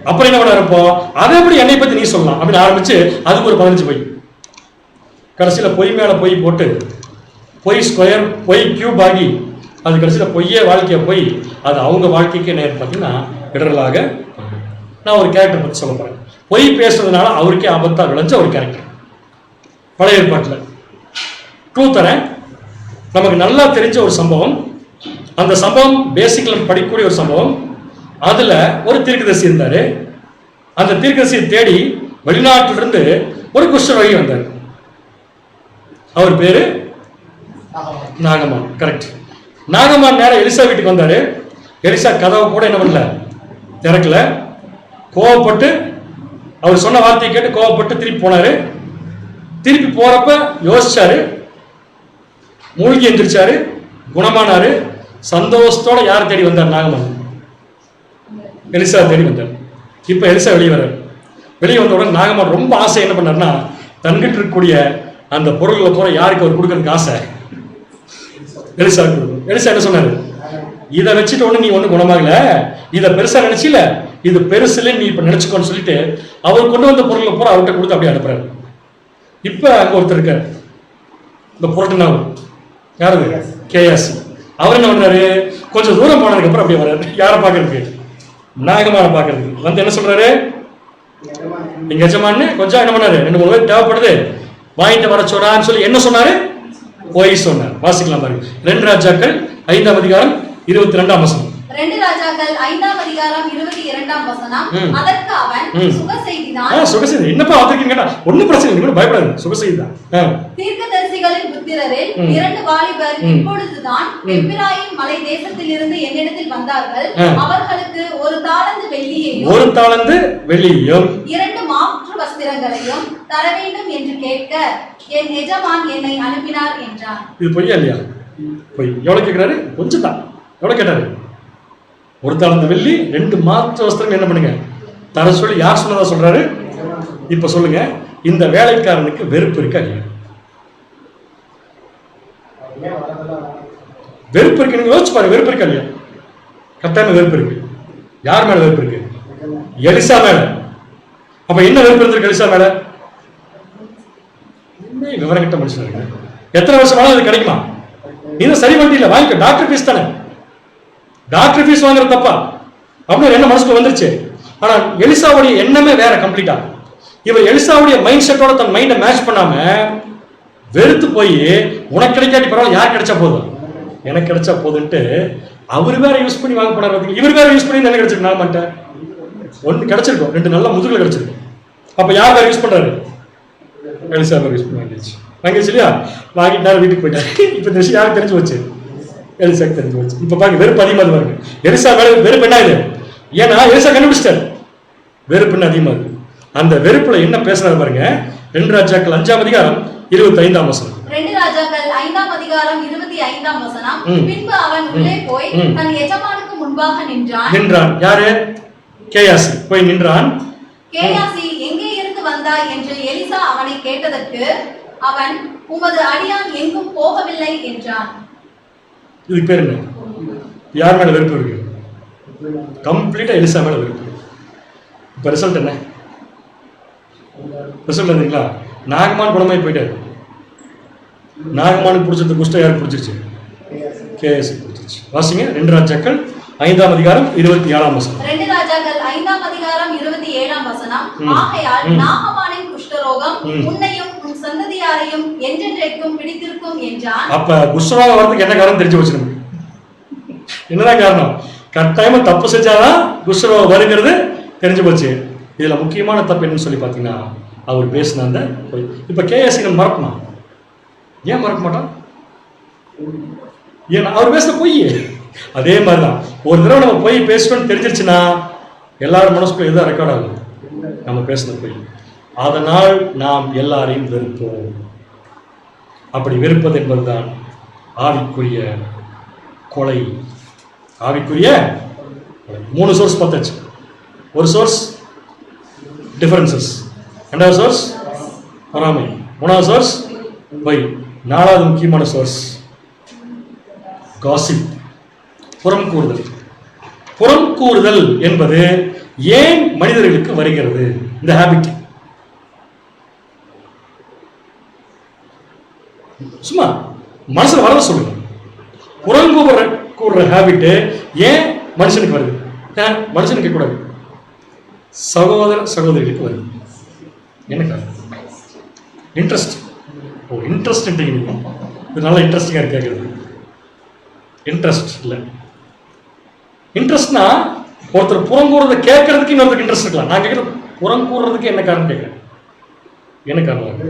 Speaker 2: அப்புறம் என்ன பண்ண இருப்போம்? அதை எப்படி என்னை பத்தி நீ சொல்லலாம் அப்படின்னு ஆரம்பிச்சு அதுக்கு ஒரு 15 பொய். கடைசியில பொய் மேல பொய் போட்டு பொய் ஸ்கொயர் பொய் கியூப் ஆகி அது கடைசியில பொய்யே வாழ்க்கைய போய் அது அவங்க வாழ்க்கைக்கு என்ன பார்த்தீங்கன்னா இடரலாக. நான் ஒரு கேரக்டர் பத்தி சொல்ல போறேன். பொய் பேசுறதுனால அவருக்கே ஆபத்தா விளைஞ்ச ஒரு கேரக்டர் பழைய ஏற்பாட்டில். தரேன். நமக்கு நல்லா தெரிஞ்ச ஒரு சம்பவம். அந்த சம்பவம் பேசிக்கல படிக்கக்கூடிய ஒரு சம்பவம். அதுல ஒரு தீர்க்கதரிசி இருந்தாரு. அந்த தீர்க்கதரிசியை தேடி வெளிநாட்டிலிருந்து ஒரு குஷ்டரோகி வந்தார். அவர் பேரு நாகமான். கரெக்ட். நாகமான் நேரம் எலிசா வீட்டுக்கு வந்தாரு. எலிசா கதவை கூட என்ன பண்ணல, திறக்கல. கோவப்பட்டு அவர் சொன்ன வார்த்தையை கேட்டு கோவப்பட்டு திருப்பி போனாரு. திருப்பி போறப்ப யோசிச்சாரு, மூழ்கி எந்திரிச்சாரு, குணமானாரு. சந்தோஷத்தோட யார் தேடி வந்தார்? நாகமான் எலிசா தேடி வந்தார். இப்ப எலிசா வெளியே வர்றாரு. வெளியே வந்த உடனே நாகமான் ரொம்ப ஆசை என்ன பண்ணாருன்னா, தன்கிட்ட இருக்கக்கூடிய அந்த பொருள்களை போற யாருக்கு அவர் கொடுக்கறதுக்கு ஆசை எலிசா கொடுக்கும். எலிசா என்ன சொன்னாரு? இதை வச்சுட்டு ஒண்ணு நீ ஒண்ணு குணமாகல, இதை பெருசா நினைச்சில, இது பெருசுல நீ இப்ப நினைச்சுக்கோன்னு சொல்லிட்டு அவர் கொண்டு வந்த பொருளை பூரா அவர்கிட்ட கொடுத்து அப்படியே அனுப்புறாரு. இப்ப அங்க ஒருத்தர் இருக்காரு, இந்த புரட்டனாவு யாரு? கேஎஸ். அவர் என்ன பண்றாரு? கொஞ்சம் தூரம் போனதுக்கு அப்புறம் அப்படியே வர்றாரு. யாரை பாக்குறதுக்கு? நாகமான பாக்குறதுக்கு வந்து என்ன சொல்றாரு? எங்க எஜமான்னு கொஞ்சம் என்ன பண்ணாரு? 2-3 பேர் தேவைப்படுது, வாங்கிட்டு வர சொல்றான்னு சொல்லி என்ன சொன்னாரு? பொய் சொன்னார். வாசிக்கலாம் பாருங்க. 2 ராஜாக்கள் 5ஆம் அதிகாரம் 22ஆம் வசனம்.
Speaker 3: 2 ராஜாக்கள் 5ஆம் அதிகாரம் 22ஆம் வசனம். அதற்கு அவன், சுகசெய்திதான்.
Speaker 2: சுகசெய்தி என்னப்பா வந்திருக்கீங்க கேட்டா ஒண்ணும் பிரச்சனை இல்லை, நீங்க பயப்படாது, சுகசெய்திதான்.
Speaker 3: தீர்க்கதரிசிகளின் புத்திரரில் 2 வாலிபர் இப்பொழுதுதான் எப்பிராயீம் மலை தேசத்திலிருந்து என்னிடத்தில் வந்தார்கள். அவர்களுக்கு 1 தாலந்து வெள்ளியையும் 2 மாற்று வஸ்திரங்களையும் தர வேண்டும் என்று கேட்க என் எஜமான் என்னை அனுப்பினார் என்றார்.
Speaker 2: இது பொய்யா இல்லையா? பொய். எவ்வளவு கேட்கிறாரு? கொஞ்சம் தான். எவ்வளவு கேட்டாரு? 1 தாலந்து வெள்ளி 2 மாற்று வஸ்திரம் என்ன பண்ணுங்க தர சொல்லி யார் சொன்னதா சொல்றாரு? இப்ப சொல்லுங்க, இந்த வேலைக்காரனுக்கு வெறுப்பு இருக்கா இல்லையா? வெறுப்பு இருக்கு. நீங்க யோசிச்சு பாருங்க, வெறுப்பு இருக்கா இல்லையா? கட்டாயமா வெறுப்பு இருக்கு. யார் மேல வெறுப்பு இருக்கு? எலிசா மேல. அப்ப என்ன வெறுப்பு இருக்கு எலிசா மேல? விவரம் கிட்ட மனுஷன் இருக்கு. எத்தனை வருஷம் வேணாலும் அது கிடைக்குமா? இது சரி வண்டி இல்ல, வாங்கிக்க. டாக்டர் ஃபீஸ் தானே. டாக்டர் ஃபீஸ் வாங்குறது தப்பா அப்படின்னு என்ன மனசுக்கு வந்துருச்சு. ஆனா எலிசாவுடைய எண்ணமே வேற கம்ப்ளீட்டா. இவர் எலிசாவுடைய மைண்ட் செட்டோட தன் மைண்டை மேட்ச் பண்ணாம வெறுத்து போய் உனக்கு கிடைக்காட்டி பரவாயில்ல, யார் கிடைச்சா போதும், எனக்கு கிடைச்சா போதுன்ட்டு அவர் வேற யூஸ் பண்ணி வாங்க போனார். இவர் வேற யூஸ் பண்ணி என்ன கிடைச்சிருக்கு? நான் மாட்டேன். ஒன்று கிடைச்சிருக்கும், 2 நல்ல முதுகுல கிடைச்சிருக்கும். அப்ப யார் வேற யூஸ் பண்றாரு? எலிசா வேற யூஸ் பண்ணி வாங்கிச்சு இல்லையா? வாங்கிட்டு நேரம் வீட்டுக்கு போயிட்டாரு. இப்ப இந்த விஷயம் யாருக்கு தெரிஞ்சு வச்சு? எலிசாக்கு தெரிஞ்சு வச்சு. இப்ப பாருங்க, வெறுப்பு அதிகமாக பாருங்க. எலிசா வெறுப்பு என்ன இது? ஏன்னா எலிசா கண்டுபிடிச்சிட்டாரு வெறுப்புன்னு அதிகமாக இருக்கு. அந்த வெறுப்புல என்ன பேசுறாரு பாருங்க. 2 ராஜாக்கள் 5ஆம் அதிகாரம் 25ஆம் வசனம்.
Speaker 3: 2 ராஜாக்கள் 5ஆம் அதிகாரம் 25ஆம் வசனம். பின்பு அவன் உள்ளே போய் தன் எஜமானுக்கு முன்பாக நின்றான்.
Speaker 2: யாரு? கேயாசி போய் நின்றான்.
Speaker 3: கேயாசி, எங்கே இருந்து வந்தாய் என்று எலிசா அவனை கேட்டதற்கு அவன், உமது அடியான் எங்கும் போகவில்லை என்றான்.
Speaker 2: இதுக்கு பேர் என்ன? யார் மேல வெறுப்பு இருக்கு? கம்ப்ளீட்டா எலிசா மேல வெறுப்பு. இப்ப ரிசல்ட் என்ன? ரிசல்ட் இருந்தீங்களா? நாகமான் குணமாய் போயிட்டாரு. நாகமானுக்கு பிடிச்சது குஷ்டம் யாருக்கு பிடிச்சிருச்சு? கேஎஸ் பிடிச்சிருச்சு. வாசிங்க 2 ராஜாக்கள் 5ஆம் அதிகாரம் 27ஆம் வசனம்.
Speaker 3: 2 ராஜாக்கள் 5ஆம் அதிகாரம் 27ஆம் வசனம். ஆகையால் நாகமானின் குஷ்டரோகம் உன்னையும் உன் சந்ததியாரையும் என்றென்றைக்கும் பிடித்திருக்கும் என்றான்.
Speaker 2: அப்ப குஷ்டரோகம் வரதுக்கு என்ன காரணம் தெரிஞ்சு வச்சிருங்க. என்னதான் காரணம்? கட்டாயமா தப்பு செஞ்சாதான் குஷ்டரோகம் வருகிறது தெரிஞ்சு போச்சு. இதுல முக்கியமான தப்பு என்னன்னு சொல்லி பாத்தீங்கன்னா, அவர் பேசின அந்த பொய். இப்ப கேஎஸ்சி நம்ம மறக்கணும். ஏன் மறக்க மாட்டோம்? ஏன்னா அவர் பேசுற பொய். அதே மாதிரிதான் ஒரு தடவை நம்ம பொய் பேசணும்னு தெரிஞ்சிருச்சுன்னா எல்லாரும் மனசுக்குள்ள எதாவது ரெக்கார்ட் ஆகும், நம்ம பேசுன பொய். அதனால் நாம் எல்லாரையும் வெறுப்போம். அப்படி வெறுப்பது என்பதுதான் ஆவிக்குரிய கொலை. ஆவிக்குரிய 3 சோர்ஸ் பார்த்தாச்சு. ஒரு சோர்ஸ் டிஃபரன்சஸ், 2வது சோர்ஸ் பொறாமை, 3வது சோர்ஸ் பொய், 4வது முக்கியமான சோர்ஸ் காசிப், புறம் கூறுதல். புறம் கூறுதல் என்பது ஏன் மனிதர்களுக்கு வருகிறது? இந்த ஹேபிட் சும்மா மனசுல வரத சொல்லுங்க. புறம் கூறுற ஹேபிட் ஏன் மனுஷனுக்கு வருது? மனுஷனுக்கு கூடாது, சகோதர சகோதரிகளுக்கு வருது. என்ன காரணம்? இன்ட்ரெஸ்ட். இன்ட்ரெஸ்ட் இது நல்லா இன்ட்ரெஸ்டிங்கா இருக்கு கேட்கறது. இன்ட்ரெஸ்ட் இல்லை. இன்ட்ரெஸ்ட்னா ஒருத்தர் புறம் கூறுறதை கேட்கறதுக்கு இன்னொருத்தருக்கு இன்ட்ரெஸ்ட் இருக்கலாம். நான் கேட்கறது புறம் கூறுறதுக்கு என்ன காரணம் கேட்கிறேன். என்ன காரணம்?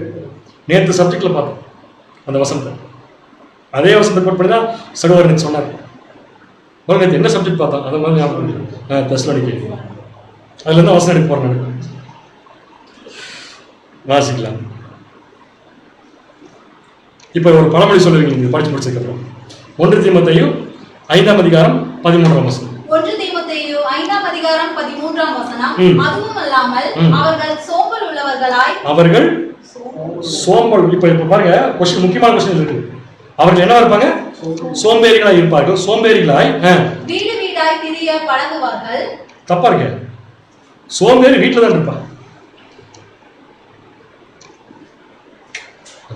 Speaker 2: நேற்று சப்ஜெக்ட்ல பார்த்தோம் அந்த வசனத்தை. அதே வசனத்தை கோட் பண்ணி தான் சகோதரனுக்கு சொன்னார். நேற்று என்ன சப்ஜெக்ட் பார்த்தோம் அதை மாதிரி ஞாபகம் தெசலோனிக்கே. அதுல இருந்து வசனம் எடுக்க போறேன். வாசிக்கலாம். இப்ப ஒரு பழமொழி சொல்லுவீங்க நீங்க படிச்சு முடிச்சதுக்கு அப்புறம். 1 தீமோத்தேயு 5ஆம் அதிகாரம் 13ஆம் வசனம்.
Speaker 3: 1 தீமோத்தேயு 5ஆம் அதிகாரம் 13ஆம் வசனம். அதுவும் அல்லாமல் அவர்கள் சோம்பல் உள்ளவர்களாய். அவர்கள் சோம்பல். இப்ப பாருங்க, क्वेश्चन முக்கியமான क्वेश्चन இருக்கு. அவர்கள் என்ன இருப்பாங்க? சோம்பேறிகளாய் இருப்பார்கள். சோம்பேறிகளாய் வீடு வீடாய் திரிய பழகுவார்கள்.
Speaker 2: தப்பா இருக்கு. சோம்பேறி வீட்டுல தான் இருப்பாங்க.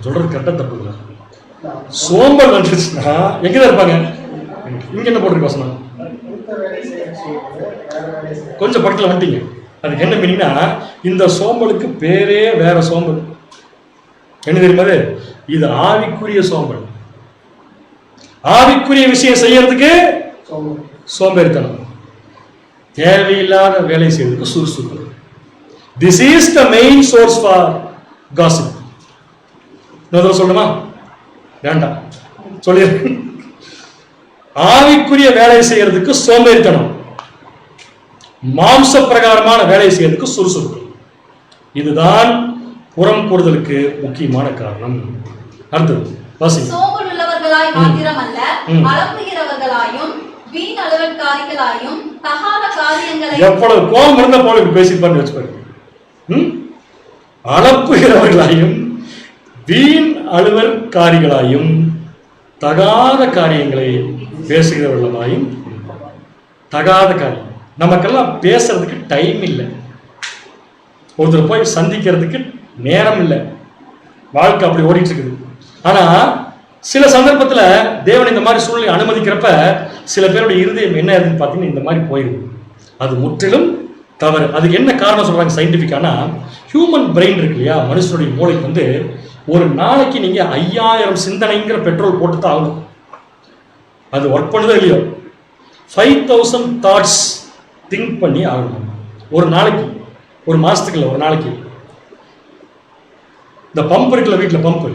Speaker 2: சொல்றது கரெக்டா தப்பு. சோம்பல் வந்துருச்சுன்னா எங்கதான் இருப்பாங்க? இங்க என்ன போட்டிருக்கு வசனம்? கொஞ்சம் பக்கத்துல வந்துட்டீங்க. அதுக்கு என்ன மீனிங்னா, இந்த சோம்பலுக்கு பேரே வேற சோம்பல். என்ன தெரியுமா? இது ஆவிக்குரிய சோம்பல். ஆவிக்குரிய விஷயம் செய்யறதுக்கு சோம்பேறித்தனம். தேவையில்லாத வேலை செய்வதற்கு சுறுசுறுப்பு. This is the main source for gossip. சொல்லணுமா? வேண்டாம், சொல்லிடுறேன். ஆவிக்குரிய வேலை செய்யறதுக்கு சோம்பேறித்தனம், மாம்ச பிரகாரமான வேலை செய்யறதுக்கு சுறுசுறுப்பு. இதுதான் புறம் கூறுதலுக்கு முக்கியமான காரணம். அடுத்தது வாசிங்க.
Speaker 3: சோம்பலுள்ளவர்களாய் மாத்திரமல்ல, அலம்புகிறவர்களாயும் வீண் அலுவல்காரிகளாயும் தகாத காரியங்களை. எவ்வளவு கோபம் இருந்த போல பேசிப்பான்னு வச்சுப்பாரு. அலப்புகிறவர்களாயும் வீண் அலுவல்காரிகளாயும் தகாத காரியங்களை பேசுகிறவர்களாயும். தகாத காரியம், நமக்கெல்லாம் பேசுறதுக்கு டைம் இல்லை, ஒருத்தர் போய் சந்திக்கிறதுக்கு நேரம் இல்லை, வாழ்க்கை அப்படி ஓடிட்டு இருக்குது. ஆனா சில சந்தர்ப்பத்துல தேவன் இந்த மாதிரி சூழ்நிலை அனுமதிக்கிறப்ப சில பேருடைய இருதயம் என்ன இருக்குன்னு பார்த்தீங்கன்னா இந்த மாதிரி போயிடுது. அது முற்றிலும் தவறு. அதுக்கு என்ன காரணம் சொல்றாங்க சயின்டிஃபிக்கானா, ஹியூமன் பிரெயின் இருக்கு இல்லையா, மனுஷனுடைய மூளைக்கு ஒரு நாளைக்கு நீங்க 5000 சிந்தனைங்கிற பெட்ரோல் போட்டு தான் ஆகும். அது ஒர்க் பண்ணுதோ இல்லையோ 5000 தாட்ஸ் திங்க் பண்ணி ஆகணும் ஒரு நாளைக்கு. ஒரு மாசத்துக்கு இல்லை, ஒரு நாளைக்கு. இந்த பம்ப் இருக்குல்ல, வீட்டில் பம்பு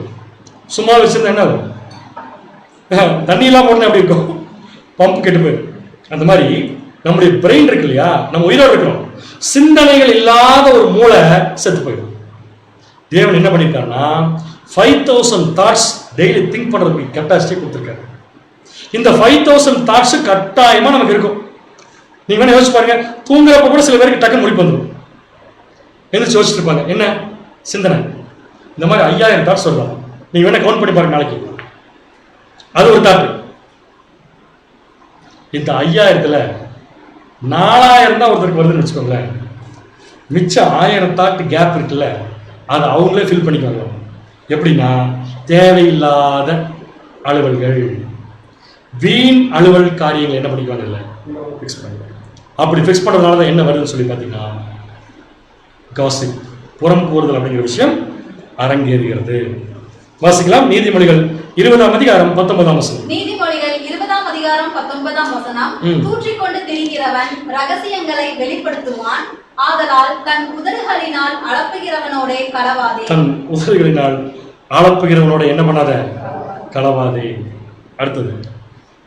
Speaker 3: சும்மா வச்சிருந்தா என்ன ஆகும்? தண்ணியெல்லாம் போடணும் அப்படி இருக்கும், பம்ப் கெட்டு போயிடும். அந்த மாதிரி நம்முடைய பிரெயின் இருக்கு இல்லையா, நம்ம உயிரோடு இருக்கிறோம், சிந்தனைகள் இல்லாத ஒரு மூளை செத்து போயிடும். தேவன் என்ன பண்ணிருக்காருன்னா 5000 தாட்ஸ் டெய்லி திங்க் பண்றதுக்கு கெப்பாசிட்டி கொடுத்துருக்காரு. இந்த 5000 தாட்ஸ் கட்டாயமா நமக்கு இருக்கும். நீங்க வேணா யோசிச்சு பாருங்க, தூங்குறப்ப கூட சில பேருக்கு டக்குன்னு முடிப்பு வந்துடும். எந்திரிச்சு யோசிச்சுட்டு இருப்பாங்க, என்ன சிந்தனை, இந்த மாதிரி 5000 தாட்ஸ் சொல்லலாம். நீங்க வேணா கவுண்ட் பண்ணி பாருங்க நாளைக்கு. அது ஒரு தாட். இந்த 5000த்துல 4000 தான் ஒருத்தருக்கு வருதுன்னு வச்சுக்கோங்களேன். மிச்சம் 1000 தாட் கேப் இருக்குல்ல, அதை அவங்களே ஃபில் பண்ணிக்குவாங்க. எப்படின்னா, தேவையில்லாத அலுவல்கள், வீண் அலுவல் காரியங்கள் என்ன பண்ணிக்குவாங்க இல்லை ஃபிக்ஸ் பண்ணிக்குவாங்க. அப்படி ஃபிக்ஸ் பண்ணுறதுனால தான் என்ன வருதுன்னு சொல்லி பார்த்தீங்கன்னா காசிப், புறம் கூறுதல் அப்படிங்கிற விஷயம் அரங்கேறுகிறது. வாசிக்கலாம். நீதிமொழிகள் 20ஆம் அதிகாரம் 19ஆம் வசனம். நீதிமொழிகள் 20ஆம் அதிகாரம் 19ஆம் வசனம். தூற்றிக்கொண்டு திரிகிறவன் ரகசியங்களை வெளிப்படுத்துவான், ஆதலால் தன் உதடுகளினால் அளப்புகிறவனோடே களவாதே.
Speaker 2: தன் உதடுகளினால் அளப்புகிறவனோட என்ன பண்ணாத, களவாதே. அடுத்தது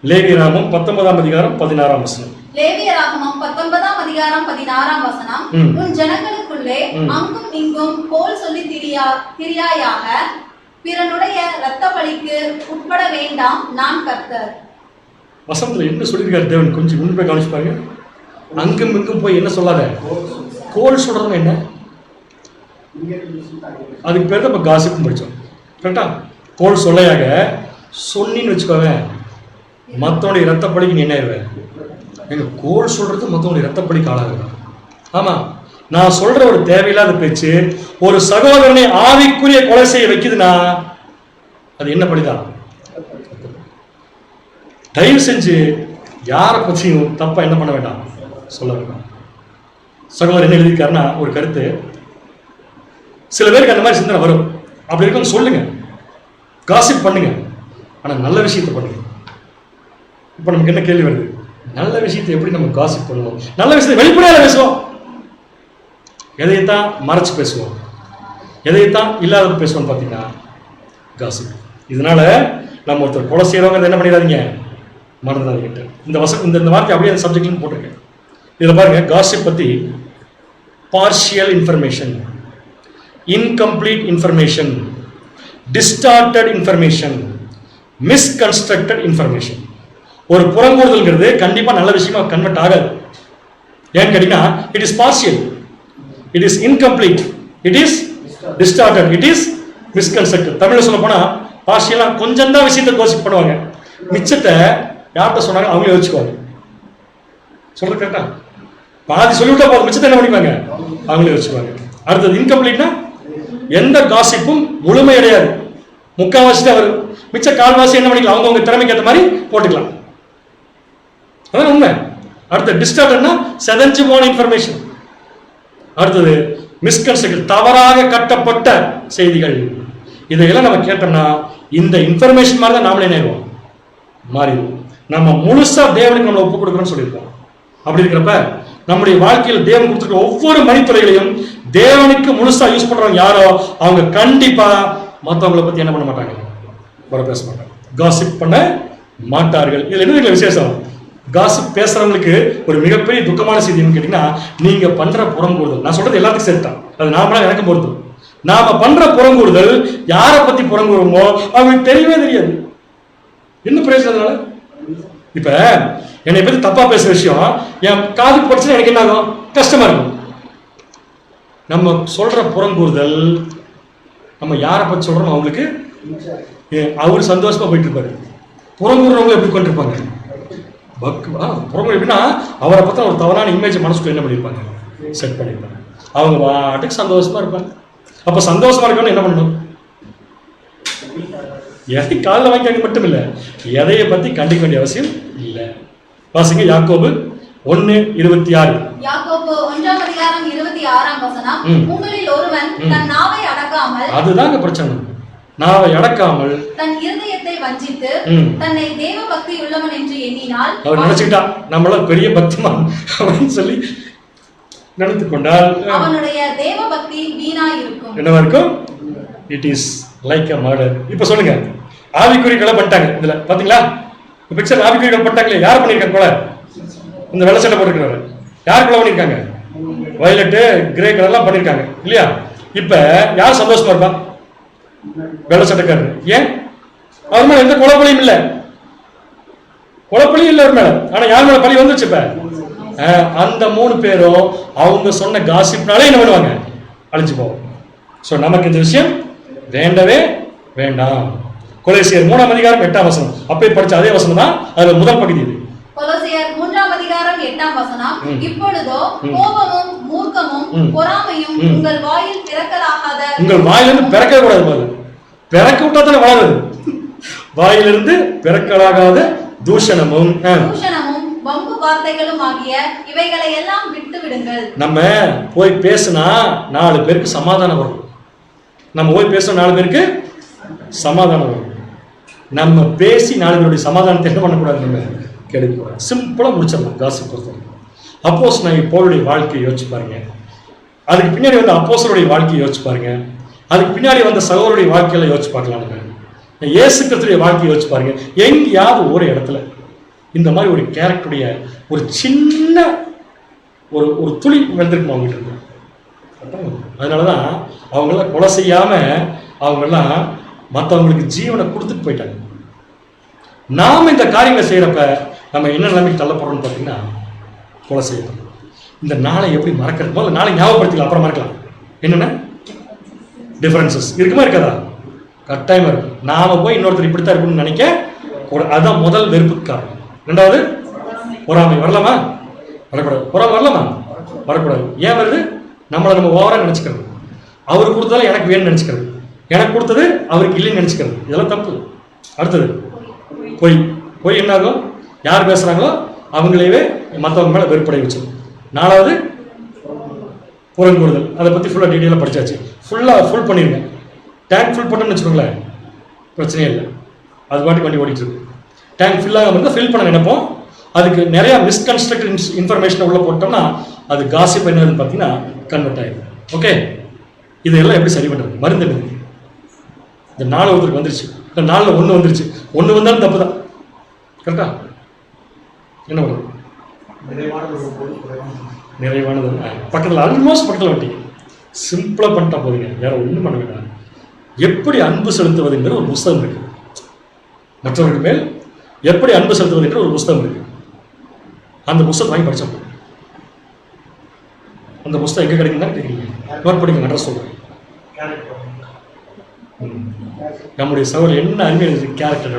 Speaker 2: லேவியராகமம் 19ஆம் அதிகாரம் 16ஆம் வசனம்.
Speaker 3: லேவியராகமம் 19ஆம் அதிகாரம் 16ஆம் வசனம். உன் ஜனங்களுக்குள்ளே அங்கும் இங்கும் கோல் சொல்லி திரியாயாக, பிறனுடைய இரத்த பலிக்கு உட்பட வேண்டாம், நான் கர்த்தர்.
Speaker 2: வசனத்துல என்ன சொல்லியிருக்காரு தேவன், கொஞ்சம் முன்பே கவனிச்சு பாருங்க. அங்கும் இங்கும் போய் என்ன சொல்லாத, கோல் சொல்றதுன்னு என்ன, அதுக்கு பேர் தான் இப்போ காசிப் படித்தோம். கரெக்டா? கோல் சொல்லையாக சொன்னின்னு வச்சுக்கோங்க, மற்றவனுடைய இரத்தப்படிக்கு நீ என்ன ஆயிடுவேன். எங்க கோல் சொல்றது மற்றவனுடைய இரத்தப்படிக்கு ஆளாக. ஆமா, நான் சொல்ற ஒரு தேவையில்லாத பேச்சு ஒரு சகோதரனை ஆவிக்குரிய கொலை செய்ய வைக்குதுன்னா அது என்ன படிதான். தயவு செஞ்சு யாரை பற்றியும் தப்பா என்ன பண்ண வேண்டாம், சொல்ல வேண்டாம். சகோதரர் என்ன எழுதியிருக்காருன்னா ஒரு கருத்து, சில பேருக்கு அந்த மாதிரி சிந்தனை வரும். அப்படி இருக்கும் சொல்லுங்க, காசிப் பண்ணுங்க, ஆனா நல்ல விஷயத்தை பண்ணுங்க. இப்ப நமக்கு என்ன கேள்வி வருது, நல்ல விஷயத்தை எப்படி நம்ம காசிப் பண்ணுவோம்? நல்ல விஷயத்தை வெளிப்படையாக பேசுவோம், எதைத்தான் மறைச்சு பேசுவோம், எதைத்தான் இல்லாத பேசுவோம் பார்த்தீங்கன்னா காசிப். இதனால நம்ம ஒருத்தர் கொலை செய்யறவங்க என்ன பண்ணிடாதீங்க, மறந்துடாதீங்க. இந்த இந்த வார்த்தை அப்படியே அந்த சப்ஜெக்ட்னு போட்டிருக்கேன். இதில் பாருங்க, காசிப் பத்தி partial information, incomplete information, distorted information, misconstructed information. ஒரு புறங்கூறுதல்ங்கிறது கண்டிப்பா நல்ல விஷயமா கன்வெர்ட் ஆகாது. ஏன்னு கேட்டீங்கன்னா, it is partial, it is incomplete, it is distorted, it is misconstructed. தமிழ்ல சொல்ல போனா பார்ஷியலா கொஞ்சம் தான் விஷயத்தை கோசிப் பண்ணுவாங்க, மிச்சத்தை யார்கிட்ட சொன்னாங்க அவங்களே வச்சுக்குவாங்க. சொல்றது கரெக்டா? பாதி சொல்லிவிட்டா போதும், மிச்சத்தை என்ன பண்ணிப்பாங்க, அவங்களே வச்சுக்குவாங்க. அடுத்தது இன்கம்ப்ளீட்னா எந்த காசிப்பும் முழுமையடையாது, முக்கால்வாசி தான் வரும், மிச்ச கால்வாசி என்ன பண்ணிக்கலாம், அவங்கவுங்க திறமைக்கு ஏற்ற மாதிரி போட்டுக்கலாம். அதான் உண்மை. அடுத்து டிஸ்டார்டட்னா செதஞ்சு போன இன்ஃபர்மேஷன். அடுத்தது மிஸ்கன்செப்ஷன், தவறாக கட்டப்பட்ட செய்திகள். இதையெல்லாம் நம்ம கேட்டோம்னா இந்த இன்ஃபர்மேஷன் மாதிரி தான் நாமளே நேருவோம், மாறிடுவோம். நம்ம முழுசா தேவனுக்கு நம்ம ஒப்பு கொடுக்குறோம்னு சொல்லியிருக்கோம். அப்படி இருக்கிறப்ப நம்முடைய வாழ்க்கையில் தேவன் கொடுத்துருக்க ஒவ்வொரு மணித்துறைகளையும் தேவனுக்கு முழுசா யூஸ் பண்றவங்க யாரோ அவங்க கண்டிப்பா மற்றவங்களை பத்தி என்ன பண்ண மாட்டாங்க, குறை பேச மாட்டாங்க, காசிப் பண்ண மாட்டார்கள். இதுல என்ன விசேஷம், காசிப் பேசுறவங்களுக்கு ஒரு மிகப்பெரிய துக்கமான செய்தி என்னன்னு கேட்டீங்கன்னா, நீங்க பண்ற புறங்கூறுதல், நான் சொல்றது எல்லாத்துக்கும் சேர்த்தான், அது நாமளா எனக்கு பொறுத்து, நாம பண்ற புறங்கூறுதல் யாரை பத்தி புறங்கூறுமோ அவங்களுக்கு தெரியவே தெரியாது. என்ன பிரயோஜனத்தினால? இப்ப என்னை பத்தி தப்பா பேசுற விஷயம் என் காதுக்கு படிச்சுன்னா எனக்கு என்ன ஆகும், கஷ்டமா இருக்கும். நம்ம சொல்ற புறங்கூறுதல் நம்ம யாரை பத்தி சொல்றோம் அவங்களுக்கு அவர் சந்தோஷமா போயிட்டு இருப்பாரு. புறங்கூறுறவங்க எப்படி கொண்டிருப்பாங்க, புறங்கூறு எப்படின்னா அவரை பத்தி ஒரு தவறான இமேஜ் மனசுக்குள்ள என்ன பண்ணிருப்பாங்க, செட் பண்ணிருப்பாங்க. அவங்க வாட்டுக்கு சந்தோஷமா இருப்பாங்க. அப்ப சந்தோஷமா இருக்கணும் என்ன பண்ணணும், எதை காலில் வாங்கிக்க மட்டும் இல்லை, எதையை பத்தி கண்டிக்க வேண்டிய அவசியம் இல்லை. வாசிங்க யாக்கோபு 1:26.
Speaker 3: யாக்கோபு 1:26 உங்களில் ஒருவன் தன் நாவை அடக்காமல்,
Speaker 2: அதுதாங்க பிரச்சனை, நாவை அடக்காமல்
Speaker 3: தன் இருதயத்தை வஞ்சித்து தன்னை தேவ பக்தி உள்ளவன் என்று எண்ணினால்,
Speaker 2: அவர் நினைச்சுட்டா நம்மள பெரிய பக்திமான் அப்படின்னு சொல்லி நினைத்து கொண்டால்
Speaker 3: அவனுடைய தேவ பக்தி வீணா இருக்கும்.
Speaker 2: என்னவா இருக்கும்? It is like a murder. இப்ப சொல்லுங்க, ஆவிக்குறிகளை பண்ணிட்டாங்க. இதுல பாத்தீங்களா பிக்சர், ஆவிக்குறிகள் பண்ணிட்டாங்களே, யார் பண்ணிருக்காங்க கொலை? இந்த வெள்ளை சட்டை போட்டுருக்கிறவர் யார் கொலை பண்ணிருக்காங்க? வயலட்டு கிரே கலர் எல்லாம் பண்ணிருக்காங்க இல்லையா? இப்ப யார் சந்தோஷமா இருப்பா? வெள்ளை சட்டைக்காரர். ஏன்? அவர் மேல எந்த குழப்பலையும் இல்ல, குழப்பலையும் இல்ல அவர் மேல. ஆனா யார் மேல பழி வந்துருச்சு? இப்ப அந்த 3 பேரும் அவங்க சொன்ன காசிப்னாலே என்ன பண்ணுவாங்க, அழிஞ்சு போவோம். சோ நமக்கு இந்த விஷயம் வேண்டவே வேண்டாம். கொலோசியர் 3:8 அப்பே படிச்ச அதே வசனம் தான், அதுல முதல் பகுதி இது.
Speaker 3: கொலோசியர் 3:8 இப்பொழுதோ கோபமும் மூர்க்கமும் பொறாமையும் உங்கள் வாயில் பிறக்கலாகாத,
Speaker 2: உங்கள் வாயிலிருந்து பிறக்க கூடாது, பிறக்க விட்டா தானே வளருது. வாயிலிருந்து பிறக்கலாகாத தூஷணமும்
Speaker 3: வம்பு வார்த்தைகளும் ஆகிய இவைகளை எல்லாம் விட்டு விடுங்கள்.
Speaker 2: நம்ம போய் பேசினா 4 பேருக்கு சமாதானம் வரும். நம்ம போய் பேசுற 4 பேருக்கு சமாதானம் வரும். நம்ம பேசி 4 பேருடைய சமாதானத்தை என்ன பண்ணக்கூடாது, நம்ம கெடுக்கக்கூடாது. சிம்பிளா முடிச்சிடலாம் காசிப் பொறுத்தவரை. அப்போஸ்தலனாகிய பவுலுடைய வாழ்க்கையை யோசிச்சு பாருங்க, அதுக்கு பின்னாடி வந்த அப்போஸ்தலருடைய வாழ்க்கையை யோசிச்சு பாருங்க, அதுக்கு பின்னாடி வந்த சகோதரருடைய வாழ்க்கையில யோசிச்சு பார்க்கலாம். இயேசு கிறிஸ்துடைய வாழ்க்கையை யோசிச்சு பாருங்க. எங்கேயாவது ஒரு இடத்துல இந்த மாதிரி ஒரு கேரக்டருடைய ஒரு சின்ன ஒரு துளி வந்திருக்கும் அவங்ககிட்ட இருந்து. அதனாலதான் அவங்களாம் கொலை செய்யாம அவங்கெல்லாம் மற்றவங்களுக்கு ஜீவனை கொடுத்துட்டு போயிட்டாங்க. நாம இந்த காரியங்களை செய்யறப்ப நம்ம என்ன நிலைமைக்கு தள்ளப்படுறோம்னு பார்த்தீங்கன்னா, கொலை செய்யணும். இந்த நாளை எப்படி மறக்கிறது? முதல்ல நாளை ஞாபகப்படுத்திக்கலாம், அப்புறம் மறக்கலாம். என்னென்ன டிஃபரன்சஸ் இருக்குமா இருக்காதா? கட்டாயமா இருக்கு. நாம போய் இன்னொருத்தர் இப்படித்தான் இருக்குன்னு நினைக்க, அதுதான் முதல் வெறுப்புக்கு காரணம். 2வது பொறாமை. வரலாமா? வரக்கூடாது. பொறாமை வரலாமா? வரக்கூடாது. ஏன் வருது? நம்மளை நம்ம ஓவரா நினைச்சுக்கிறது. அவரு கொடுத்ததால எனக்கு வேணும்னு நினைச்சுக்கிறது, எனக்கு கொடுத்தது அவருக்கு இல்லைன்னு நினைச்சுக்கிறது. இதெல்லாம் தப்பு. அடுத்தது பொய். பொய் என்ன ஆகும்? யார் பேசுறாங்களோ அவங்களையே மற்றவங்க மேல வெறுப்படை வச்சது. 4வது புறங்கூறுதல். அதை பத்தி ஃபுல்லா டீட்டெயிலாக படிச்சாச்சு. ஃபுல் பண்ணிருங்க. டேங்க் ஃபுல் பண்ணணும்னு வச்சுக்கோங்களேன், பிரச்சனையே இல்லை, அது பாட்டுக்கு வண்டி ஓடிட்டு இருக்கு. டேங்க் ஃபில்லாக வந்து ஃபில் பண்ண நினைப்போம், அதுக்கு நிறைய மிஸ்கன்ஸ்ட்ரக்டட் இன்ஃபர்மேஷனை உள்ள போட்டோம்னா அது காசிப் என்னன்னு பார்த்தீங்கன்னா கன்வெர்ட் ஆகிடும். ஓகே, இதெல்லாம் எப்படி சரி பண்ணுறது? மருந்து என்ன? இந்த 4 ஒருத்தருக்கு வந்துருச்சு, இந்த 4ல் 1 வந்துருச்சு. 1 வந்தாலும் தப்பு தான். கரெக்டா? என்ன பண்ணுறது? நிறைவானது பக்கத்தில், ஆல்மோஸ்ட் பக்கத்தில் வண்டி. சிம்பிளாக பண்ணிட்டா போதுங்க, வேற ஒன்றும் பண்ண வேண்டாம். எப்படி அன்பு செலுத்துவதுங்கிற ஒரு புஸ்தகம் இருக்கு. மற்றவர்கள் மேல் எப்படி அன்பு செலுத்துவது என்ற ஒரு புஸ்தகம் இருக்கு. அந்த புஸ்தகம் வாங்கி படிச்சோம். அந்த புஸ்தகம் எங்க கிடைக்குதுன்னா தெரியல, நோட் படிங்க, அட்ரஸ் சொல்றேன். நம்முடைய சகோதரர் என்ன அருமையான கேரக்டர்.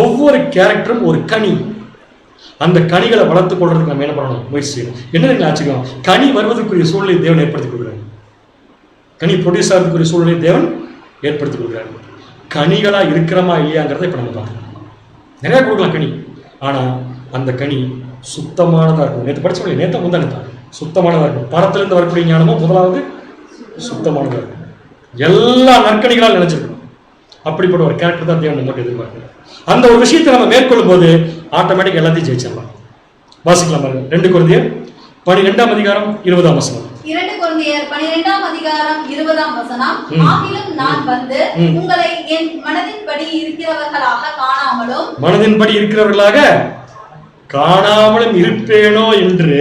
Speaker 2: ஒவ்வொரு கேரக்டரும் ஒரு கனி. அந்த கனிகளை வளர்த்துக் கொள்றதுக்கு நம்ம என்ன பண்ணணும்? முயற்சி செய்யணும். என்ன ஆச்சுக்கணும்? கனி வருவதற்குரிய சூழ்நிலை தேவன் ஏற்படுத்திக் கொடுக்கிறார். கனி ப்ரொடியூஸ் ஆகிறதுக்குரிய சூழ்நிலை தேவன் ஏற்படுத்திக் கொடுக்கிறார். கனிகளா இருக்கிறமா இல்லையாங்கிறத இப்ப நம்ம பார்க்கணும். நிறைய கொடுக்கலாம் கனி, ஆனா அந்த கனி சுத்தமானதா இருக்கும். நேற்று படிச்சவங்க, நேற்று முந்தானே சுத்தமானதா இருக்கும். பரத்திலிருந்து வரக்கூடிய ஞானமும் முதலாவது சுத்தமானதா இருக்கும். எல்லா நற்கனிகளால் நினைச்சிருக்கணும். அப்படிப்பட்ட ஒரு கேரக்டர் தான் தேவன் நம்மகிட்ட எதிர்பார்க்கிறார். அந்த ஒரு விஷயத்தை நம்ம மேற்கொள்ளும் போது ஆட்டோமேட்டிக் எல்லாத்தையும் ஜெயிச்சிடலாம். வாசிக்கலாம் பாருங்க. 2 கொரிந்தியர் 12ஆம் அதிகாரம் 20ஆம் வசனம்.
Speaker 3: 2 கொரிந்தியர் 12ஆம் அதிகாரம் 20ஆம் வசனம். ஆகிலும் நான் வந்து உங்களை என் மனதின்படி இருக்கிறவர்களாக காணாமலும் இருப்பேனோ என்று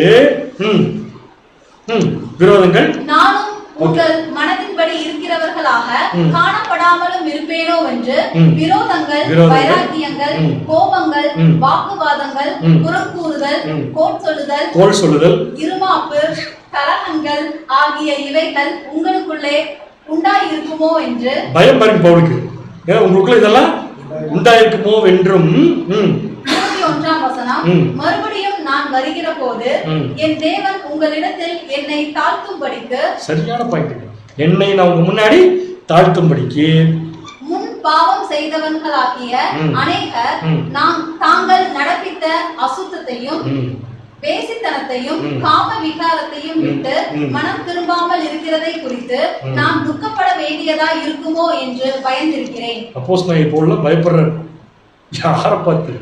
Speaker 3: விரோதங்கள் நானும் உங்கள் மனதின்படி இருக்கிறவர்களாக காணப்படாமலும் இருப்பேனோ என்று விரோதங்கள், வைராக்கியங்கள், கோபங்கள், வாக்குவாதங்கள், புறக்கூறுதல், கோல் சொல்லுதல், இருமாப்பு, கலகங்கள் ஆகிய இவைகள் உங்களுக்குள்ளே உண்டாயிருக்குமோ என்று பயம் பாருங்க பவுலுக்கு. உங்களுக்குள்ள இதெல்லாம் உண்டாயிருக்குமோ என்றும். 1ஆம் வசனம். மறுபடியும் நான் வருகிற போது என் தேவன் உங்களிடத்தில் என்னை தாழ்த்தும்படிக்கு, சரியான பாயிண்ட், என்னை நான் உங்க முன்னாடி தாழ்த்தும்படிக்கு முன் பாவம் செய்தவர்களாகிய அநேகர் தாங்கள் நடப்பித்த அசுத்தத்தையும் வேசித்தனத்தையும் காம விகாரத்தையும் விட்டு மனம் திரும்பாமல் இருக்கிறதை குறித்து நான் துக்கப்பட வேண்டியதா இருக்குமோ என்று பயந்திருக்கிறேன். அப்போஸ்தலனை போல பயப்படுற யாரை பார்த்து?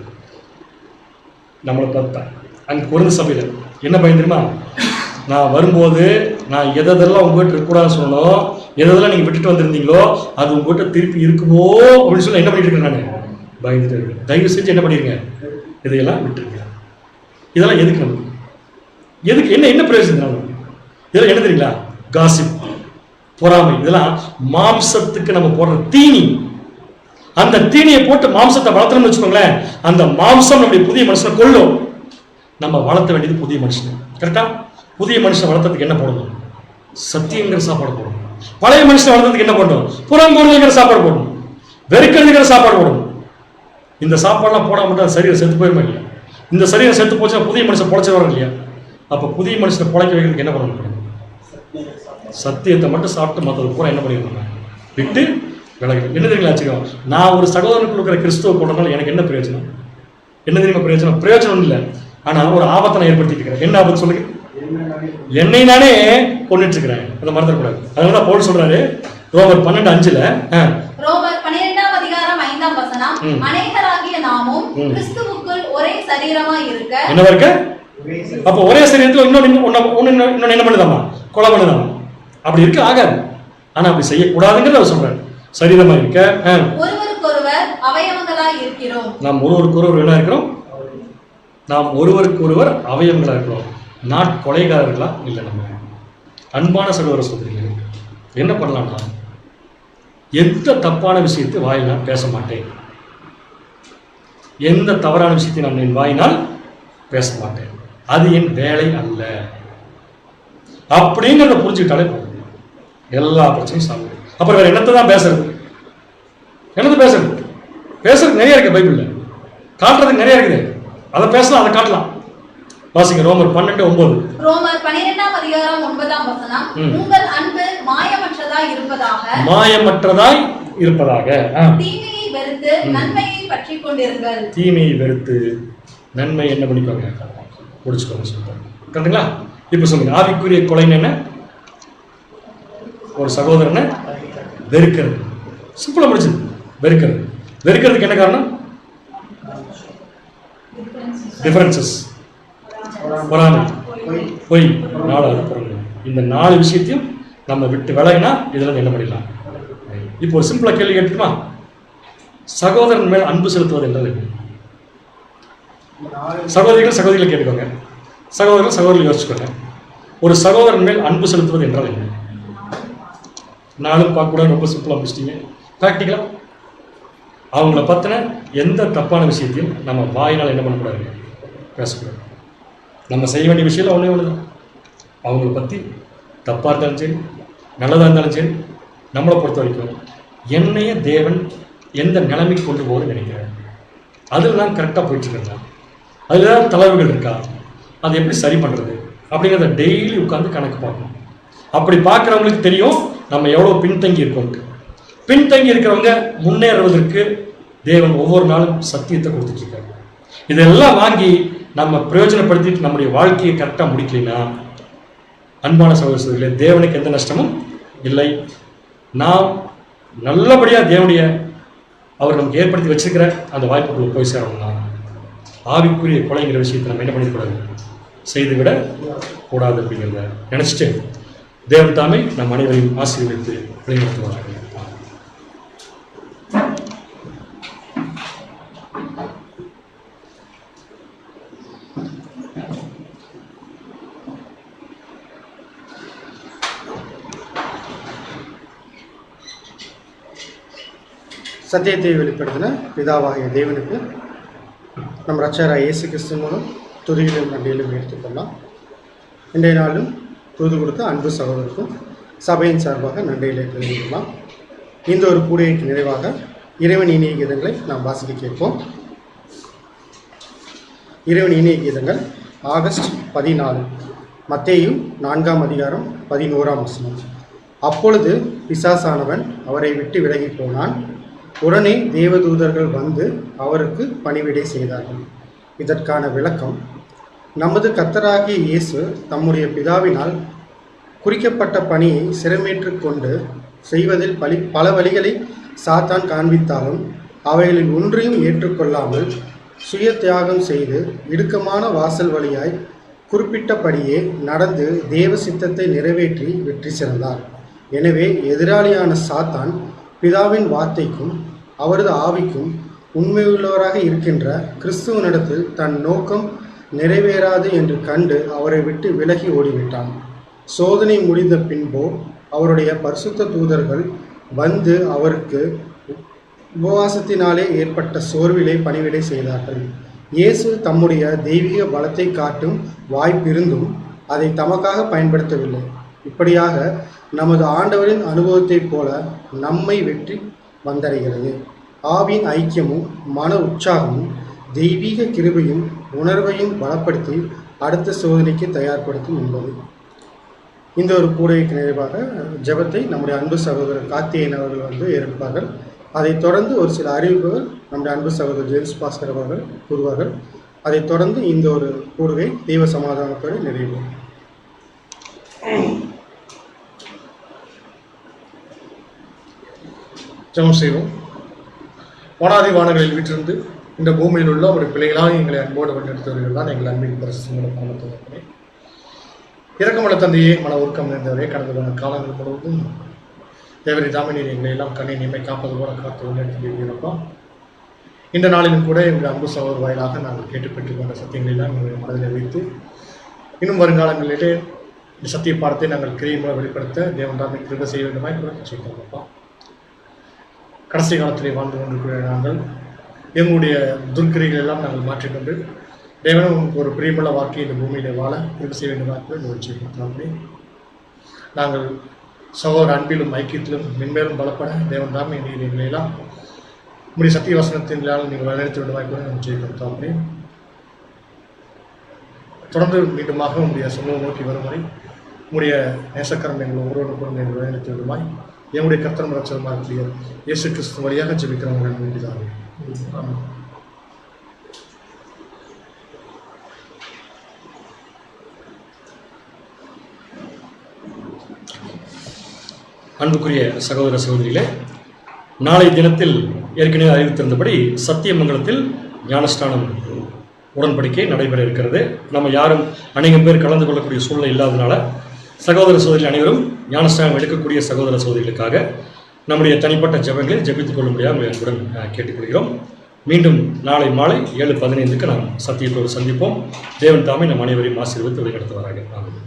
Speaker 3: நம்மளை பார்த்தா அங்கே கொரிந்து சபையில் என்ன பயம் தெரியுமா? நான் வரும்போது நான் எதெல்லாம் உங்ககிட்ட இருக்கக்கூடாதுன்னு சொன்னோம், எதெல்லாம் நீங்கள் விட்டுட்டு வந்திருந்தீங்களோ அது உங்ககிட்ட திருப்பி இருக்குமோ அப்படின்னு சொல்லி என்ன பண்ணிட்டு இருக்கேன்? நான் பயந்துட்டு இருக்கேன். தயவு செஞ்சு என்ன பண்ணிருங்க, இதையெல்லாம் விட்டுருங்க. இதெல்லாம் எதுக்கு நமக்கு? எதுக்கு? என்ன பிரயோஜனம் நமக்கு? இதெல்லாம் என்ன தெரியுங்களா? காசிப், பொறாமை, இதெல்லாம் மாம்சத்துக்கு நம்ம போடுற தீனி. அந்த தீனியை போட்டு மாம்சத்தை வளர்த்தணும்னு வச்சுக்கோங்களேன், அந்த மாம்சம் நம்முடைய புதிய மனுஷனை கொல்லும். நம்ம வளர்த்த வேண்டியது புதிய மனுஷன். கரெக்டா? புதிய மனுஷனை வளர்த்ததுக்கு என்ன போடணும்? சத்தியங்கிற சாப்பாடு போடணும். பழைய மனுஷனை வளர்த்ததுக்கு என்ன பண்ணணும்? புறம்போடுங்கிற சாப்பாடு போடணும், வெறுக்கிறதுங்கிற சாப்பாடு போடணும். இந்த சாப்பாடுலாம் போட மட்டும் சரீரம் செத்து போயிருமா இல்லையா? இந்த சரீரம் செத்து போச்சுன்னா புதிய மனுஷன் பொழைச்சி வரும் இல்லையா? அப்போ புதிய மனுஷனை பொழைக்க வைக்கிறதுக்கு என்ன பண்ணணும்? சத்தியத்தை மட்டும் சாப்பிட்டு மற்றது பூரா என்ன பண்ணிடணும்? விட்டு விலகு. என்ன தெரியுங்களா ஆச்சரியம்? நான் ஒரு சகோதரனுக்கு கொடுக்குற கிறிஸ்துவ போடுறதுனால எனக்கு என்ன பிரயோஜனம்? என்ன தெரியுமா பிரயோஜனம்? பிரயோஜனம் இல்லை, ஆனால் ஒரு ஆபத்தை நான் ஏற்படுத்திட்டு இருக்கிறேன். என்ன ஆபத்து சொல்லுங்க? என்னை நானே கொண்டுட்டு இருக்கிறேன். அதை மறந்துடக்கூடாது. அதனால பவுல் சொல்றாரு ரோமர் 12:5 ரோமர் 12ஆம் அதிகாரம் 5ஆம் வசனம். அநேகராகிய நாமும் கிறிஸ்துவுக்குள் ஒரே சரீரமாய் இருக்க.
Speaker 2: என்ன இருக்க? அப்ப ஒரே சரீரத்துல இன்னொன்னு என்ன பண்ணுதாமா? கொலை பண்ணுதாமா? அப்படி இருக்க ஆகாது. ஆனா அப்படி செய்யக்கூடாதுங்கிறத அவர் சொல்றாரு. சரீரமா இருக்க
Speaker 3: ஒருவருக்கொருவர் அவயவங்களாய் இருக்கிறோம்.
Speaker 2: நாம் ஒருவருக்கொருவர் என்ன இருக்கிறோம்? நாம் ஒருவருக்கொருவர் அவயவங்களா இருக்கிறோம். கொலைகாரர்களா இல்லை. நம்ம அன்பான சகோதர சகோதரிகளே, என்ன பண்ணலாம்னா, எந்த தப்பான விஷயத்தை வாயில் நான் பேச மாட்டேன், எந்த தவறான விஷயத்தை நான் என் வாயினால் பேச மாட்டேன், அது என் வேலை அல்ல அப்படிங்கிறத புரிஞ்சுக்கிட்டாலே போதும், எல்லா பிரச்சனையும் சால்வ். அப்புறம் வேற என்னத்தை தான் பேசுறது? பேசுறது நிறைய இருக்கு பைபிள்ல, காட்டுறதுக்கு நிறைய இருக்குது. அதை பேசலாம், அதை காட்டலாம். வாசிங்க ரோமர் 12:9.
Speaker 3: ரோமர் 12ஆம் அதிகாரம் 9ஆம் வசனம். உங்கள் அன்பு மாயமற்றதாய் இருப்பதாக தீமையை வெறுத்து நன்மையை பற்றிக் கொண்டிருங்கள். தீமையை வெறுத்து நன்மை என்ன பண்ணிக்கோங்க? முடிச்சுக்கோங்க. சொல்றாங்க. கரெக்டுங்களா? இப்ப சொல்லுங்க, ஆவிக்குரிய கொலைன்னு என்ன? ஒரு சகோதரனை வெறுக்கிறது. சிம்பிளா முடிச்சது. வெறுக்கிறதுக்கு என்ன காரணம்? டிஃபரன்சஸ், பொறாமை, பொய், 4வது பொறாமை. இந்த 4 விஷயத்தையும் நம்ம விட்டு விலகினா இதெல்லாம் என்ன பண்ணிடலாம். இப்போ ஒரு சிம்பிளா கேள்வி கேட்டுமா? சகோதரன் மேல் அன்பு செலுத்துவது என்றது? சகோதரிகள் கேட்டுக்கோங்க, சகோதரர்கள் யோசிச்சுக்கோங்க. ஒரு சகோதரன் மேல் அன்பு செலுத்துவது என்றால் என்ன? நானும் பார்க்கக்கூடாது. ரொம்ப சிம்பிளா முடிச்சிட்டீங்க. ப்ராக்டிக்கலா அவங்கள பற்றின எந்த தப்பான விஷயத்தையும் நம்ம வாயினால் என்ன பண்ணக்கூடாது? பேசக்கூடாது. நம்ம செய்ய வேண்டிய விஷயம் ஒன்றே தான். அவங்கள பற்றி தப்பாக இருந்தாலும் சரி, நல்லதாக இருந்தாலும் சரி, நம்மளை பொறுத்த வரைக்கும் என்னைய தேவன் எந்த நிலைமைக்கு கொண்டு போகணும்னு நினைக்கிறேன், அதில் தான் கரெக்டாக போயிட்டுருக்கேன். அதில் ஏதாவது தளர்வுகள் இருக்கா, அதை எப்படி சரி பண்ணுறது அப்படிங்கிறத டெய்லி உட்காந்து கணக்கு பார்க்கணும். அப்படி பார்க்குறவங்களுக்கு தெரியும் நம்ம எவ்வளோ பின்தங்கி இருக்கோம்ட்டு. பின்தங்கி இருக்கிறவங்க முன்னேறுவதற்கு தேவன் ஒவ்வொரு நாளும் சத்தியத்தை கொடுத்துட்ருக்காரு. இதெல்லாம் வாங்கி நம்ம பிரயோஜனப்படுத்திட்டு நம்முடைய வாழ்க்கையை கரெக்டாக முடிக்கலைன்னா, அன்பான சகோதரர்களே, தேவனுக்கு எந்த நஷ்டமும் இல்லை. நாம் நல்லபடியாக தேவனுடைய அவர் நமக்கு ஏற்படுத்தி வச்சிருக்கிற அந்த வாய்ப்புகளுக்கு போய் சேரணும்னா
Speaker 2: ஆவிக்குரிய கொலைங்கிற விஷயத்தை நம்ம என்ன பண்ணிடக்கூடாது, செய்துவிட கூடாது அப்படிங்கிறத நினைச்சிட்டு தேவன் தாமே நம் அனைவரையும் ஆசீர்வதித்து வழிநடத்துவார்கள்.
Speaker 1: சத்தியத்தை வெளிப்படுத்தின பிதாவாகிய தேவனுக்கு நம் இரட்சகராகிய இயேசு கிறிஸ்து மூலம் துதியிலும் நன்றியிலும் எடுத்துக்கொள்ளலாம். இன்றைய நாளும் தூது கொடுத்த அன்பு சகோதரருக்கும் சபையின் சார்பாக நன்றிகளை தெரிவிக்கலாம். இந்த ஒரு கூடைக்கு நிறைவாக இறைவன் இனிய கீதங்களை நாம் வாசிக்க கேட்போம். இறைவன் இனிய கீதங்கள் ஆகஸ்ட் 14, மத்தேயு 4ஆம் அதிகாரம் 11ஆம் வசனம். அப்பொழுது பிசாசானவன் அவரை விட்டு விலகி போனான். உடனே தேவதூதர்கள் வந்து அவருக்கு பணிவிடை செய்தார்கள். இதற்கான விளக்கம், நமது கர்த்தராகிய இயேசு தம்முடைய பிதாவினால் குறிக்கப்பட்ட பணியை சிரமேற்று கொண்டு செய்வதில் பல வழிகளை சாத்தான் காண்பித்தாலும் அவைகளில் ஒன்றையும் ஏற்றுக்கொள்ளாமல் சுய தியாகம் செய்து இடுக்கமான வாசல் வழியாய் குறிப்பிட்டபடியே நடந்து தேவ சித்தத்தை நிறைவேற்றி வெற்றி சிறந்தார். எனவே எதிராளியான சாத்தான் பிதாவின் வார்த்தைக்கும் அவரது ஆவிக்கும் உண்மையுள்ளவராக இருக்கின்ற கிறிஸ்துவனிடத்தில் தன் நோக்கம் நிறைவேறாது என்று கண்டு அவரை விட்டு விலகி ஓடிவிட்டான். சோதனை முடிந்த பின்போ அவருடைய பரிசுத்த தூதர்கள் வந்து அவருக்கு உபவாசத்தினாலே ஏற்பட்ட சோர்விலை பணிவிடை செய்தார்கள். இயேசு தம்முடைய தெய்வீக பலத்தை காட்டும் வாய்ப்பிருந்தும் அதை தமக்காக பயன்படுத்தவில்லை. இப்படியாக நமது ஆண்டவரின் அனுபவத்தைப் போல நம்மை வெற்றி வந்தடைகிறது. ஆவின் ஐக்கியமும் மன உற்சாகமும் தெய்வீக கிருபையும் உணர்வையும் பலப்படுத்தி அடுத்த சோதனைக்கு தயார்படுத்தும் என்பது. இந்த ஒரு கூடைக்கு நிறைவாக ஜெபத்தை நம்முடைய அன்பு சகோதரர் கார்த்திகேயன் அவர்கள் ஏற்பார்கள். அதைத் தொடர்ந்து ஒரு சில அறிவிப்புகள் நம்முடைய அன்பு சகோதரர் ஜேம்ஸ் பாஸ்கர் அவர்கள் கூறுவார்கள். அதைத் தொடர்ந்து இந்த ஒரு கூடுகை தெய்வ சமாதானத்தோடு நிறைவு.
Speaker 4: ஜெபம் செய்வோம். வானாதி வானங்களில் வீற்றிருந்து இந்த பூமியில் உள்ள ஒரு பிள்ளைகளாக எங்களை அன்போடு வழிநடத்துவர்கள் தான் எங்கள் அன்பின் பரிசுத்தமே. இறக்கமுள்ள தந்தையே, மன உருக்கம் நிறைந்தவரே, கடந்த போன காலங்கள் முழுவதும் தேவரி தாமினீர் எங்களை எல்லாம் கண்ணை நிமை காப்பது போல காத்து வழிநடத்தியிருக்கிறோம். இந்த நாளிலும் கூட எங்கள் அன்பு சகோதர வாயிலாக நாங்கள் கேட்டு பெற்றுக்கொண்ட சத்தியங்களெல்லாம் எங்களுடைய மனதில் வைத்து இன்னும் வருங்காலங்களிலே இந்த சத்திய பாடத்தை நாங்கள் கிரியை வெளிப்படுத்த தேவன் தாமே கிருபை செய்ய வேண்டுமாய் கூட சொல்லியிருக்கோம்ப்பா. கடைசி காலத்திலே வாழ்ந்து கொண்டிருக்கிற நாங்கள் எங்களுடைய துர்க்கிரைகள் எல்லாம் நாங்கள் மாற்றிக்கொண்டு தேவனும் உங்களுக்கு ஒரு பிரியமுள்ள வாழ்க்கையை இந்த பூமியிலே வாழ கிருபை செய்ய வேண்டுமாக நிகழ்ச்சியை நாங்கள் சகோதர அன்பிலும் ஐக்கியத்திலும் மென்மேலும் பலப்பட தேவன் தாமே நீர் எங்களையெல்லாம் உங்களுடைய சத்திய வசனத்தினால் நீங்கள் வழிநடத்த வேண்டுமாக கூட நிகழ்ச்சியை கொடுத்தோம். தொடர்ந்து மீண்டுமாக உங்களுடைய சமூகம் நோக்கி வரும் வரை உங்களுடைய நேசக்கரம் எங்கள் ஒருவரோடு கூட நீங்கள் வழிநடத்த வேண்டுமாய் என்னுடைய கர்த்தரும் இரட்சகருமாக இருக்கிற இயேசு கிறிஸ்து வழியாக ஜெபிக்கிறவர்கள் வேண்டியதாக.
Speaker 2: அன்புக்குரிய சகோதர சகோதரிகளே, நாளை தினத்தில் ஏற்கனவே அறிவித்திருந்தபடி சத்தியமங்கலத்தில் ஞானஸ்தானம் உடன்படிக்கை நடைபெற இருக்கிறது. நம்ம யாரும் அநேகம் பேர் கலந்து கொள்ளக்கூடிய சூழ்நிலை இல்லாதனால சகோதர சகோதரிகள் அனைவரும் ஞானஸ்தானம் எடுக்கக்கூடிய சகோதர சகோதரிகளுக்காக நம்முடைய தனிப்பட்ட ஜெபங்களை ஜெபித்துக் கொள்ளும்படியாக உங்களை அன்புடன் கேட்டுக்கொள்கிறோம். மீண்டும் நாளை மாலை 7:15 நாம் சத்தியத்தோடு சந்திப்போம். தேவன் தாமே நம் அனைவரையும் ஆசீர்வதித்து வழிநடத்துவாராக. ஆமென்.